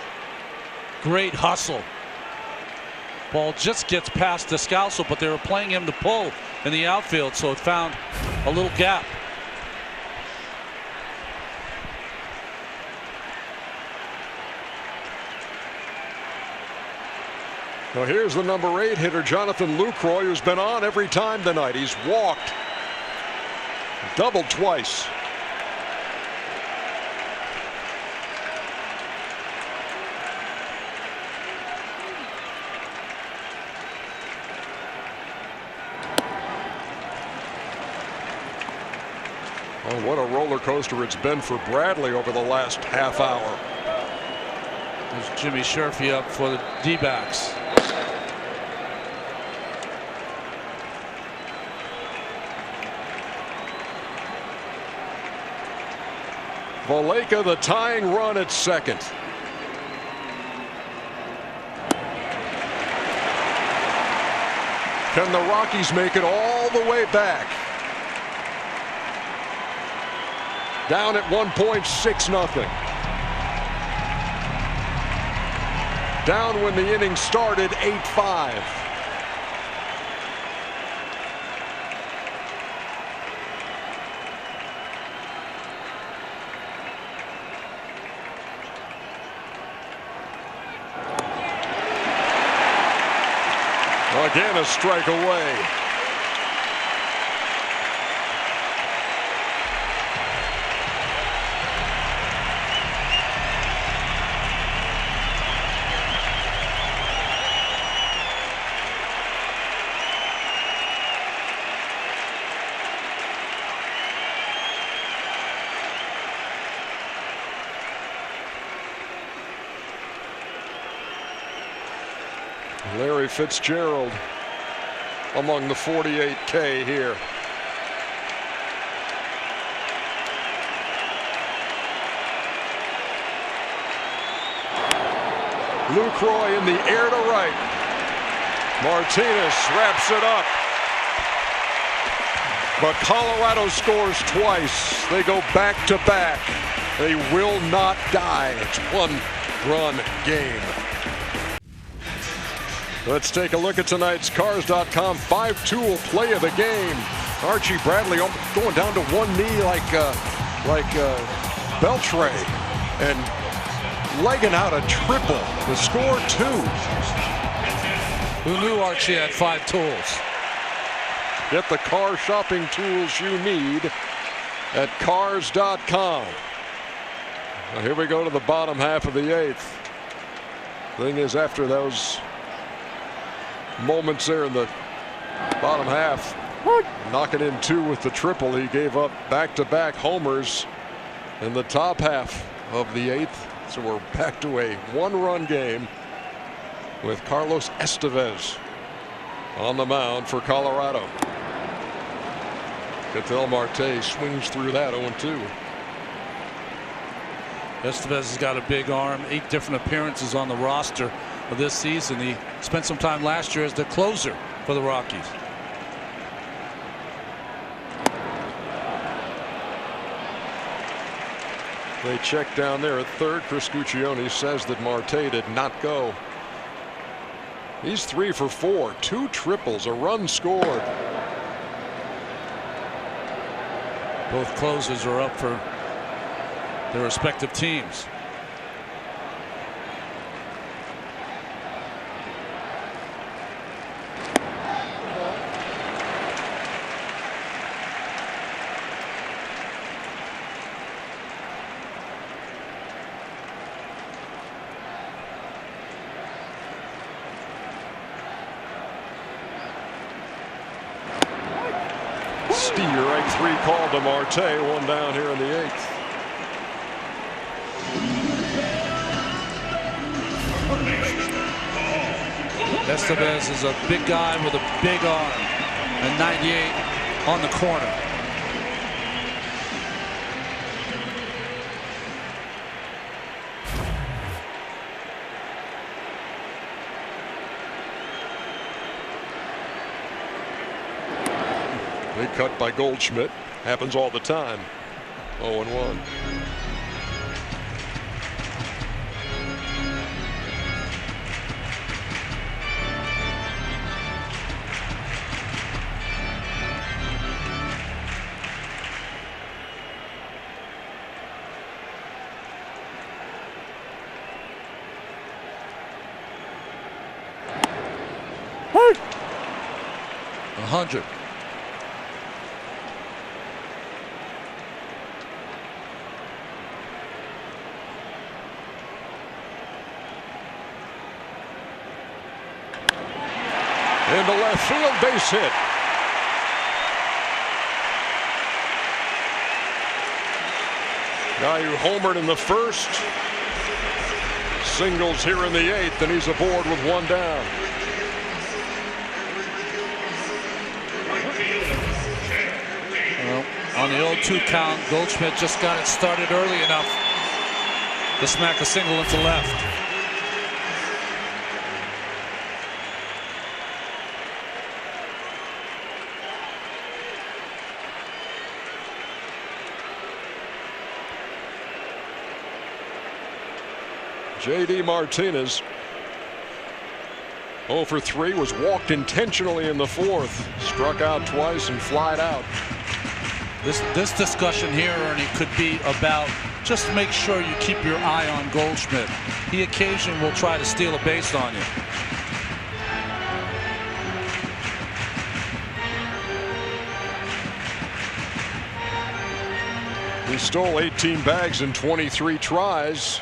Great hustle. Ball just gets past Descalso, but they were playing him to pull in the outfield, so it found a little gap. Well, here's the number 8 hitter, Jonathan Lucroy, who's been on every time tonight. He's walked, doubled twice. Oh, what a roller coaster it's been for Bradley over the last half hour. There's Jimmy Sherfy up for the D-backs. Pollock the tying run at second. Can the Rockies make it all the way back? Down at 1 point, 6-0. Down when the inning started, 8-5. Again, a strike away. Larry Fitzgerald among the 48K here. Lucroy in the air to right. Martinez wraps it up. But Colorado scores twice. They go back to back. They will not die. It's one-run game. Let's take a look at tonight's Cars.com 5-tool play of the game. Archie Bradley going down to one knee like Beltray and legging out a triple to score 2. Who knew Archie had 5 tools? Get the car shopping tools you need at Cars.com. Now here we go to the bottom half of the 8th. Thing is, after those moments there in the bottom half, knocking in 2 with the triple, he gave up back-to-back homers in the top half of the 8th. So we're back to a one-run game with Carlos Estevez on the mound for Colorado. Ketel Marte swings through that 0-2. Estevez has got a big arm, 8 different appearances on the roster of this season. He spent some time last year as the closer for the Rockies. They check down there at third. Chris Guccione says that Marte did not go. He's 3 for 4, 2 triples, a run scored. Both closers are up for their respective teams. Strike 3 called to Marte, 1 down here in the 8th. Estevez is a big guy with a big arm, and 98 on the corner. Big cut by Goldschmidt. Happens all the time. 0-1. Hey! 100. Into left field, base hit. Guy who homered in the first singles here in the 8th, and he's aboard with 1 down. Well, on the 0-2 count, Goldschmidt just got it started early enough to smack a single into left. J.D. Martinez 0 for 3, was walked intentionally in the 4th, struck out twice and flied out. This discussion here, Ernie, could be about just make sure you keep your eye on Goldschmidt. He occasionally will try to steal a base on you. He stole 18 bags in 23 tries.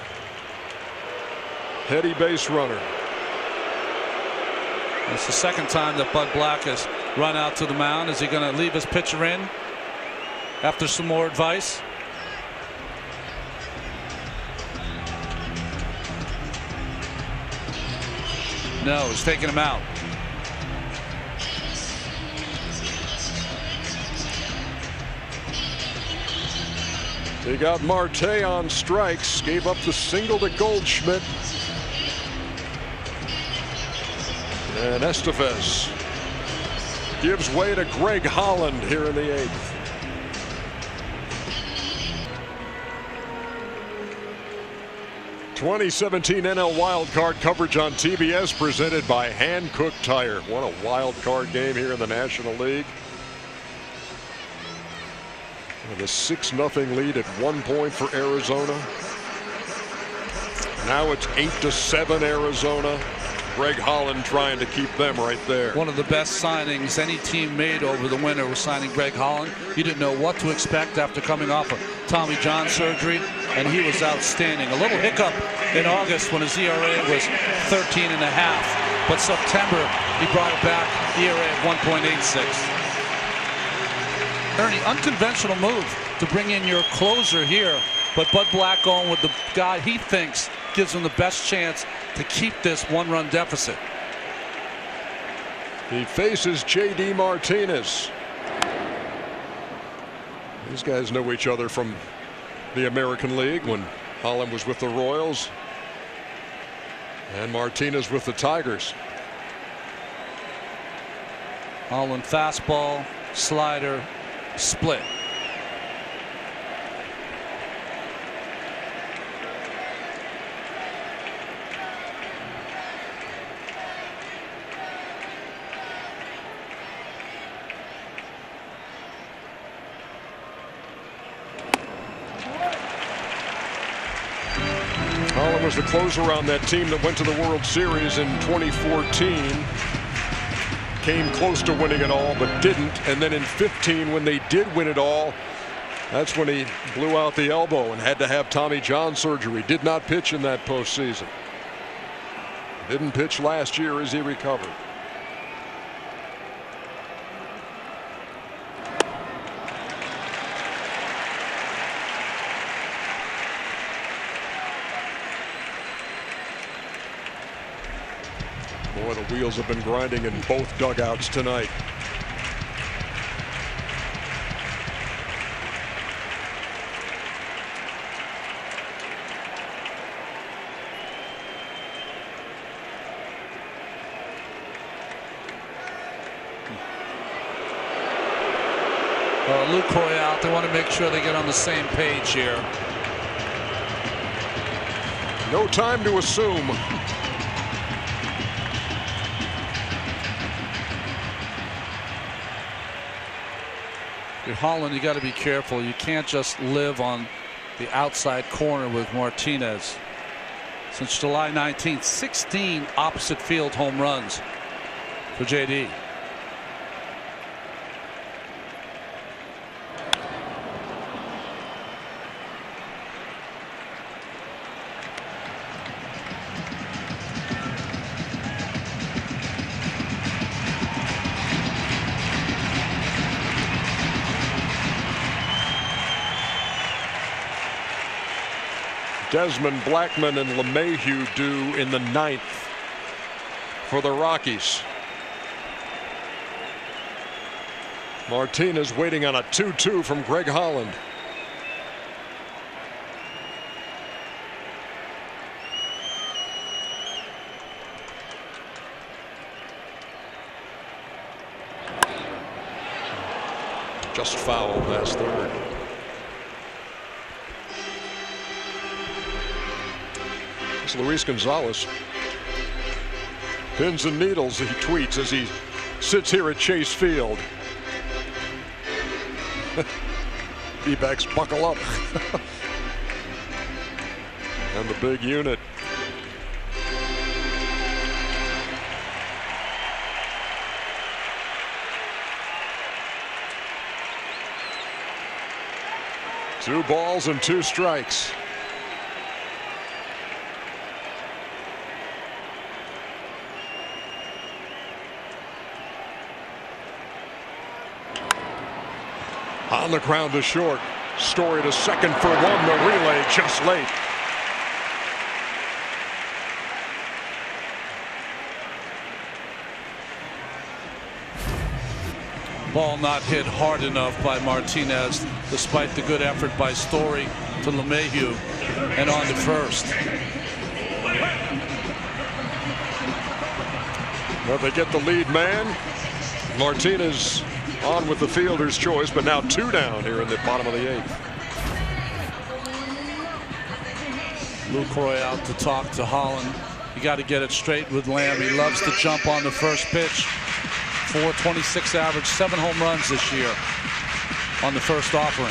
Heady base runner. It's the second time that Bud Black has run out to the mound. Is he going to leave his pitcher in after some more advice? No, he's taking him out. He got Marte on strikes, gave up the single to Goldschmidt. And Estevez gives way to Greg Holland here in the 8th. '17 NL Wildcard coverage on TBS presented by Hankook Tire. What a wild card game here in the National League. With a 6-0 lead at 1 point for Arizona. Now it's 8-7 Arizona. Greg Holland trying to keep them right there. One of the best signings any team made over the winter was signing Greg Holland. You didn't know what to expect after coming off of Tommy John surgery, and he was outstanding. A little hiccup in August when his ERA was 13.5, but September he brought it back, ERA of 1.86. Ernie, unconventional move to bring in your closer here, but Bud Black going with the guy he thinks gives him the best chance to keep this 1-run deficit. He faces J.D. Martinez. These guys know each other from the American League when Holland was with the Royals and Martinez with the Tigers. Holland fastball, slider, split. Holland was the closer on that team that went to the World Series in 2014. Came close to winning it all, but didn't. And then in 15, when they did win it all, that's when he blew out the elbow and had to have Tommy John surgery. Did not pitch in that postseason. Didn't pitch last year as he recovered. Boy, the wheels have been grinding in both dugouts tonight. Lucroy out. They want to make sure they get on the same page here. No time to assume. Holland, you got to be careful. You can't just live on the outside corner with Martinez. Since July 19th, 16 opposite field home runs for JD. Desmond, Blackmon, and LeMahieu due in the 9th for the Rockies. Martinez waiting on a 2-2 from Greg Holland. Just foul last third. It's Luis Gonzalez. Pins and needles, he tweets as he sits here at Chase Field. D-backs buckle up. And the big unit. Two balls and 2 strikes. On the ground to short. Story to second for 1. The relay just late. Ball not hit hard enough by Martinez, despite the good effort by Story to LeMahieu and on to first. Well, they get the lead man. Martinez on with the fielder's choice, but now 2 down here in the bottom of the 8th. Lucroy out to talk to Holland. You got to get it straight with Lamb. He loves to jump on the first pitch. 426 average, 7 home runs this year on the first offering.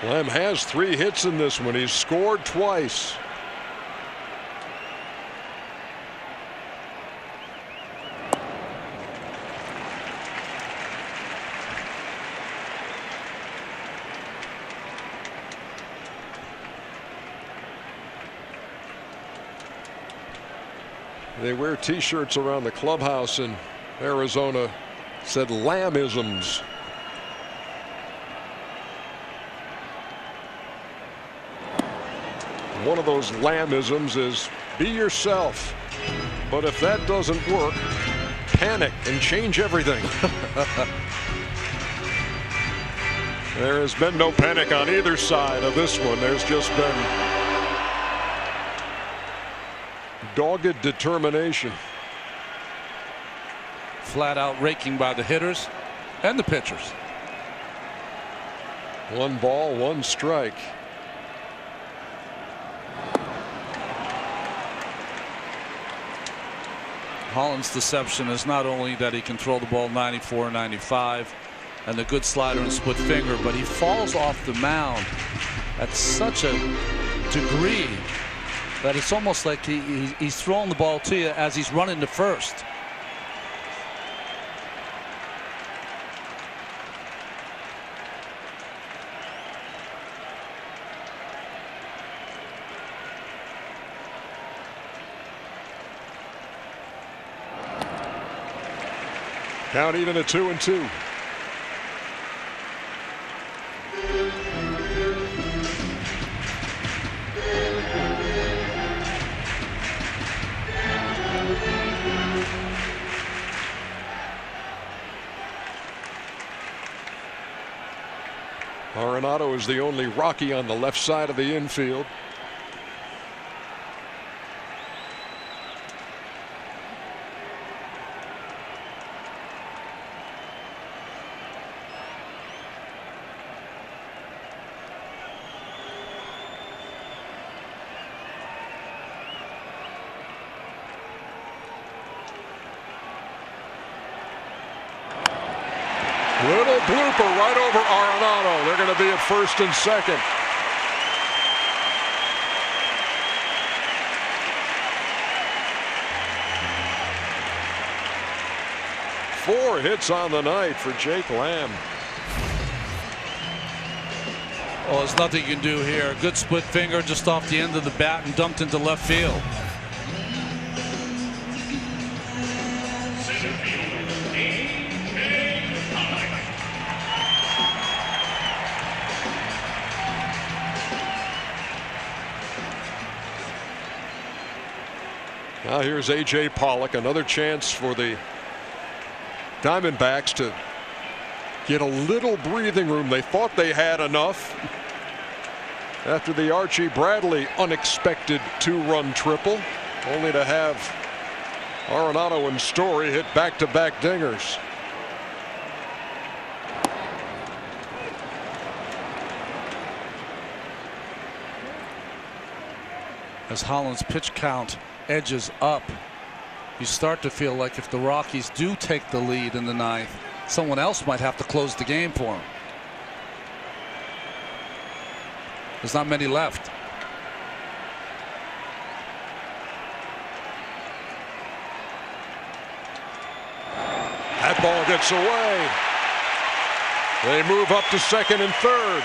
Lamb has 3 hits in this one. He's scored twice. They wear T-shirts around the clubhouse in Arizona, said Lambisms. One of those Lambisms is be yourself. But if that doesn't work, panic and change everything. There has been no panic on either side of this one. There's just been dogged determination. Flat out raking by the hitters and the pitchers. 1 ball, 1 strike. Holland's deception is not only that he can throw the ball 94, 95 and the good slider and split finger, but he falls off the mound at such a degree that it's almost like he's throwing the ball to you as he's running to first. Count even at 2-2. Arenado is the only Rocky on the left side of the infield. Little blooper right over Arenado. They're going to be at first and second. Four hits on the night for Jake Lamb. Well, there's nothing you can do here. Good split finger just off the end of the bat and dumped into left field. Now here's A.J. Pollock, another chance for the Diamondbacks to get a little breathing room. They thought they had enough after the Archie Bradley unexpected 2-run triple, only to have Arenado and Story hit back-to-back dingers. As Holland's pitch count edges up, you start to feel like if the Rockies do take the lead in the ninth, someone else might have to close the game for them. There's not many left. That ball gets away. They move up to second and third.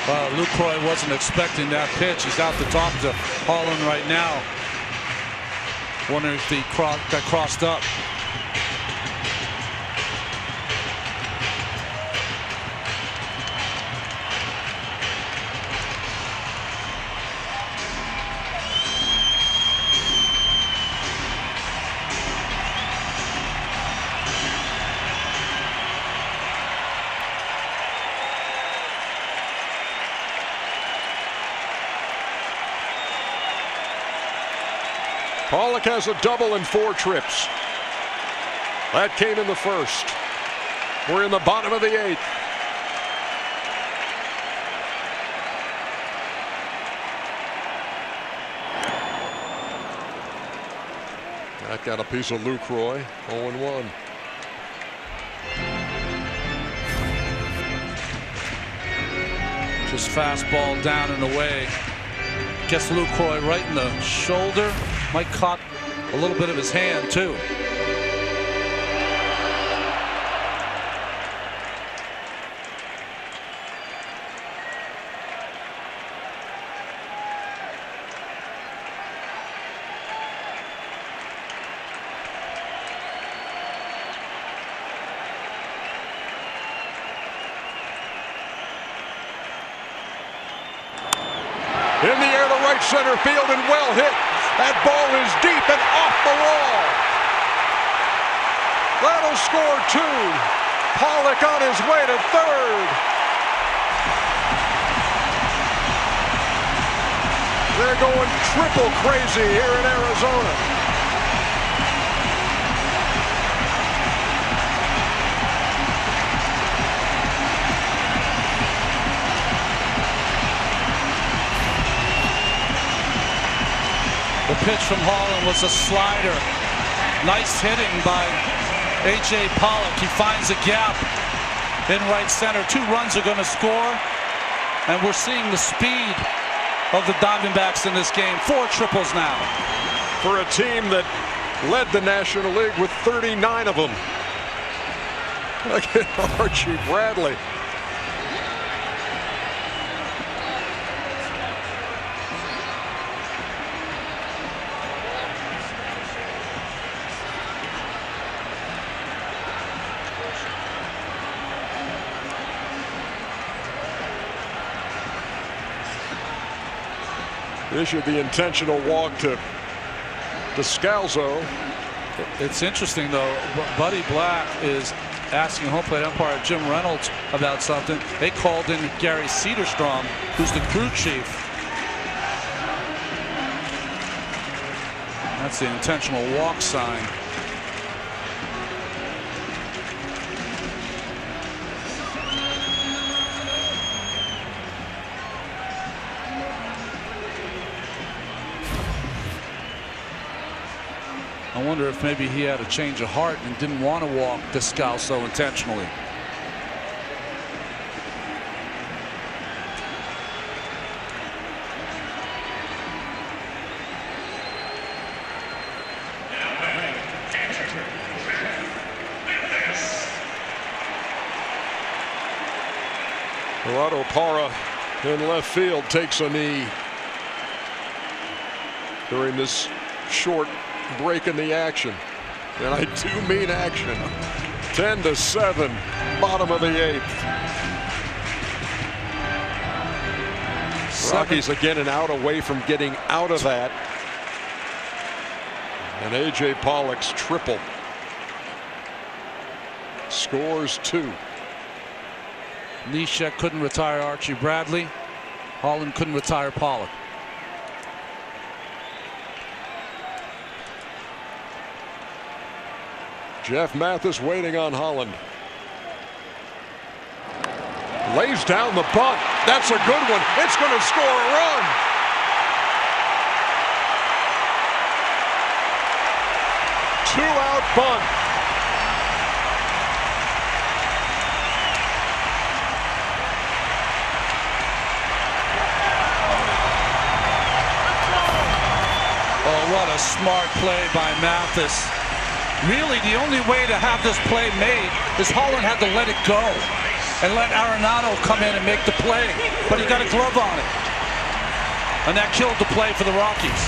Lucroy wasn't expecting that pitch. He's out to talk to Holland right now. Wondering if he got crossed up. Pollock has a double in 4 trips. That came in the first. We're in the bottom of the 8th. That got a piece of Lucroy. 0-1. Just fastball down and away. Gets Lucroy right in the shoulder. Might caught a little bit of his hand too. In the air to right center field and well hit. That ball is deep and off the wall. That'll score 2. Pollock on his way to third. They're going triple crazy here in Arizona. The pitch from Holland was a slider. Nice hitting by A.J. Pollock. He finds a gap in right center. 2 runs are going to score. And we're seeing the speed of the Diamondbacks in this game. 4 triples now. For a team that led the National League with 39 of them. Look at Archie Bradley. Issued the intentional walk to Scalzo. It's interesting though. Buddy Black is asking home plate umpire Jim Reynolds about something. They called in Gary Cederstrom, who's the crew chief. That's the intentional walk sign. I wonder if maybe he had a change of heart and didn't want to walk Descalso intentionally. Gerardo Parra in left field takes a knee during this short break in the action, and I do mean action. 10-7, bottom of the 8th. Rockies again an out away from getting out of that, and A.J. Pollock's triple scores 2. Neshek couldn't retire Archie Bradley. Holland couldn't retire Pollock. Jeff Mathis waiting on Holland. Lays down the bunt. That's a good one. It's going to score a run. Two-out bunt. Oh, what a smart play by Mathis. Really, the only way to have this play made is Holland had to let it go. and let Arenado come in and make the play. But he got a glove on it. And that killed the play for the Rockies.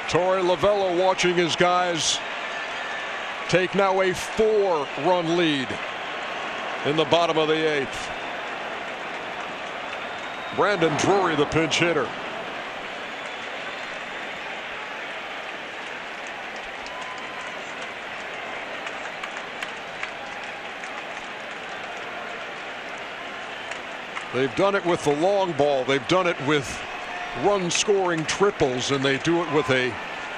Torey Lovullo watching his guys take now a 4-run lead in the bottom of the 8th. Brandon Drury, the pinch hitter. They've done it with the long ball. They've done it with run-scoring triples, and they do it with a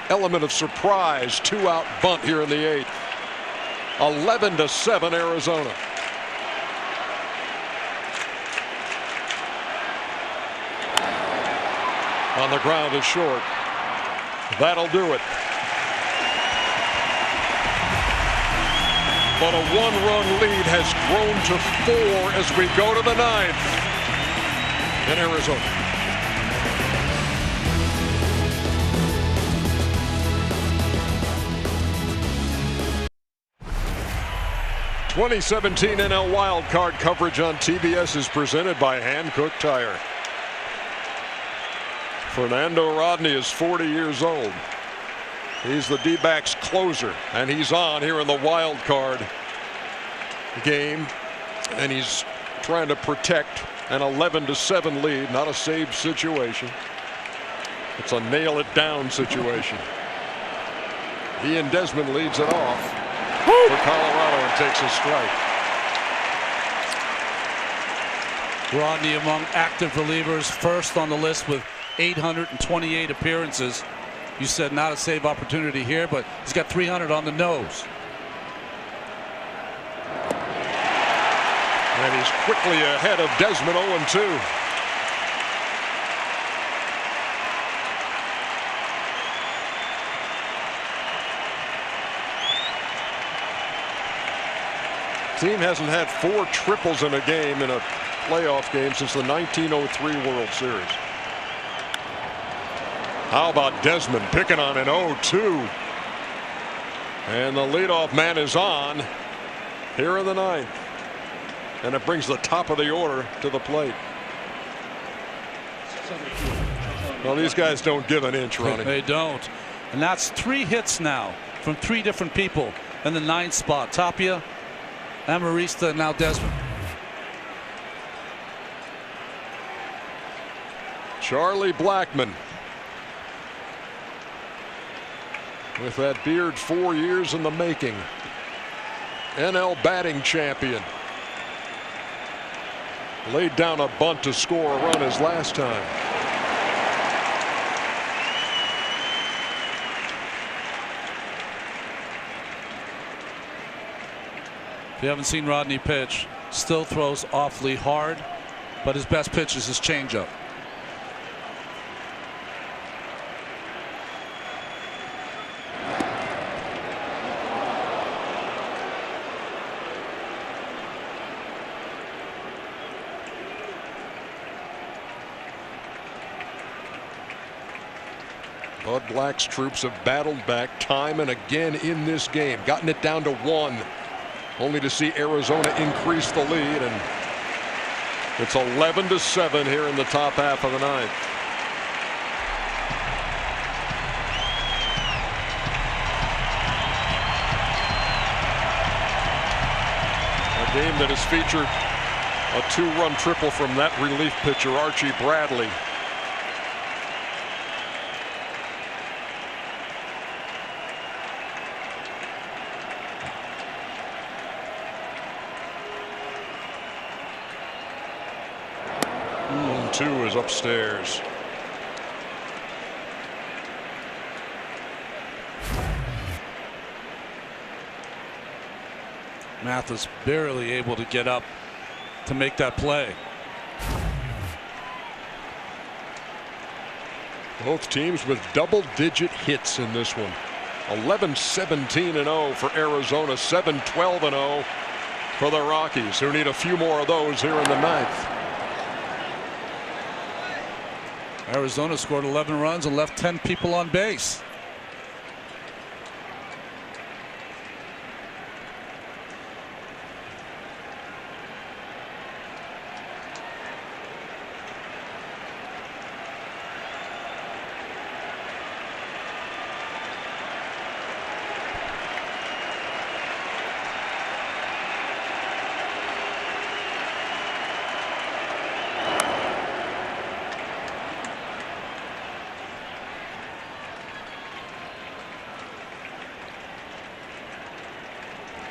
element of surprise. 2-out bunt here in the 8th. 11-7 Arizona. On the ground is short. That'll do it. But a 1-run lead has grown to 4 as we go to the 9th in Arizona. '17 NL Wildcard coverage on TBS is presented by Hankook Tire. Fernando Rodney is 40 years old. He's the D-backs closer, and he's on here in the wild card game, and he's trying to protect an 11-7 lead. Not a save situation. It's a nail it down situation. Ian Desmond leads it off for Colorado and takes a strike. Rodney among active relievers, first on the list with 828 appearances. You said not a save opportunity here, but he's got 300 on the nose. And he's quickly ahead of Desmond, 0-2. Team hasn't had 4 triples in a game in a playoff game since the 1903 World Series. How about Desmond picking on an 0-2? And the leadoff man is on here in the 9th. And it brings the top of the order to the plate. Well, these guys don't give an inch, Ronnie. They don't. And that's 3 hits now from 3 different people in the 9th spot. Tapia, Arista, and now Desmond. Charlie Blackmon. With that beard 4 years in the making. NL batting champion. Laid down a bunt to score a run his last time. If you haven't seen Rodney pitch, still throws awfully hard, but his best pitch is his changeup. Bud Black's troops have battled back time and again in this game, gotten it down to 1, only to see Arizona increase the lead, and it's 11-7 here in the top half of the 9th. A game that has featured a 2-run triple from that relief pitcher, Archie Bradley. Two is upstairs. Mathis barely able to get up to make that play. Both teams with double-digit hits in this one. 11-17-0 for Arizona, 7-12-0 for the Rockies, who need a few more of those here in the ninth. Arizona scored 11 runs and left 10 people on base.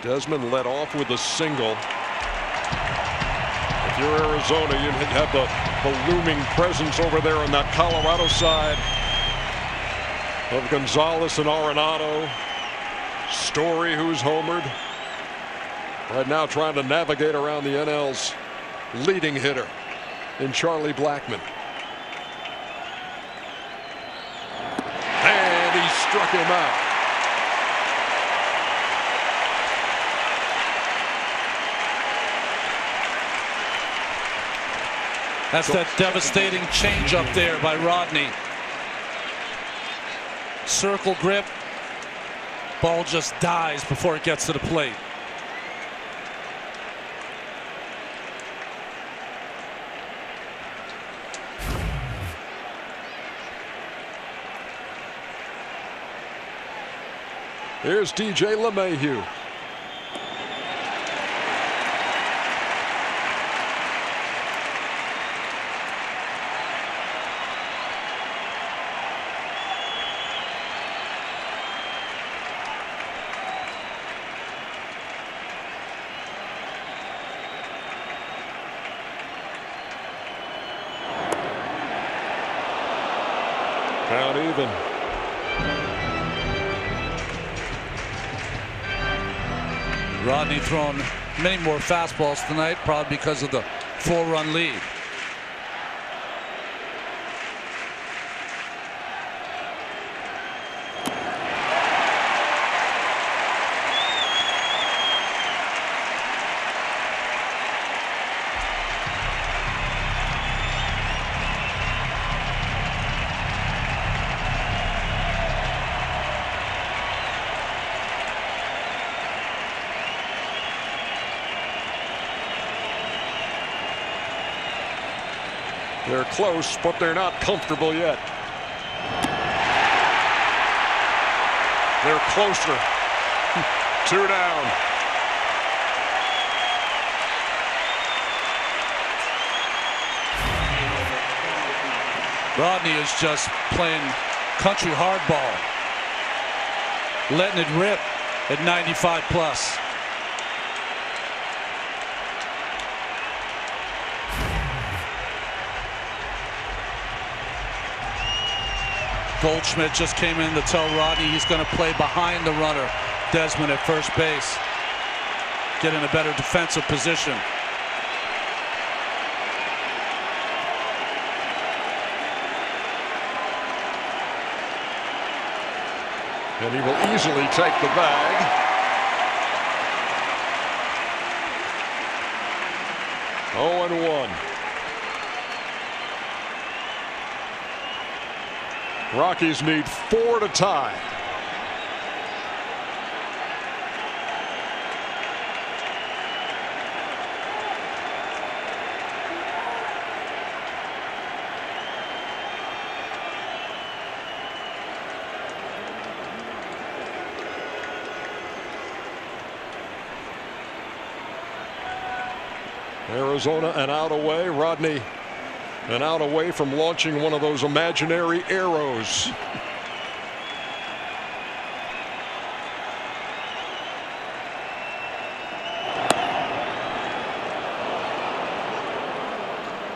Desmond led off with a single. If you're Arizona, you have the looming presence over there on that Colorado side of Gonzalez and Arenado. Story, who's homered. Right now trying to navigate around the NL's leading hitter in Charlie Blackmon. And he struck him out. That's that devastating changeup there by Rodney. Circle grip. Ball just dies before it gets to the plate. Here's DJ LeMahieu. Count even. Rodney thrown many more fastballs tonight, probably because of the 4-run lead. They're close, but they're not comfortable yet. They're closer. 2 down. Rodney is just playing country hardball, letting it rip at 95 plus. Goldschmidt just came in to tell Rodney he's going to play behind the runner, Desmond, at first base. Get in a better defensive position. And he will easily take the bag. Oh, and 1. Rockies need 4 to tie. Arizona an out away. Rodney an out away from launching one of those imaginary arrows.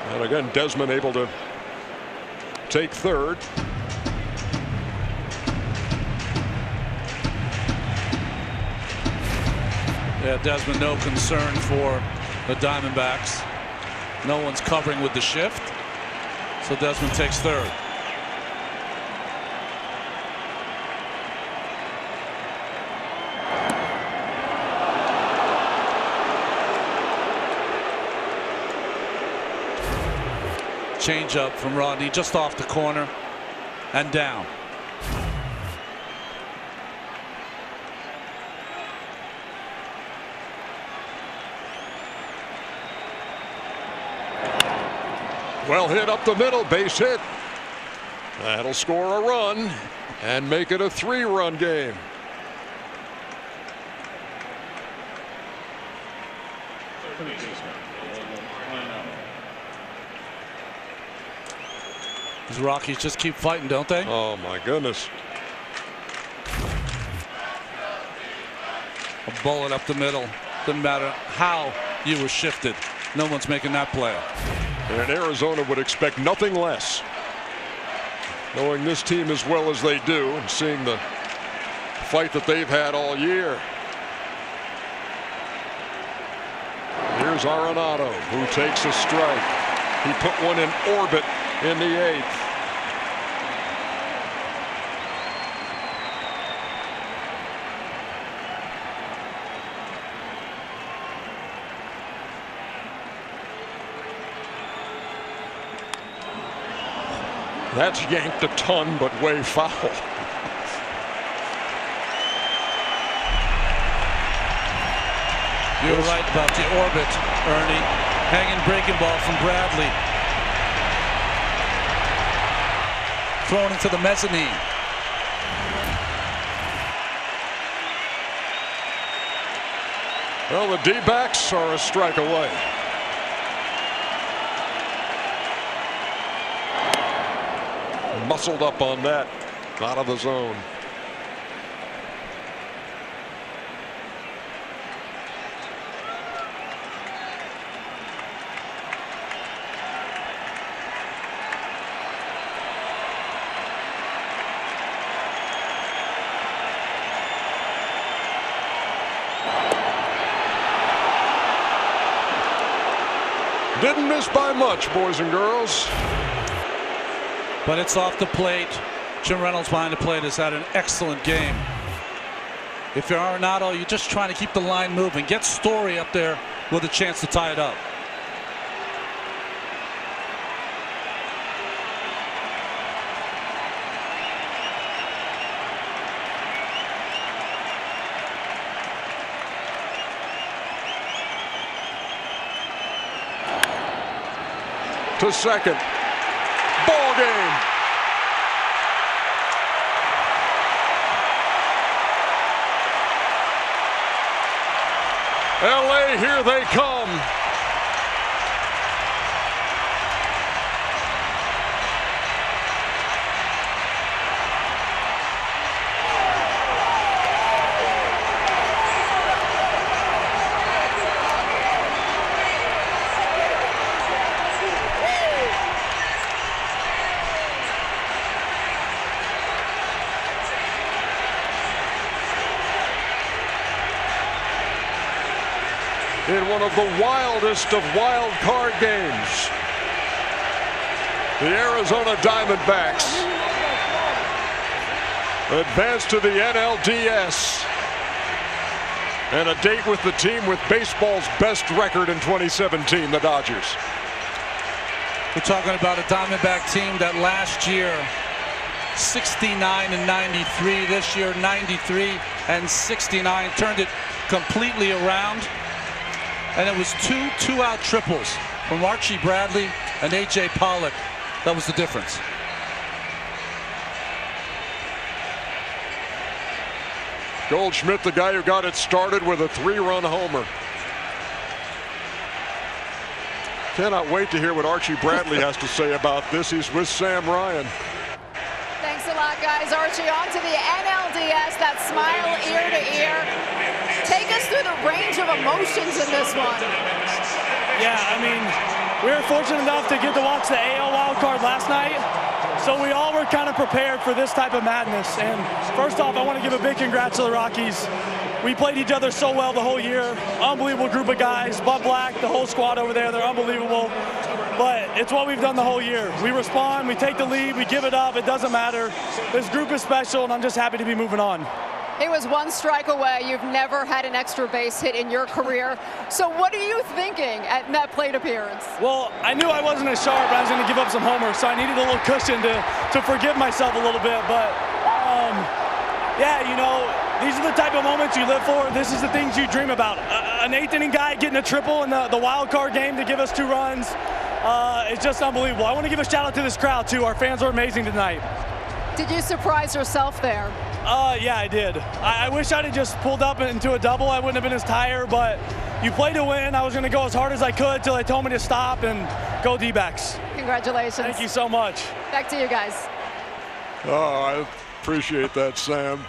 And again, Desmond able to take third. Yeah, Desmond, no concern for the Diamondbacks. No one's covering with the shift. So Desmond takes third. changeup from Rodney just off the corner and down. Well hit up the middle, base hit. That'll score a run and make it a 3-run game. These Rockies just keep fighting, don't they? Oh my goodness. A bullet up the middle. Doesn't matter how you were shifted. No one's making that play. And Arizona would expect nothing less, knowing this team as well as they do and seeing the fight that they've had all year. Here's Arenado, who takes a strike. He put one in orbit in the 8th. That's yanked a ton, but way foul. You're right about the orbit, Ernie. Hanging breaking ball from Bradley. Thrown into the mezzanine. Well, the D-backs are a strike away. Muscled up on that, out of the zone. Didn't miss by much, boys and girls. But it's off the plate. Jim Reynolds behind the plate has had an excellent game. If you're Arenado, you're just trying to keep the line moving. Get Story up there with a chance to tie it up. To second. Ball game. LA, here they come. In one of the wildest of wild card games, the Arizona Diamondbacks advance to the NLDS and a date with the team with baseball's best record in 2017, the Dodgers. We're talking about a Diamondback team that last year 69 and 93, this year 93 and 69, turned it completely around. And it was two-out triples from Archie Bradley and A.J. Pollock. That was the difference. Goldschmidt, the guy who got it started with a 3-run homer. Cannot wait to hear what Archie Bradley has to say about this. He's with Sam Ryan. Thanks a lot, guys. Archie, on to the NLDS, that smile ear to ear. Take us through the range of emotions in this one. Yeah, I mean, we were fortunate enough to get to watch the AL wild card last night, so we all were kind of prepared for this type of madness. And first off, I want to give a big congrats to the Rockies. We played each other so well the whole year. Unbelievable group of guys. Bud Black, the whole squad over there, they're unbelievable. But it's what we've done the whole year. We respond, we take the lead, we give it up, it doesn't matter. This group is special, and I'm just happy to be moving on. He was one strike away. You've never had an extra base hit in your career. So what are you thinking at that plate appearance? Well, I knew I wasn't as sharp. I was going to give up some homers, so I needed a little cushion to forgive myself a little bit. But, yeah, you know, these are the type of moments you live for. This is the things you dream about. An eighth-inning guy getting a triple in the wild card game to give us 2 runs. It's just unbelievable. I want to give a shout-out to this crowd, too. Our fans were amazing tonight. Did you surprise yourself there? Yeah, I did. I wish I'd have just pulled up into a double. I wouldn't have been as tired, but you play to win. I was going to go as hard as I could till they told me to stop and go D-backs. Congratulations. Thank you so much. Back to you guys. Oh, I appreciate that, Sam.